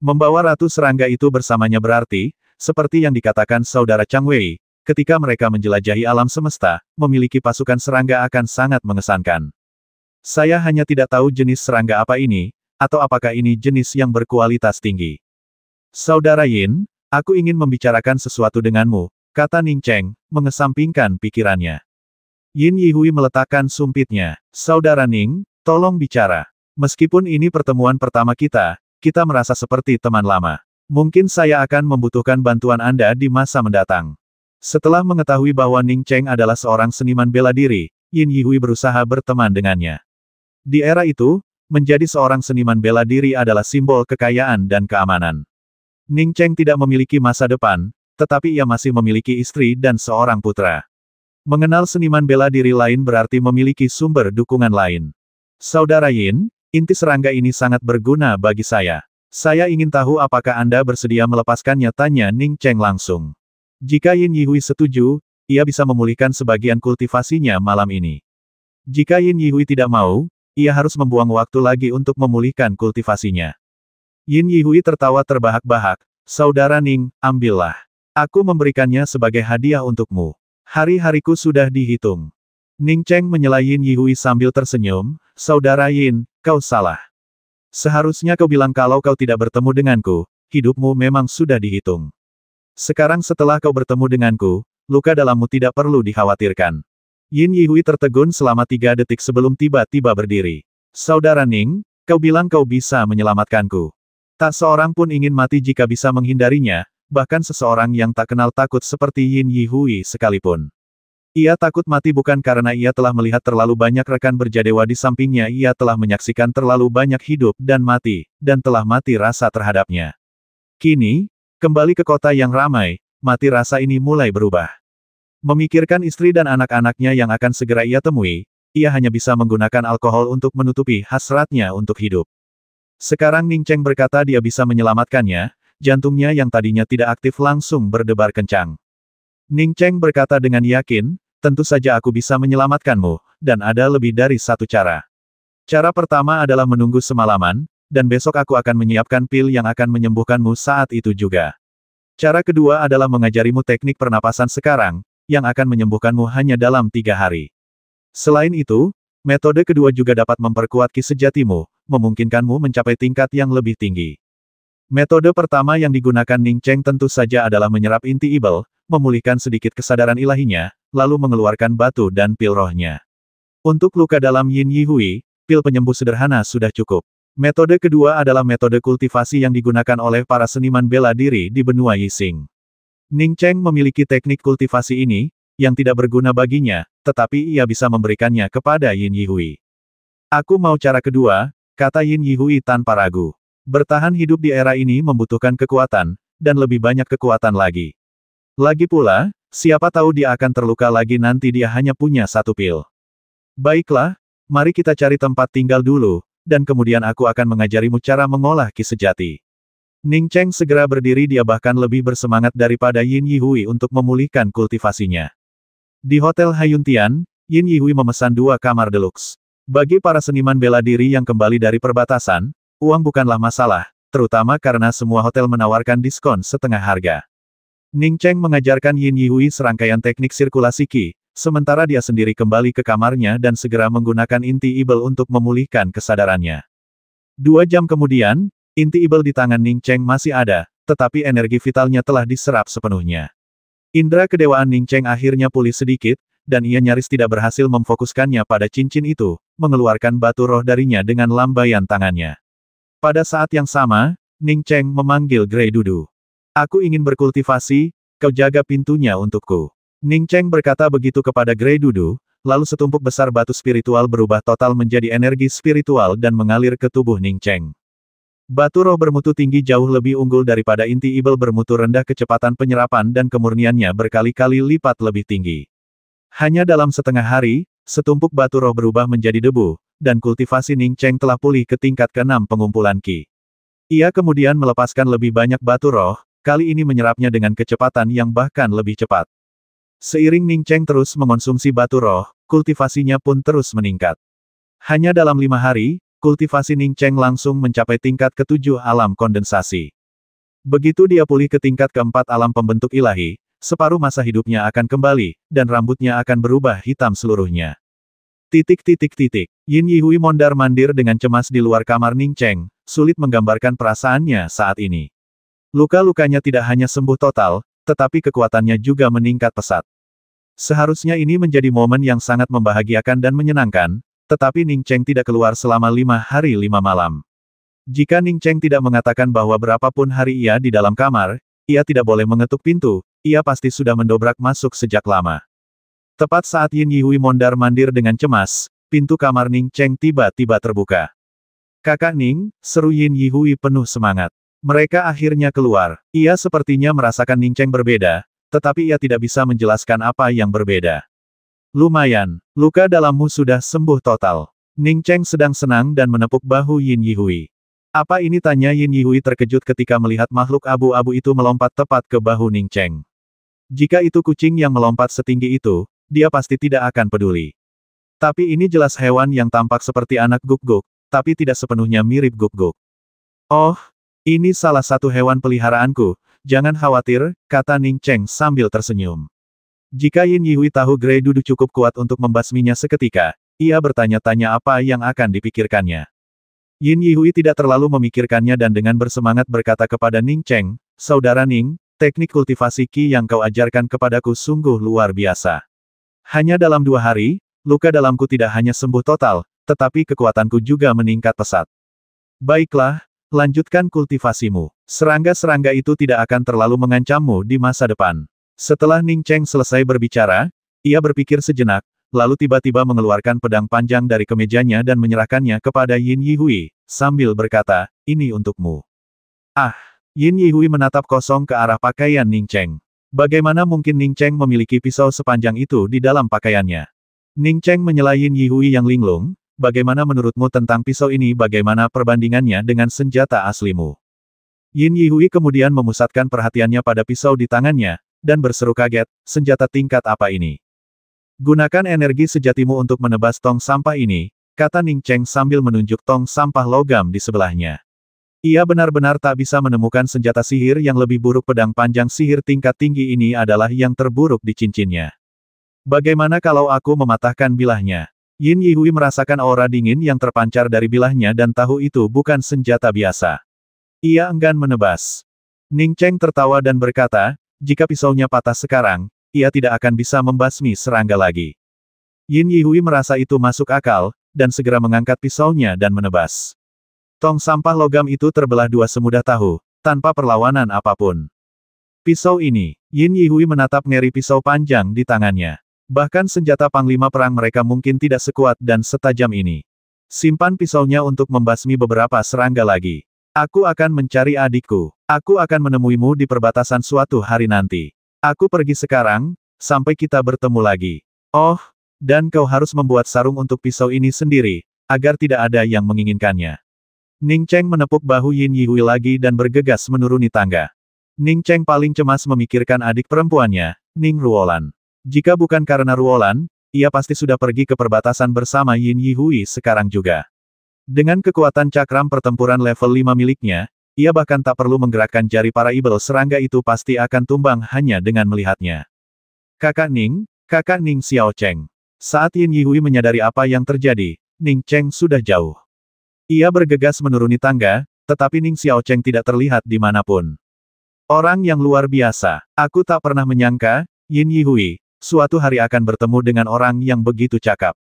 Membawa ratu serangga itu bersamanya berarti, seperti yang dikatakan saudara Chang Wei, ketika mereka menjelajahi alam semesta, memiliki pasukan serangga akan sangat mengesankan. Saya hanya tidak tahu jenis serangga apa ini, atau apakah ini jenis yang berkualitas tinggi. Saudara Yin, aku ingin membicarakan sesuatu denganmu, kata Ning Cheng, mengesampingkan pikirannya. Yin Yihui meletakkan sumpitnya. Saudara Ning, tolong bicara. Meskipun ini pertemuan pertama kita merasa seperti teman lama. Mungkin saya akan membutuhkan bantuan Anda di masa mendatang. Setelah mengetahui bahwa Ning Cheng adalah seorang seniman bela diri, Yin Yihui berusaha berteman dengannya. Di era itu, menjadi seorang seniman bela diri adalah simbol kekayaan dan keamanan. Ning Cheng tidak memiliki masa depan, tetapi ia masih memiliki istri dan seorang putra. Mengenal seniman bela diri lain berarti memiliki sumber dukungan lain. Saudara Yin, inti serangga ini sangat berguna bagi saya. Saya ingin tahu apakah Anda bersedia melepaskannya, tanya Ning Cheng langsung. Jika Yin Yihui setuju, ia bisa memulihkan sebagian kultivasinya malam ini. Jika Yin Yihui tidak mau, ia harus membuang waktu lagi untuk memulihkan kultivasinya. Yin Yihui tertawa terbahak-bahak, saudara Ning, ambillah. Aku memberikannya sebagai hadiah untukmu. Hari-hariku sudah dihitung. Ning Cheng menyela Yin Yihui sambil tersenyum, saudara Yin, kau salah. Seharusnya kau bilang kalau kau tidak bertemu denganku, hidupmu memang sudah dihitung. Sekarang setelah kau bertemu denganku, luka dalammu tidak perlu dikhawatirkan. Yin Yihui tertegun selama 3 detik sebelum tiba-tiba berdiri. Saudara Ning, kau bilang kau bisa menyelamatkanku. Tak seorang pun ingin mati jika bisa menghindarinya, bahkan seseorang yang tak kenal takut seperti Yin Yihui sekalipun. Ia takut mati bukan karena ia telah melihat terlalu banyak rekan berjadewa di sampingnya, ia telah menyaksikan terlalu banyak hidup dan telah mati rasa terhadapnya. Kini, kembali ke kota yang ramai, mati rasa ini mulai berubah. Memikirkan istri dan anak-anaknya yang akan segera ia temui, ia hanya bisa menggunakan alkohol untuk menutupi hasratnya untuk hidup. Sekarang Ning Cheng berkata dia bisa menyelamatkannya, jantungnya yang tadinya tidak aktif langsung berdebar kencang. Ning Cheng berkata dengan yakin, tentu saja aku bisa menyelamatkanmu, dan ada lebih dari satu cara. Cara pertama adalah menunggu semalaman, dan besok aku akan menyiapkan pil yang akan menyembuhkanmu saat itu juga. Cara kedua adalah mengajarimu teknik pernapasan sekarang, yang akan menyembuhkanmu hanya dalam 3 hari. Selain itu, metode kedua juga dapat memperkuat ki sejatimu, memungkinkanmu mencapai tingkat yang lebih tinggi. Metode pertama yang digunakan Ning Cheng tentu saja adalah menyerap inti ibel, memulihkan sedikit kesadaran ilahinya, lalu mengeluarkan batu dan pil rohnya. Untuk luka dalam Yin Yihui, pil penyembuh sederhana sudah cukup. Metode kedua adalah metode kultivasi yang digunakan oleh para seniman bela diri di benua Yixing. Ning Cheng memiliki teknik kultivasi ini, yang tidak berguna baginya, tetapi ia bisa memberikannya kepada Yin Yihui. Aku mau cara kedua, kata Yin Yihui tanpa ragu. Bertahan hidup di era ini membutuhkan kekuatan, dan lebih banyak kekuatan lagi. Lagi pula, siapa tahu dia akan terluka lagi nanti dia hanya punya satu pil. Baiklah, mari kita cari tempat tinggal dulu, dan kemudian aku akan mengajarimu cara mengolah ki sejati. Ning Cheng segera berdiri, dia bahkan lebih bersemangat daripada Yin Yihui untuk memulihkan kultivasinya. Di Hotel Hayuntian, Yin Yihui memesan 2 kamar deluxe. Bagi para seniman bela diri yang kembali dari perbatasan, uang bukanlah masalah, terutama karena semua hotel menawarkan diskon setengah harga. Ning Cheng mengajarkan Yin Yihui serangkaian teknik sirkulasi Qi, sementara dia sendiri kembali ke kamarnya dan segera menggunakan inti ibel untuk memulihkan kesadarannya. 2 jam kemudian, inti ibel di tangan Ning Cheng masih ada, tetapi energi vitalnya telah diserap sepenuhnya. Indra kedewaan Ning Cheng akhirnya pulih sedikit, dan ia nyaris tidak berhasil memfokuskannya pada cincin itu, mengeluarkan batu roh darinya dengan lambaian tangannya. Pada saat yang sama, Ning Cheng memanggil Grey Dudu. Aku ingin berkultivasi, kau jaga pintunya untukku. Ning Cheng berkata begitu kepada Grey Dudu, lalu setumpuk besar batu spiritual berubah total menjadi energi spiritual dan mengalir ke tubuh Ning Cheng. Batu roh bermutu tinggi jauh lebih unggul daripada inti ibel bermutu rendah, kecepatan penyerapan dan kemurniannya berkali-kali lipat lebih tinggi. Hanya dalam setengah hari, setumpuk batu roh berubah menjadi debu, dan kultivasi Ning Cheng telah pulih ke tingkat ke-6 pengumpulan Qi. Ia kemudian melepaskan lebih banyak batu roh, kali ini menyerapnya dengan kecepatan yang bahkan lebih cepat. Seiring Ning Cheng terus mengonsumsi batu roh, kultivasinya pun terus meningkat. Hanya dalam 5 hari, kultivasi Ning Cheng langsung mencapai tingkat ke-7 alam kondensasi. Begitu dia pulih ke tingkat ke-4 alam pembentuk ilahi, separuh masa hidupnya akan kembali, dan rambutnya akan berubah hitam seluruhnya. Yin Yihui mondar-mandir dengan cemas di luar kamar Ning Cheng, sulit menggambarkan perasaannya saat ini. Luka-lukanya tidak hanya sembuh total, tetapi kekuatannya juga meningkat pesat. Seharusnya ini menjadi momen yang sangat membahagiakan dan menyenangkan, tetapi Ning Cheng tidak keluar selama 5 hari 5 malam. Jika Ning Cheng tidak mengatakan bahwa berapapun hari ia di dalam kamar, ia tidak boleh mengetuk pintu, ia pasti sudah mendobrak masuk sejak lama. Tepat saat Yin Yihui mondar-mandir dengan cemas, pintu kamar Ning Cheng tiba-tiba terbuka. "Kakak Ning," seru Yin Yihui penuh semangat. Mereka akhirnya keluar. Ia sepertinya merasakan Ning Cheng berbeda, tetapi ia tidak bisa menjelaskan apa yang berbeda. "Lumayan, luka dalammu sudah sembuh total." Ning Cheng sedang senang dan menepuk bahu Yin Yihui. "Apa ini?" tanya Yin Yihui terkejut ketika melihat makhluk abu-abu itu melompat tepat ke bahu Ning Cheng. Jika itu kucing yang melompat setinggi itu, dia pasti tidak akan peduli. Tapi ini jelas hewan yang tampak seperti anak guk-guk, tapi tidak sepenuhnya mirip guk-guk. "Oh, ini salah satu hewan peliharaanku, jangan khawatir," kata Ning Cheng sambil tersenyum. Jika Yin Yihui tahu Grey Dudu cukup kuat untuk membasminya seketika, ia bertanya-tanya apa yang akan dipikirkannya. Yin Yihui tidak terlalu memikirkannya dan dengan bersemangat berkata kepada Ning Cheng, "Saudara Ning, teknik kultivasi Qi yang kau ajarkan kepadaku sungguh luar biasa. Hanya dalam 2 hari, luka dalamku tidak hanya sembuh total, tetapi kekuatanku juga meningkat pesat. Baiklah, lanjutkan kultivasimu. Serangga-serangga itu tidak akan terlalu mengancammu di masa depan." Setelah Ning Cheng selesai berbicara, ia berpikir sejenak, lalu tiba-tiba mengeluarkan pedang panjang dari kemejanya dan menyerahkannya kepada Yin Yihui, sambil berkata, "Ini untukmu." "Ah!" Yin Yihui menatap kosong ke arah pakaian Ning Cheng. Bagaimana mungkin Ning Cheng memiliki pisau sepanjang itu di dalam pakaiannya? Ning Cheng menyela Yin Yihui yang linglung, "Bagaimana menurutmu tentang pisau ini? Bagaimana perbandingannya dengan senjata aslimu?" Yin Yihui kemudian memusatkan perhatiannya pada pisau di tangannya, dan berseru kaget, "Senjata tingkat apa ini?" "Gunakan energi sejatimu untuk menebas tong sampah ini," kata Ning Cheng sambil menunjuk tong sampah logam di sebelahnya. Ia benar-benar tak bisa menemukan senjata sihir yang lebih buruk. Pedang panjang sihir tingkat tinggi ini adalah yang terburuk di cincinnya. "Bagaimana kalau aku mematahkan bilahnya?" Yin Yihui merasakan aura dingin yang terpancar dari bilahnya dan tahu itu bukan senjata biasa. Ia enggan menebas. Ning Cheng tertawa dan berkata, "Jika pisaunya patah sekarang, ia tidak akan bisa membasmi serangga lagi." Yin Yihui merasa itu masuk akal, dan segera mengangkat pisaunya dan menebas. Tong sampah logam itu terbelah 2 semudah tahu, tanpa perlawanan apapun. Pisau ini, Yin Yihui menatap ngeri pisau panjang di tangannya. Bahkan senjata panglima perang mereka mungkin tidak sekuat dan setajam ini. "Simpan pisaunya untuk membasmi beberapa serangga lagi. Aku akan mencari adikku. Aku akan menemuimu di perbatasan suatu hari nanti. Aku pergi sekarang, sampai kita bertemu lagi. Oh, dan kau harus membuat sarung untuk pisau ini sendiri, agar tidak ada yang menginginkannya." Ning Cheng menepuk bahu Yin Yihui lagi dan bergegas menuruni tangga. Ning Cheng paling cemas memikirkan adik perempuannya, Ning Ruolan. Jika bukan karena Ruolan, ia pasti sudah pergi ke perbatasan bersama Yin Yihui sekarang juga. Dengan kekuatan cakram pertempuran level 5 miliknya, ia bahkan tak perlu menggerakkan jari para ibel serangga itu pasti akan tumbang hanya dengan melihatnya. Kakak Ning Xiao Cheng. Saat Yin Yihui menyadari apa yang terjadi, Ning Cheng sudah jauh. Ia bergegas menuruni tangga, tetapi Ning Xiao Cheng tidak terlihat dimanapun. Orang yang luar biasa, aku tak pernah menyangka, Yin Yihui, suatu hari akan bertemu dengan orang yang begitu cakap.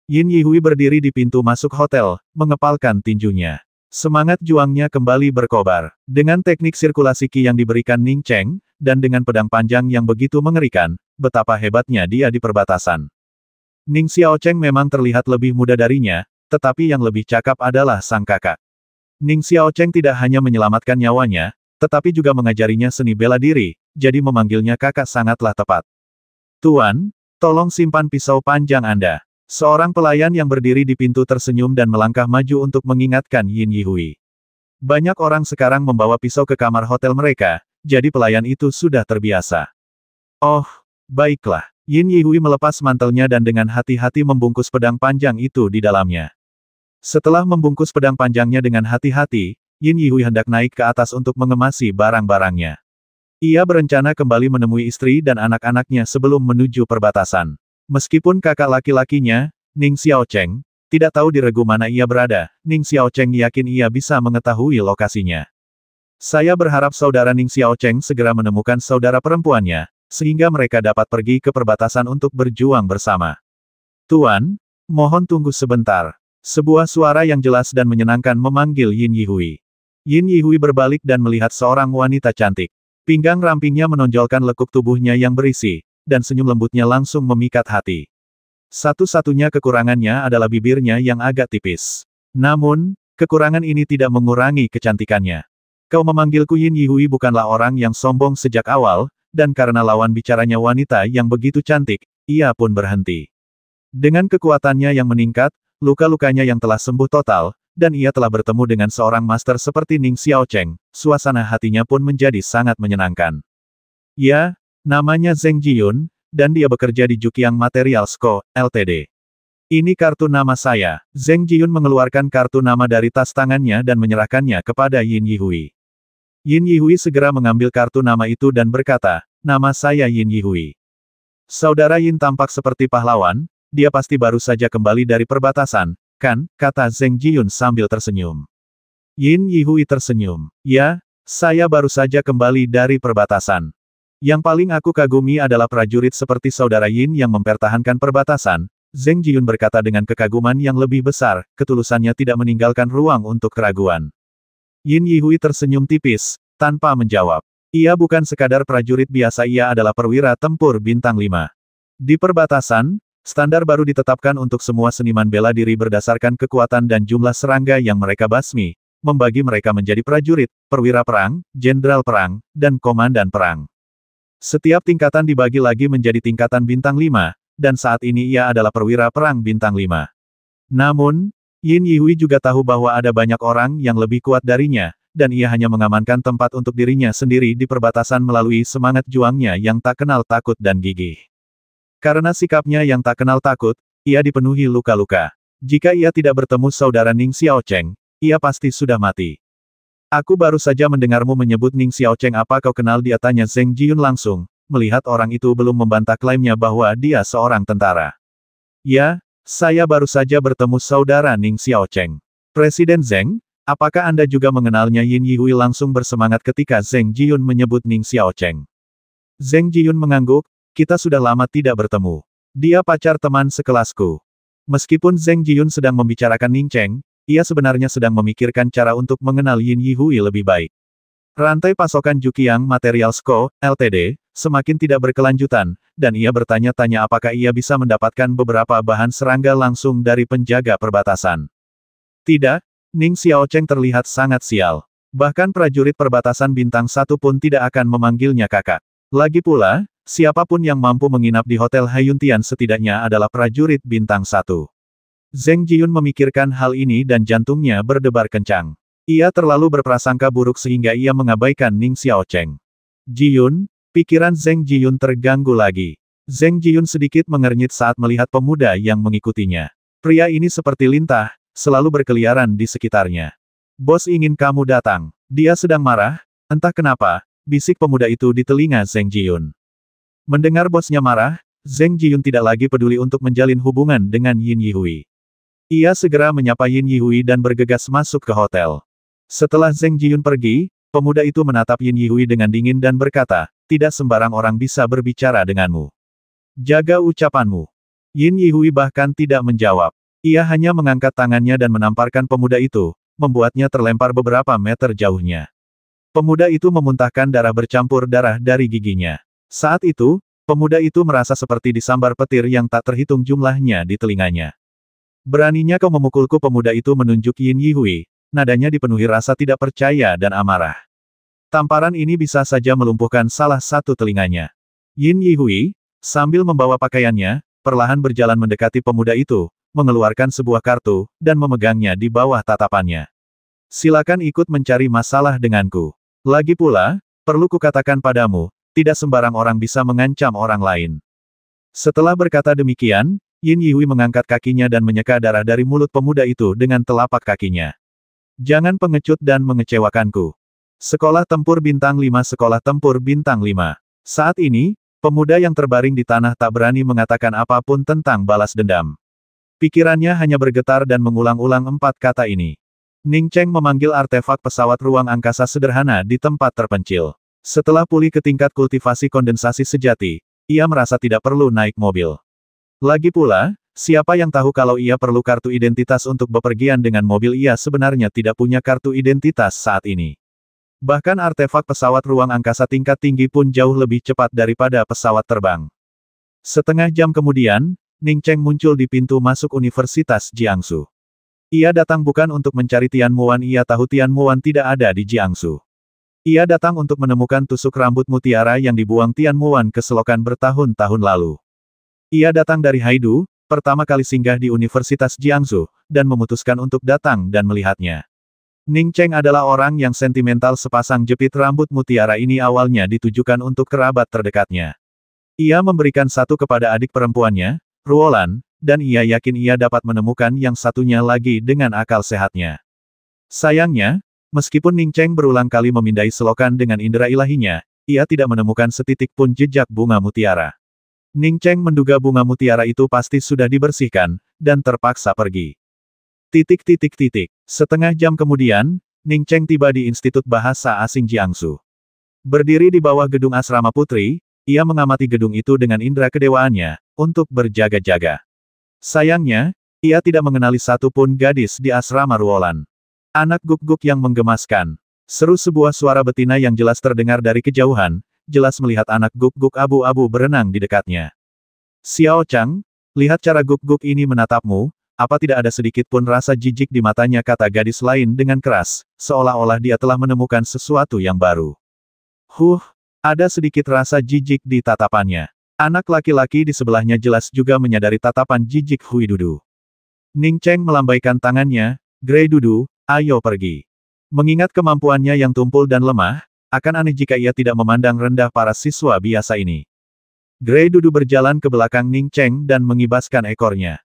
Yin Yihui berdiri di pintu masuk hotel, mengepalkan tinjunya. Semangat juangnya kembali berkobar. Dengan teknik sirkulasi Qi yang diberikan Ning Cheng, dan dengan pedang panjang yang begitu mengerikan, betapa hebatnya dia di perbatasan. Ning Xiao Cheng memang terlihat lebih muda darinya, tetapi yang lebih cakap adalah sang kakak. Ning Xiao Cheng tidak hanya menyelamatkan nyawanya, tetapi juga mengajarinya seni bela diri, jadi memanggilnya kakak sangatlah tepat. Tuan, tolong simpan pisau panjang Anda. Seorang pelayan yang berdiri di pintu tersenyum dan melangkah maju untuk mengingatkan Yin Yihui. Banyak orang sekarang membawa pisau ke kamar hotel mereka, jadi pelayan itu sudah terbiasa. Oh, baiklah. Yin Yihui melepas mantelnya dan dengan hati-hati membungkus pedang panjang itu di dalamnya. Setelah membungkus pedang panjangnya dengan hati-hati, Yin Yihui hendak naik ke atas untuk mengemasi barang-barangnya. Ia berencana kembali menemui istri dan anak-anaknya sebelum menuju perbatasan. Meskipun kakak laki-lakinya, Ning Xiao Cheng, tidak tahu di regu mana ia berada, Ning Xiao Cheng yakin ia bisa mengetahui lokasinya. Saya berharap saudara Ning Xiao Cheng segera menemukan saudara perempuannya, sehingga mereka dapat pergi ke perbatasan untuk berjuang bersama. Tuan, mohon tunggu sebentar. Sebuah suara yang jelas dan menyenangkan memanggil Yin Yihui. Yin Yihui berbalik dan melihat seorang wanita cantik. Pinggang rampingnya menonjolkan lekuk tubuhnya yang berisi, dan senyum lembutnya langsung memikat hati. Satu-satunya kekurangannya adalah bibirnya yang agak tipis. Namun, kekurangan ini tidak mengurangi kecantikannya. Kau memanggilku Yin Yihui bukanlah orang yang sombong sejak awal, dan karena lawan bicaranya wanita yang begitu cantik, ia pun berhenti. Dengan kekuatannya yang meningkat, luka-lukanya yang telah sembuh total, dan ia telah bertemu dengan seorang master seperti Ning Xiao Cheng, suasana hatinya pun menjadi sangat menyenangkan. Ya, namanya Zheng Jiyun, dan dia bekerja di Juqiang Materials Co., Ltd. Ini kartu nama saya. Zheng Jiyun mengeluarkan kartu nama dari tas tangannya dan menyerahkannya kepada Yin Yihui. Yin Yihui segera mengambil kartu nama itu dan berkata, nama saya Yin Yihui. Saudara Yin tampak seperti pahlawan, dia pasti baru saja kembali dari perbatasan, kan, kata Zheng Jiyun sambil tersenyum. Yin Yihui tersenyum. Ya, saya baru saja kembali dari perbatasan. Yang paling aku kagumi adalah prajurit seperti saudara Yin yang mempertahankan perbatasan. Zheng Jiyun berkata dengan kekaguman yang lebih besar, ketulusannya tidak meninggalkan ruang untuk keraguan. Yin Yihui tersenyum tipis, tanpa menjawab. Ia bukan sekadar prajurit biasa, ia adalah perwira tempur bintang 5. Di perbatasan, standar baru ditetapkan untuk semua seniman bela diri berdasarkan kekuatan dan jumlah serangga yang mereka basmi, membagi mereka menjadi prajurit, perwira perang, jenderal perang, dan komandan perang. Setiap tingkatan dibagi lagi menjadi tingkatan bintang 5, dan saat ini ia adalah perwira perang bintang 5. Namun, Yin Yihui juga tahu bahwa ada banyak orang yang lebih kuat darinya, dan ia hanya mengamankan tempat untuk dirinya sendiri di perbatasan melalui semangat juangnya yang tak kenal takut dan gigih. Karena sikapnya yang tak kenal takut, ia dipenuhi luka-luka. Jika ia tidak bertemu saudara Ning Xiao Cheng, ia pasti sudah mati. Aku baru saja mendengarmu menyebut Ning Xiao Cheng, apa kau kenal dia, tanya Zheng Jiyun langsung, melihat orang itu belum membantah klaimnya bahwa dia seorang tentara. Ya, saya baru saja bertemu saudara Ning Xiao Cheng. Presiden Zheng, apakah Anda juga mengenalnya? Yin Yihui langsung bersemangat ketika Zheng Jiyun menyebut Ning Xiao Cheng. Zheng Jiyun mengangguk, kita sudah lama tidak bertemu. Dia pacar teman sekelasku. Meskipun Zheng Jiyun sedang membicarakan Ning Cheng, ia sebenarnya sedang memikirkan cara untuk mengenal Yin Yihui lebih baik. Rantai pasokan Juqiang Materials Co., Ltd., semakin tidak berkelanjutan, dan ia bertanya-tanya apakah ia bisa mendapatkan beberapa bahan serangga langsung dari penjaga perbatasan. Tidak, Ning Xiao Cheng terlihat sangat sial. Bahkan prajurit perbatasan bintang 1 pun tidak akan memanggilnya kakak. Lagi pula, siapapun yang mampu menginap di Hotel Hayuntian setidaknya adalah prajurit bintang 1. Zheng Jiyun memikirkan hal ini dan jantungnya berdebar kencang. Ia terlalu berprasangka buruk sehingga ia mengabaikan Ning Xiao Cheng. Jiyun, pikiran Zheng Jiyun terganggu lagi. Zheng Jiyun sedikit mengernyit saat melihat pemuda yang mengikutinya. Pria ini seperti lintah, selalu berkeliaran di sekitarnya. Bos ingin kamu datang. Dia sedang marah, entah kenapa, bisik pemuda itu di telinga Zheng Jiyun. Mendengar bosnya marah, Zheng Jiyun tidak lagi peduli untuk menjalin hubungan dengan Yin Yihui. Ia segera menyapa Yin Yihui dan bergegas masuk ke hotel. Setelah Zheng Jiyun pergi, pemuda itu menatap Yin Yihui dengan dingin dan berkata, tidak sembarang orang bisa berbicara denganmu. Jaga ucapanmu. Yin Yihui bahkan tidak menjawab. Ia hanya mengangkat tangannya dan menamparkan pemuda itu, membuatnya terlempar beberapa meter jauhnya. Pemuda itu memuntahkan darah bercampur darah dari giginya. Saat itu, pemuda itu merasa seperti disambar petir yang tak terhitung jumlahnya di telinganya. Beraninya kau memukulku, pemuda itu menunjuk Yin Yihui, nadanya dipenuhi rasa tidak percaya dan amarah. Tamparan ini bisa saja melumpuhkan salah satu telinganya. Yin Yihui, sambil membawa pakaiannya, perlahan berjalan mendekati pemuda itu, mengeluarkan sebuah kartu, dan memegangnya di bawah tatapannya. Silakan ikut mencari masalah denganku. Lagi pula, perlu kukatakan padamu, tidak sembarang orang bisa mengancam orang lain. Setelah berkata demikian, Yin Yihui mengangkat kakinya dan menyeka darah dari mulut pemuda itu dengan telapak kakinya. Jangan pengecut dan mengecewakanku. Sekolah Tempur Bintang 5. Sekolah Tempur Bintang 5. Saat ini, pemuda yang terbaring di tanah tak berani mengatakan apapun tentang balas dendam. Pikirannya hanya bergetar dan mengulang-ulang 4 kata ini. Ning Cheng memanggil artefak pesawat ruang angkasa sederhana di tempat terpencil. Setelah pulih ke tingkat kultivasi kondensasi sejati, ia merasa tidak perlu naik mobil. Lagi pula, siapa yang tahu kalau ia perlu kartu identitas untuk bepergian dengan mobil? Ia sebenarnya tidak punya kartu identitas saat ini. Bahkan artefak pesawat ruang angkasa tingkat tinggi pun jauh lebih cepat daripada pesawat terbang. Setengah jam kemudian, Ning Cheng muncul di pintu masuk Universitas Jiangsu. Ia datang bukan untuk mencari Tian Muan, ia tahu Tian Muan tidak ada di Jiangsu. Ia datang untuk menemukan tusuk rambut mutiara yang dibuang Tian Muan ke selokan bertahun-tahun lalu. Ia datang dari Haidu, pertama kali singgah di Universitas Jiangsu, dan memutuskan untuk datang dan melihatnya. Ning Cheng adalah orang yang sentimental. Sepasang jepit rambut mutiara ini awalnya ditujukan untuk kerabat terdekatnya. Ia memberikan satu kepada adik perempuannya, Ruolan, dan ia yakin ia dapat menemukan yang satunya lagi dengan akal sehatnya. Sayangnya, meskipun Ning Cheng berulang kali memindai selokan dengan indera ilahinya, ia tidak menemukan setitik pun jejak bunga mutiara. Ning Cheng menduga bunga mutiara itu pasti sudah dibersihkan, dan terpaksa pergi. Setengah jam kemudian, Ning Cheng tiba di Institut Bahasa Asing Jiangsu. Berdiri di bawah gedung asrama putri, ia mengamati gedung itu dengan indera kedewaannya, untuk berjaga-jaga. Sayangnya, ia tidak mengenali satu pun gadis di asrama Ruolan. Anak guk-guk yang menggemaskan. Seru sebuah suara betina yang jelas terdengar dari kejauhan, jelas melihat anak guk-guk abu-abu berenang di dekatnya. Xiao Chang, lihat cara guk-guk ini menatapmu. Apa tidak ada sedikit pun rasa jijik di matanya, kata gadis lain dengan keras, seolah-olah dia telah menemukan sesuatu yang baru. Ada sedikit rasa jijik di tatapannya. Anak laki-laki di sebelahnya jelas juga menyadari tatapan jijik Hui Dudu. Ning Cheng melambaikan tangannya, Grey Dudu, ayo pergi. Mengingat kemampuannya yang tumpul dan lemah, akan aneh jika ia tidak memandang rendah para siswa biasa ini. Grey Dudu berjalan ke belakang Ning Cheng dan mengibaskan ekornya.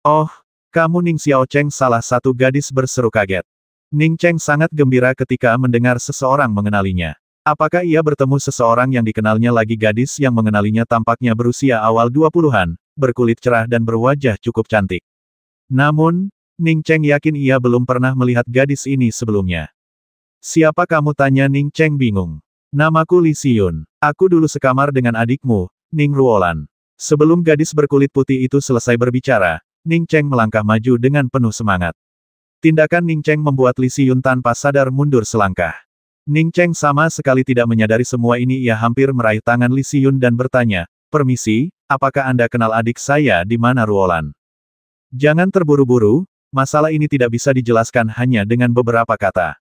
Oh, kamu Ning Xiao Cheng, salah satu gadis berseru kaget. Ning Cheng sangat gembira ketika mendengar seseorang mengenalinya. Apakah ia bertemu seseorang yang dikenalnya lagi? Gadis yang mengenalinya tampaknya berusia awal 20-an, berkulit cerah dan berwajah cukup cantik. Namun, Ning Cheng yakin ia belum pernah melihat gadis ini sebelumnya. Siapa kamu? Tanya Ning Cheng bingung. Namaku Li Xiyun. Aku dulu sekamar dengan adikmu, Ning Ruolan. Sebelum gadis berkulit putih itu selesai berbicara, Ning Cheng melangkah maju dengan penuh semangat. Tindakan Ning Cheng membuat Li Xiyun tanpa sadar mundur selangkah. Ning Cheng sama sekali tidak menyadari semua ini. Ia hampir meraih tangan Li Xiyun dan bertanya, permisi, apakah Anda kenal adik saya? Di mana Ruolan? Jangan terburu-buru, masalah ini tidak bisa dijelaskan hanya dengan beberapa kata.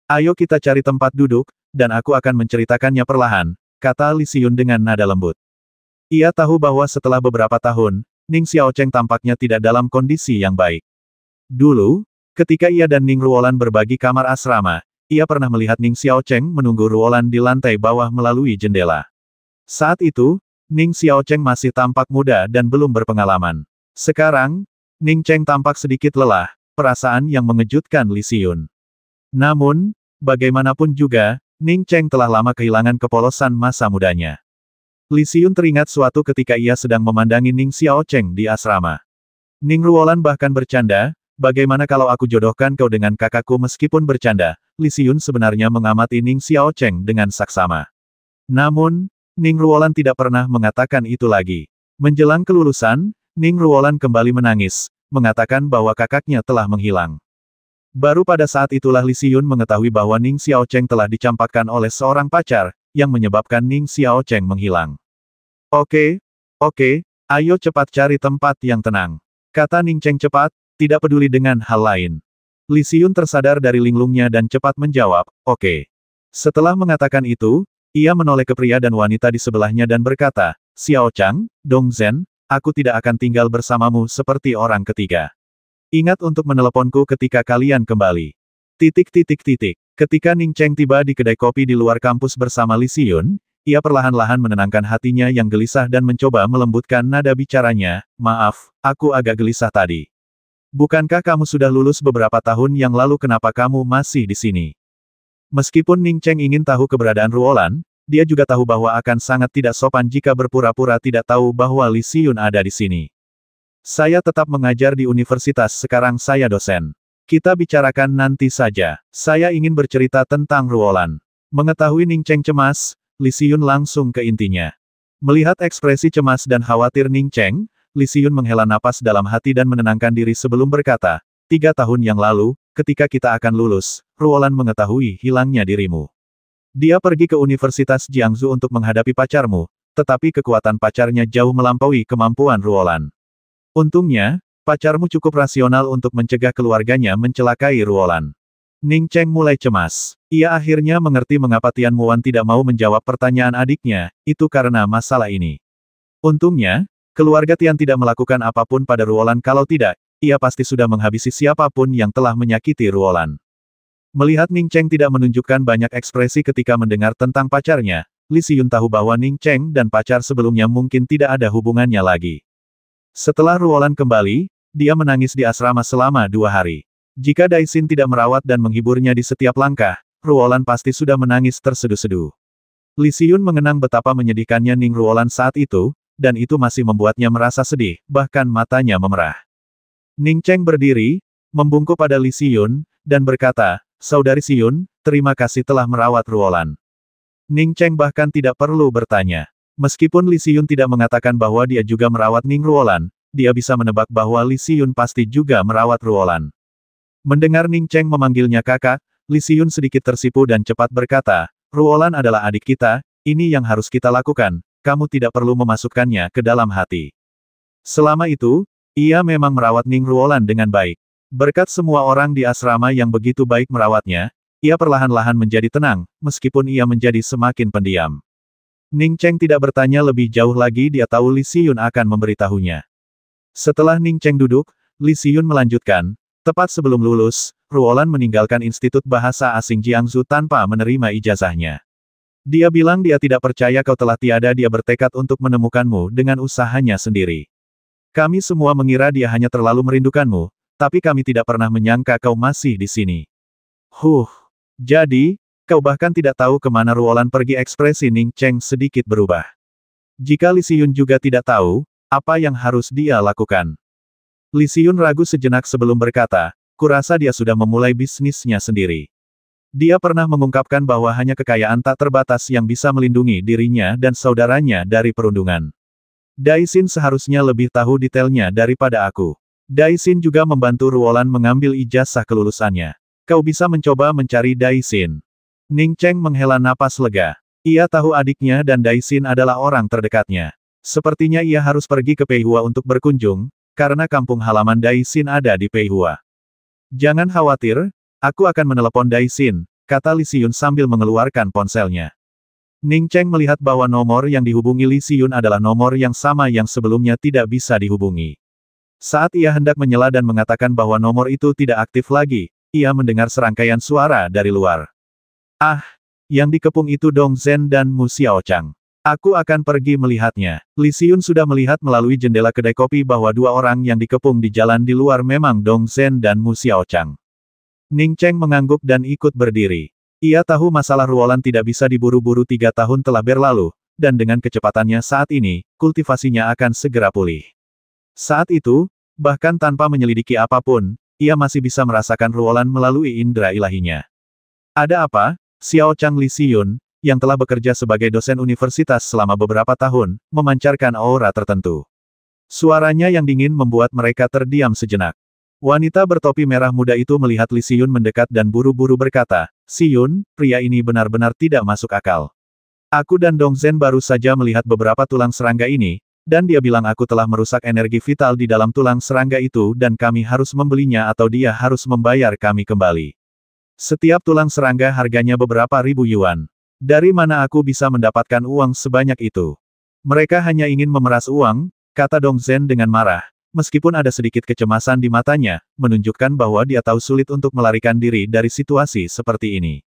Ayo kita cari tempat duduk, dan aku akan menceritakannya perlahan, kata Li Xiyun dengan nada lembut. Ia tahu bahwa setelah beberapa tahun, Ning Xiao Cheng tampaknya tidak dalam kondisi yang baik. Dulu, ketika ia dan Ning Ruolan berbagi kamar asrama, ia pernah melihat Ning Xiao Cheng menunggu Ruolan di lantai bawah melalui jendela. Saat itu, Ning Xiaocheng masih tampak muda dan belum berpengalaman. Sekarang, Ning Cheng tampak sedikit lelah, perasaan yang mengejutkan Li Xiyun. Namun, bagaimanapun juga, Ning Cheng telah lama kehilangan kepolosan masa mudanya. Li Xiyun teringat suatu ketika ia sedang memandangi Ning Xiaocheng di asrama. Ning Ruolan bahkan bercanda, bagaimana kalau aku jodohkan kau dengan kakakku meskipun bercanda, Li Xiyun sebenarnya mengamati Ning Xiaocheng dengan saksama. Namun, Ning Ruolan tidak pernah mengatakan itu lagi. Menjelang kelulusan, Ning Ruolan kembali menangis, mengatakan bahwa kakaknya telah menghilang. Baru pada saat itulah Li Xiyun mengetahui bahwa Ning Xiaocheng telah dicampakkan oleh seorang pacar, yang menyebabkan Ning Xiaocheng menghilang. Oke, ayo cepat cari tempat yang tenang. Kata Ning Cheng cepat, tidak peduli dengan hal lain. Li Xiyun tersadar dari linglungnya dan cepat menjawab, oke. Setelah mengatakan itu, ia menoleh ke pria dan wanita di sebelahnya dan berkata, Xiao Chang, Dong Zhen, aku tidak akan tinggal bersamamu seperti orang ketiga. Ingat untuk meneleponku ketika kalian kembali. Ketika Ning Cheng tiba di kedai kopi di luar kampus bersama Li Xiyun, ia perlahan-lahan menenangkan hatinya yang gelisah dan mencoba melembutkan nada bicaranya, maaf, aku agak gelisah tadi. Bukankah kamu sudah lulus beberapa tahun yang lalu, kenapa kamu masih di sini? Meskipun Ning Cheng ingin tahu keberadaan Ruolan, dia juga tahu bahwa akan sangat tidak sopan jika berpura-pura tidak tahu bahwa Li Xiyun ada di sini. Saya tetap mengajar di universitas, sekarang saya dosen. Kita bicarakan nanti saja. Saya ingin bercerita tentang Ruolan. Mengetahui Ning Cheng cemas, Li Xiyun langsung ke intinya. Melihat ekspresi cemas dan khawatir Ning Cheng, Li Xiyun menghela napas dalam hati dan menenangkan diri sebelum berkata, 3 tahun yang lalu, ketika kita akan lulus, Ruolan mengetahui hilangnya dirimu. Dia pergi ke Universitas Jiangsu untuk menghadapi pacarmu, tetapi kekuatan pacarnya jauh melampaui kemampuan Ruolan. Untungnya, pacarmu cukup rasional untuk mencegah keluarganya mencelakai Ruolan. Ning Cheng mulai cemas. Ia akhirnya mengerti mengapa Tian Muan tidak mau menjawab pertanyaan adiknya, itu karena masalah ini. Untungnya, keluarga Tian tidak melakukan apapun pada Ruolan, kalau tidak, ia pasti sudah menghabisi siapapun yang telah menyakiti Ruolan. Melihat Ning Cheng tidak menunjukkan banyak ekspresi ketika mendengar tentang pacarnya, Li Xiyun tahu bahwa Ning Cheng dan pacar sebelumnya mungkin tidak ada hubungannya lagi. Setelah Ruolan kembali, dia menangis di asrama selama 2 hari. Jika Daixin tidak merawat dan menghiburnya di setiap langkah, Ruolan pasti sudah menangis terseduh-seduh. Li Xiyun mengenang betapa menyedihkannya Ning Ruolan saat itu, dan itu masih membuatnya merasa sedih, bahkan matanya memerah. Ning Cheng berdiri, membungkuk pada Li Xiyun, dan berkata, Saudari Xiyun, terima kasih telah merawat Ruolan. Ning Cheng bahkan tidak perlu bertanya. Meskipun Li Xiyun tidak mengatakan bahwa dia juga merawat Ning Ruolan, dia bisa menebak bahwa Li Xiyun pasti juga merawat Ruolan. Mendengar Ning Cheng memanggilnya kakak, Li Xiyun sedikit tersipu dan cepat berkata, Ruolan adalah adik kita, ini yang harus kita lakukan, kamu tidak perlu memasukkannya ke dalam hati. Selama itu, ia memang merawat Ning Ruolan dengan baik. Berkat semua orang di asrama yang begitu baik merawatnya, ia perlahan-lahan menjadi tenang, meskipun ia menjadi semakin pendiam. Ning Cheng tidak bertanya lebih jauh lagi, dia tahu Li Xiyun akan memberitahunya. Setelah Ning Cheng duduk, Li Xiyun melanjutkan, tepat sebelum lulus, Ruolan meninggalkan Institut Bahasa Asing Jiangsu tanpa menerima ijazahnya. Dia bilang dia tidak percaya kau telah tiada, dia bertekad untuk menemukanmu dengan usahanya sendiri. Kami semua mengira dia hanya terlalu merindukanmu, tapi kami tidak pernah menyangka kau masih di sini. Jadi, kau bahkan tidak tahu kemana Ruolan pergi. Ekspresi Ning Cheng sedikit berubah. Jika Li Xiyun juga tidak tahu, apa yang harus dia lakukan? Li Xiyun ragu sejenak sebelum berkata, kurasa dia sudah memulai bisnisnya sendiri. Dia pernah mengungkapkan bahwa hanya kekayaan tak terbatas yang bisa melindungi dirinya dan saudaranya dari perundungan. Daixin seharusnya lebih tahu detailnya daripada aku. Daixin juga membantu Ruolan mengambil ijazah kelulusannya. Kau bisa mencoba mencari Daixin. Ning Cheng menghela napas lega. Ia tahu adiknya dan Daixin adalah orang terdekatnya. Sepertinya ia harus pergi ke Peihua untuk berkunjung, karena kampung halaman Daixin ada di Peihua. Jangan khawatir, aku akan menelepon Daixin, kata Li Xiyun sambil mengeluarkan ponselnya. Ning Cheng melihat bahwa nomor yang dihubungi Li Xiyun adalah nomor yang sama yang sebelumnya tidak bisa dihubungi. Saat ia hendak menyela dan mengatakan bahwa nomor itu tidak aktif lagi, ia mendengar serangkaian suara dari luar. Ah, yang dikepung itu Dong Zhen dan Mu Xiaochang. Aku akan pergi melihatnya. Li Xiyun sudah melihat melalui jendela kedai kopi bahwa dua orang yang dikepung di jalan di luar memang Dong Zhen dan Mu Xiaochang. Ning Cheng mengangguk dan ikut berdiri. Ia tahu masalah Ruolan tidak bisa diburu-buru 3 tahun telah berlalu, dan dengan kecepatannya saat ini, kultivasinya akan segera pulih. Saat itu, bahkan tanpa menyelidiki apapun, ia masih bisa merasakan Ruolan melalui indera ilahinya. Ada apa? Xiaochang Li Xiyun, yang telah bekerja sebagai dosen universitas selama beberapa tahun, memancarkan aura tertentu. Suaranya yang dingin membuat mereka terdiam sejenak. Wanita bertopi merah muda itu melihat Li Xiyun mendekat dan buru-buru berkata, "Xiyun, pria ini benar-benar tidak masuk akal. Aku dan Dong Zhen baru saja melihat beberapa tulang serangga ini, dan dia bilang aku telah merusak energi vital di dalam tulang serangga itu dan kami harus membelinya atau dia harus membayar kami kembali. Setiap tulang serangga harganya beberapa ribu yuan. Dari mana aku bisa mendapatkan uang sebanyak itu? Mereka hanya ingin memeras uang," kata Dong Zhen dengan marah. Meskipun ada sedikit kecemasan di matanya, menunjukkan bahwa dia tahu sulit untuk melarikan diri dari situasi seperti ini.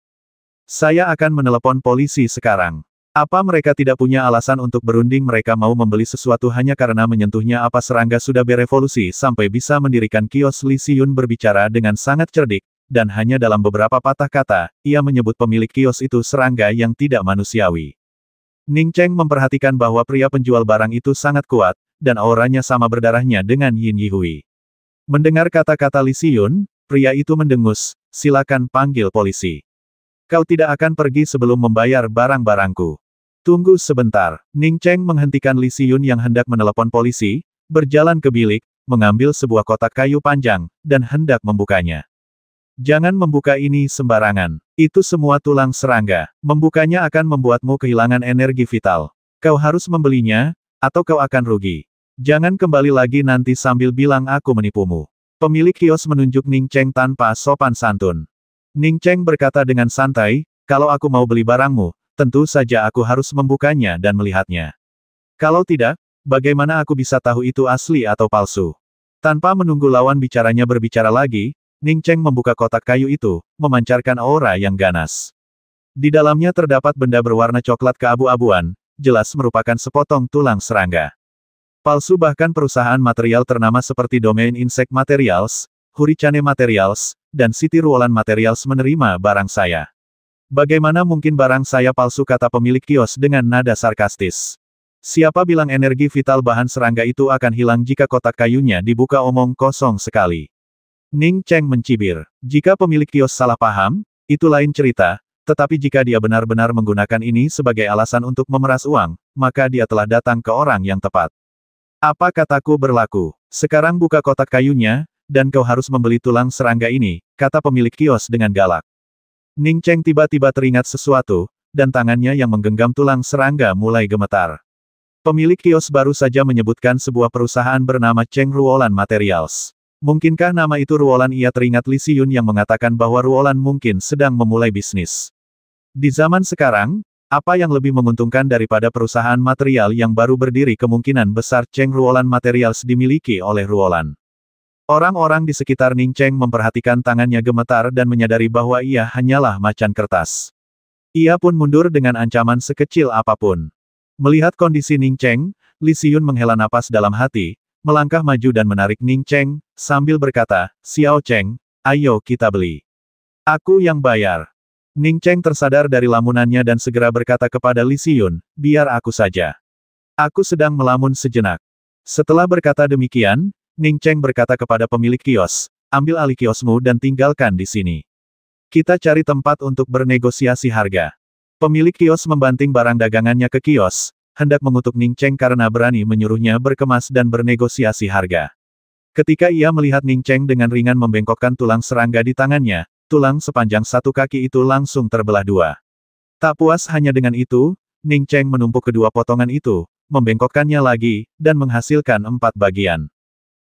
"Saya akan menelepon polisi sekarang. Apa mereka tidak punya alasan untuk berunding mereka mau membeli sesuatu hanya karena menyentuhnya apa serangga sudah berevolusi sampai bisa mendirikan kios?" Li Xiyun berbicara dengan sangat cerdik, dan hanya dalam beberapa patah kata, ia menyebut pemilik kios itu serangga yang tidak manusiawi. Ning Cheng memperhatikan bahwa pria penjual barang itu sangat kuat, dan auranya sama berdarahnya dengan Yin Yihui. Mendengar kata-kata Li Xiyun, pria itu mendengus, "Silakan panggil polisi. Kau tidak akan pergi sebelum membayar barang-barangku." "Tunggu sebentar." Ning Cheng menghentikan Li Xiyun yang hendak menelepon polisi, berjalan ke bilik, mengambil sebuah kotak kayu panjang, dan hendak membukanya. "Jangan membuka ini sembarangan. Itu semua tulang serangga. Membukanya akan membuatmu kehilangan energi vital. Kau harus membelinya, atau kau akan rugi. Jangan kembali lagi nanti sambil bilang aku menipumu." Pemilik kios menunjuk Ning Cheng tanpa sopan santun. Ning Cheng berkata dengan santai, "Kalau aku mau beli barangmu, tentu saja aku harus membukanya dan melihatnya. Kalau tidak, bagaimana aku bisa tahu itu asli atau palsu?" Tanpa menunggu lawan bicaranya berbicara lagi, Ning Cheng membuka kotak kayu itu, memancarkan aura yang ganas. Di dalamnya terdapat benda berwarna coklat keabu-abuan, jelas merupakan sepotong tulang serangga. Palsu. Bahkan perusahaan material ternama seperti Domain Insect Materials, Hurricane Materials, dan City Ruolan Materials menerima barang saya. "Bagaimana mungkin barang saya palsu?" kata pemilik kios dengan nada sarkastis. "Siapa bilang energi vital bahan serangga itu akan hilang jika kotak kayunya dibuka?" Omong kosong sekali. Ning Cheng mencibir. Jika pemilik kios salah paham, itu lain cerita, tetapi jika dia benar-benar menggunakan ini sebagai alasan untuk memeras uang, maka dia telah datang ke orang yang tepat. "Apa kataku berlaku? Sekarang buka kotak kayunya, dan kau harus membeli tulang serangga ini," kata pemilik kios dengan galak. Ning Cheng tiba-tiba teringat sesuatu, dan tangannya yang menggenggam tulang serangga mulai gemetar. Pemilik kios baru saja menyebutkan sebuah perusahaan bernama Cheng Ruolan Materials. Mungkinkah nama itu Ruolan? Ia teringat Li Xiyun yang mengatakan bahwa Ruolan mungkin sedang memulai bisnis. Di zaman sekarang, apa yang lebih menguntungkan daripada perusahaan material yang baru berdiri? Kemungkinan besar Cheng Ruolan Materials dimiliki oleh Ruolan. Orang-orang di sekitar Ning Cheng memperhatikan tangannya gemetar dan menyadari bahwa ia hanyalah macan kertas. Ia pun mundur dengan ancaman sekecil apapun. Melihat kondisi Ning Cheng, Li Xiyun menghela napas dalam hati, melangkah maju dan menarik Ning Cheng, sambil berkata, "Xiao Cheng, ayo kita beli. Aku yang bayar." Ning Cheng tersadar dari lamunannya dan segera berkata kepada Li Xiyun, "Biar aku saja. Aku sedang melamun sejenak." Setelah berkata demikian, Ning Cheng berkata kepada pemilik kios, "Ambil alih kiosmu dan tinggalkan di sini. Kita cari tempat untuk bernegosiasi harga." Pemilik kios membanting barang dagangannya ke kios, hendak mengutuk Ning Cheng karena berani menyuruhnya berkemas dan bernegosiasi harga. Ketika ia melihat Ning Cheng dengan ringan membengkokkan tulang serangga di tangannya, tulang sepanjang satu kaki itu langsung terbelah dua. Tak puas hanya dengan itu, Ning Cheng menumpuk kedua potongan itu, membengkokkannya lagi, dan menghasilkan 4 bagian.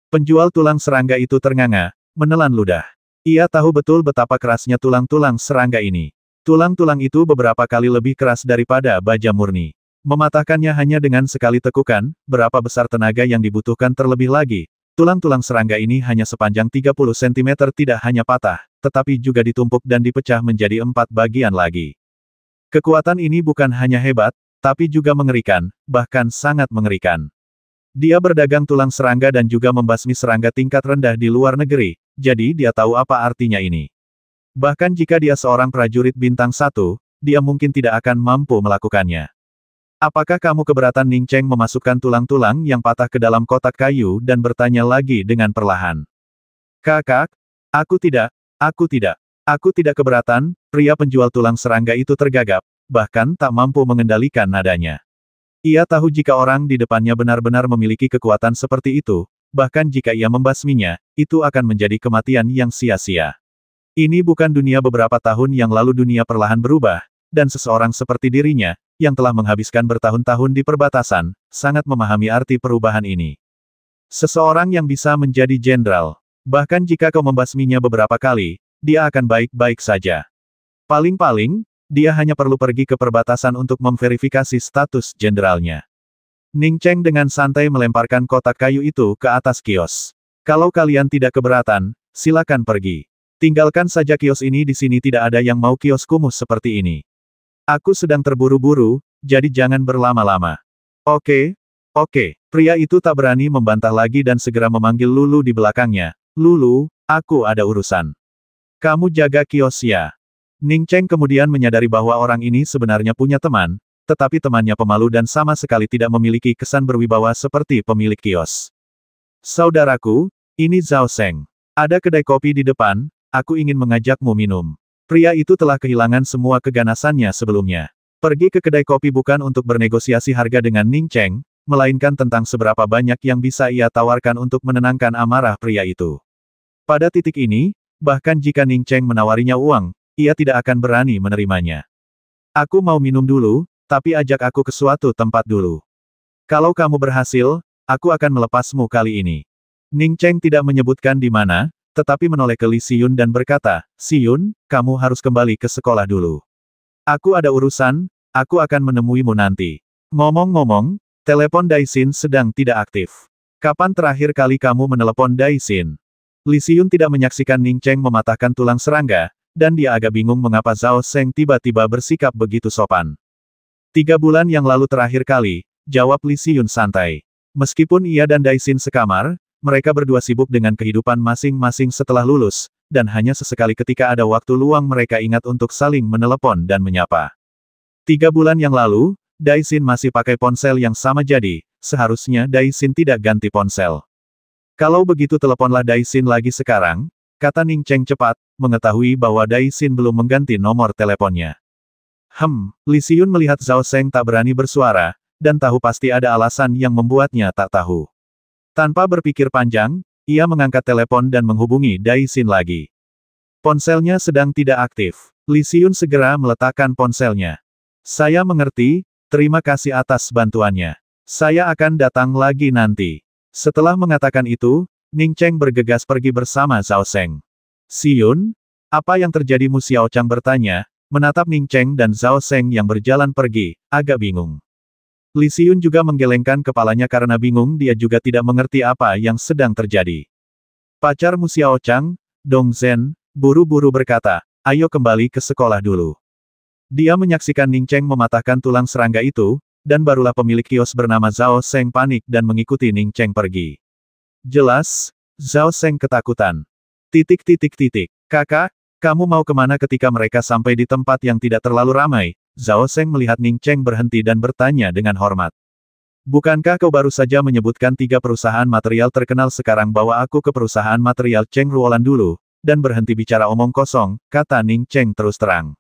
Penjual tulang serangga itu ternganga, menelan ludah. Ia tahu betul betapa kerasnya tulang-tulang serangga ini. Tulang-tulang itu beberapa kali lebih keras daripada baja murni. Mematahkannya hanya dengan sekali tekukan, berapa besar tenaga yang dibutuhkan terlebih lagi. Tulang-tulang serangga ini hanya sepanjang 30 cm tidak hanya patah, tetapi juga ditumpuk dan dipecah menjadi 4 bagian lagi. Kekuatan ini bukan hanya hebat, tapi juga mengerikan, bahkan sangat mengerikan. Dia berdagang tulang serangga dan juga membasmi serangga tingkat rendah di luar negeri, jadi dia tahu apa artinya ini. Bahkan jika dia seorang prajurit bintang 1, dia mungkin tidak akan mampu melakukannya. Apakah kamu keberatan? Ning Cheng memasukkan tulang-tulang yang patah ke dalam kotak kayu dan bertanya lagi dengan perlahan. Kakak, aku tidak keberatan. Pria penjual tulang serangga itu tergagap, bahkan tak mampu mengendalikan nadanya. Ia tahu jika orang di depannya benar-benar memiliki kekuatan seperti itu, bahkan jika ia membasminya, itu akan menjadi kematian yang sia-sia. Ini bukan dunia beberapa tahun yang lalu. Dunia perlahan berubah, dan seseorang seperti dirinya, yang telah menghabiskan bertahun-tahun di perbatasan, sangat memahami arti perubahan ini. Seseorang yang bisa menjadi jenderal, bahkan jika kau membasminya beberapa kali, dia akan baik-baik saja. Paling-paling, dia hanya perlu pergi ke perbatasan untuk memverifikasi status jenderalnya. Ning Cheng dengan santai melemparkan kotak kayu itu ke atas kios. Kalau kalian tidak keberatan, silakan pergi. Tinggalkan saja kios ini. Di sini tidak ada yang mau kios kumuh seperti ini. Aku sedang terburu-buru, jadi jangan berlama-lama. Oke. Pria itu tak berani membantah lagi dan segera memanggil Lulu di belakangnya. Lulu, aku ada urusan. Kamu jaga kios ya. Ning Cheng kemudian menyadari bahwa orang ini sebenarnya punya teman, tetapi temannya pemalu dan sama sekali tidak memiliki kesan berwibawa seperti pemilik kios. Saudaraku, ini Zhao Seng. Ada kedai kopi di depan, aku ingin mengajakmu minum. Pria itu telah kehilangan semua keganasannya sebelumnya. Pergi ke kedai kopi bukan untuk bernegosiasi harga dengan Ning Cheng, melainkan tentang seberapa banyak yang bisa ia tawarkan untuk menenangkan amarah pria itu. Pada titik ini, bahkan jika Ning Cheng menawarinya uang, ia tidak akan berani menerimanya. Aku mau minum dulu, tapi ajak aku ke suatu tempat dulu. Kalau kamu berhasil, aku akan melepasmu kali ini. Ning Cheng tidak menyebutkan di mana, tetapi menoleh ke Li Xiyun dan berkata, Xiyun, kamu harus kembali ke sekolah dulu. Aku ada urusan, aku akan menemuimu nanti. Ngomong-ngomong, telepon Daixin sedang tidak aktif. Kapan terakhir kali kamu menelepon Daixin? Li Xiyun tidak menyaksikan Ning Cheng mematahkan tulang serangga, dan dia agak bingung mengapa Zhao Seng tiba-tiba bersikap begitu sopan. 3 bulan yang lalu terakhir kali, jawab Li Xiyun santai. Meskipun ia dan Daixin sekamar, mereka berdua sibuk dengan kehidupan masing-masing setelah lulus, dan hanya sesekali ketika ada waktu luang mereka ingat untuk saling menelepon dan menyapa. 3 bulan yang lalu, Daixin masih pakai ponsel yang sama jadi, seharusnya Daixin tidak ganti ponsel. Kalau begitu teleponlah Daixin lagi sekarang, kata Ning Cheng cepat, mengetahui bahwa Daixin belum mengganti nomor teleponnya. Li Xiyun melihat Zhao Seng tak berani bersuara, dan tahu pasti ada alasan yang membuatnya tak tahu. Tanpa berpikir panjang, ia mengangkat telepon dan menghubungi Daixin lagi. Ponselnya sedang tidak aktif. Li Xiyun segera meletakkan ponselnya. Saya mengerti, terima kasih atas bantuannya. Saya akan datang lagi nanti. Setelah mengatakan itu, Ning Cheng bergegas pergi bersama Zhao Seng. Xiyun? Apa yang terjadi? Mu Xiao Chang bertanya, menatap Ning Cheng dan Zhao Seng yang berjalan pergi, agak bingung. Li Xiyun juga menggelengkan kepalanya karena bingung, dia juga tidak mengerti apa yang sedang terjadi. Pacar Mu Xiao Chang, Dong Zhen, buru-buru berkata, ayo kembali ke sekolah dulu. Dia menyaksikan Ning Cheng mematahkan tulang serangga itu, dan barulah pemilik kios bernama Zhao Seng panik dan mengikuti Ning Cheng pergi. Jelas, Zhao Seng ketakutan. Kakak, kamu mau kemana? Ketika mereka sampai di tempat yang tidak terlalu ramai, Zhao Seng melihat Ning Cheng berhenti dan bertanya dengan hormat. Bukankah kau baru saja menyebutkan 3 perusahaan material terkenal? Sekarang bawa aku ke perusahaan material Cheng Ruolan dulu, dan berhenti bicara omong kosong, kata Ning Cheng terus terang.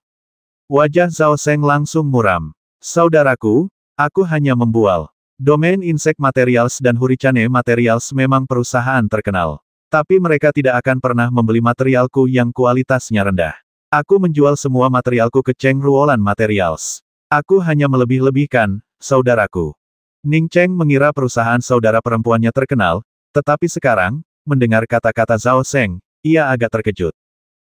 Wajah Zhao Seng langsung muram. Saudaraku, aku hanya membual. Domain Insect Materials dan Hurricane Materials memang perusahaan terkenal. Tapi mereka tidak akan pernah membeli materialku yang kualitasnya rendah. Aku menjual semua materialku ke Cheng Ruolan Materials. Aku hanya melebih-lebihkan, saudaraku. Ning Cheng mengira perusahaan saudara perempuannya terkenal, tetapi sekarang, mendengar kata-kata Zhao Seng, ia agak terkejut.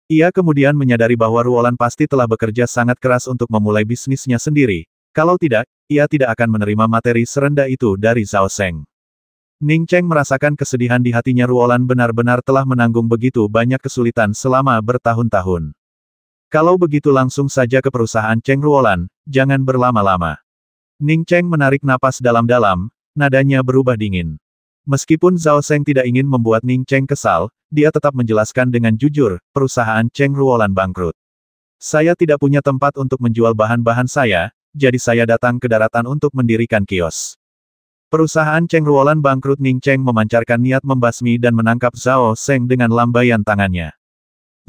Ia kemudian menyadari bahwa Ruolan pasti telah bekerja sangat keras untuk memulai bisnisnya sendiri. Kalau tidak, ia tidak akan menerima materi serendah itu dari Zhao Seng. Ning Cheng merasakan kesedihan di hatinya. Ruolan benar-benar telah menanggung begitu banyak kesulitan selama bertahun-tahun. Kalau begitu langsung saja ke perusahaan Cheng Ruolan, jangan berlama-lama. Ning Cheng menarik napas dalam-dalam, nadanya berubah dingin. Meskipun Zhao Seng tidak ingin membuat Ning Cheng kesal, dia tetap menjelaskan dengan jujur, perusahaan Cheng Ruolan bangkrut. Saya tidak punya tempat untuk menjual bahan-bahan saya, jadi saya datang ke daratan untuk mendirikan kios. Perusahaan Cheng Ruolan bangkrut. Ning Cheng memancarkan niat membasmi dan menangkap Zhao Seng dengan lambaian tangannya.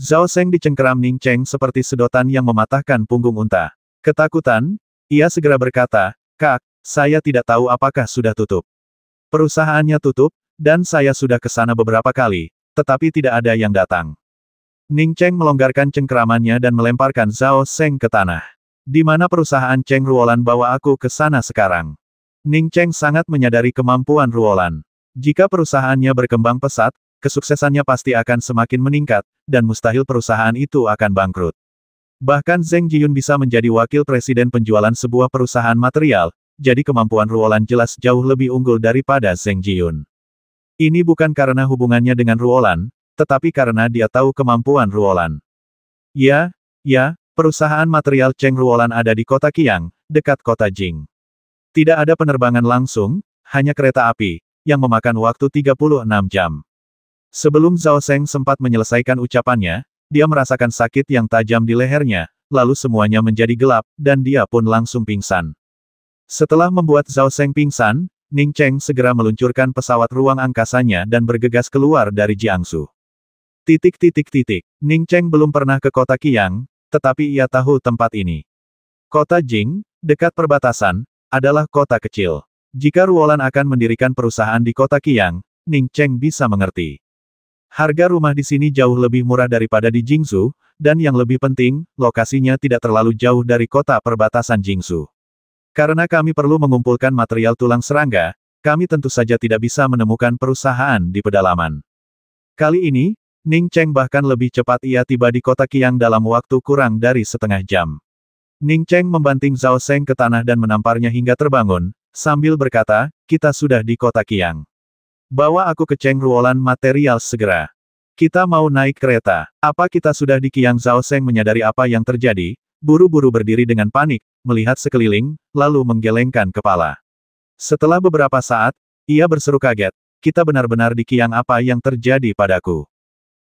Zhao Seng dicengkeram Ning Cheng seperti sedotan yang mematahkan punggung unta. Ketakutan, ia segera berkata, "Kak, saya tidak tahu apakah sudah tutup. Perusahaannya tutup, dan saya sudah ke sana beberapa kali, tetapi tidak ada yang datang." Ning Cheng melonggarkan cengkeramannya dan melemparkan Zhao Seng ke tanah. Di mana perusahaan Cheng Ruolan bawa aku ke sana sekarang? Ning Cheng sangat menyadari kemampuan Ruolan. Jika perusahaannya berkembang pesat, kesuksesannya pasti akan semakin meningkat, dan mustahil perusahaan itu akan bangkrut. Bahkan Zheng Jiyun bisa menjadi wakil presiden penjualan sebuah perusahaan material, jadi kemampuan Ruolan jelas jauh lebih unggul daripada Zheng Jiyun. Ini bukan karena hubungannya dengan Ruolan, tetapi karena dia tahu kemampuan Ruolan. Ya, perusahaan material Cheng Ruolan ada di kota Qiang, dekat kota Jing. Tidak ada penerbangan langsung, hanya kereta api, yang memakan waktu 36 jam. Sebelum Zhao Seng sempat menyelesaikan ucapannya, dia merasakan sakit yang tajam di lehernya, lalu semuanya menjadi gelap, dan dia pun langsung pingsan. Setelah membuat Zhao Seng pingsan, Ning Cheng segera meluncurkan pesawat ruang angkasanya dan bergegas keluar dari Jiangsu. Ning Cheng belum pernah ke kota Qiang, tetapi ia tahu tempat ini. Kota Jing, dekat perbatasan, adalah kota kecil. Jika Ruolan akan mendirikan perusahaan di kota Qiang, Ning Cheng bisa mengerti. Harga rumah di sini jauh lebih murah daripada di Jingsu, dan yang lebih penting, lokasinya tidak terlalu jauh dari kota perbatasan Jingsu. Karena kami perlu mengumpulkan material tulang serangga, kami tentu saja tidak bisa menemukan perusahaan di pedalaman. Kali ini, Ning Cheng bahkan lebih cepat. Ia tiba di kota Qiang dalam waktu kurang dari setengah jam. Ning Cheng membanting Zhao Seng ke tanah dan menamparnya hingga terbangun, sambil berkata, "Kita sudah di kota Qiang. Bawa aku ke Cheng Ruolan Material segera. Kita mau naik kereta." "Apa kita sudah di Qiang?" Zhao Seng menyadari apa yang terjadi, buru-buru berdiri dengan panik, melihat sekeliling, lalu menggelengkan kepala. Setelah beberapa saat, ia berseru kaget, "Kita benar-benar di Qiang. Apa yang terjadi padaku?"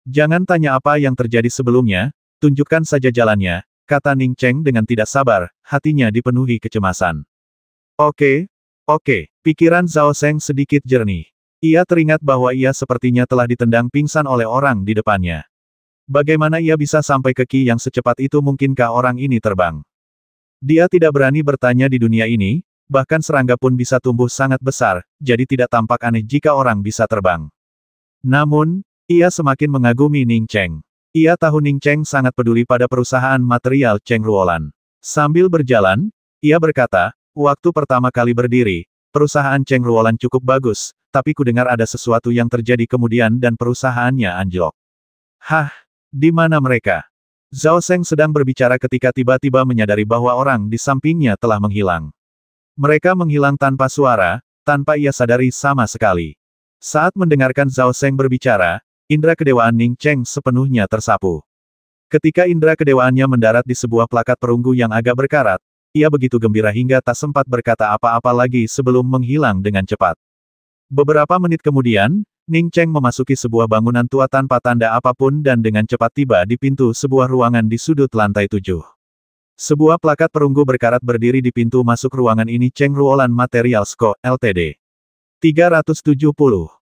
"Jangan tanya apa yang terjadi sebelumnya, tunjukkan saja jalannya," kata Ning Cheng dengan tidak sabar, hatinya dipenuhi kecemasan. Oke, pikiran Zhao Seng sedikit jernih. Ia teringat bahwa ia sepertinya telah ditendang pingsan oleh orang di depannya. Bagaimana ia bisa sampai ke Qiang secepat itu? Mungkinkah orang ini terbang? Dia tidak berani bertanya di dunia ini, bahkan serangga pun bisa tumbuh sangat besar, jadi tidak tampak aneh jika orang bisa terbang. Namun, ia semakin mengagumi Ning Cheng. Ia tahu Ning Cheng sangat peduli pada perusahaan material Cheng Ruolan. Sambil berjalan, ia berkata, "Waktu pertama kali berdiri, perusahaan Cheng Ruolan cukup bagus, tapi kudengar ada sesuatu yang terjadi kemudian dan perusahaannya anjlok." "Hah? Di mana mereka?" Zhao Seng sedang berbicara ketika tiba-tiba menyadari bahwa orang di sampingnya telah menghilang. Mereka menghilang tanpa suara, tanpa ia sadari sama sekali. Saat mendengarkan Zhao Seng berbicara, indera kedewaan Ning Cheng sepenuhnya tersapu. Ketika indera kedewaannya mendarat di sebuah plakat perunggu yang agak berkarat, ia begitu gembira hingga tak sempat berkata apa-apa lagi sebelum menghilang dengan cepat. Beberapa menit kemudian, Ning Cheng memasuki sebuah bangunan tua tanpa tanda apapun dan dengan cepat tiba di pintu sebuah ruangan di sudut lantai 7. Sebuah plakat perunggu berkarat berdiri di pintu masuk ruangan ini. Cheng Ruolan Materials Co., Ltd. 370.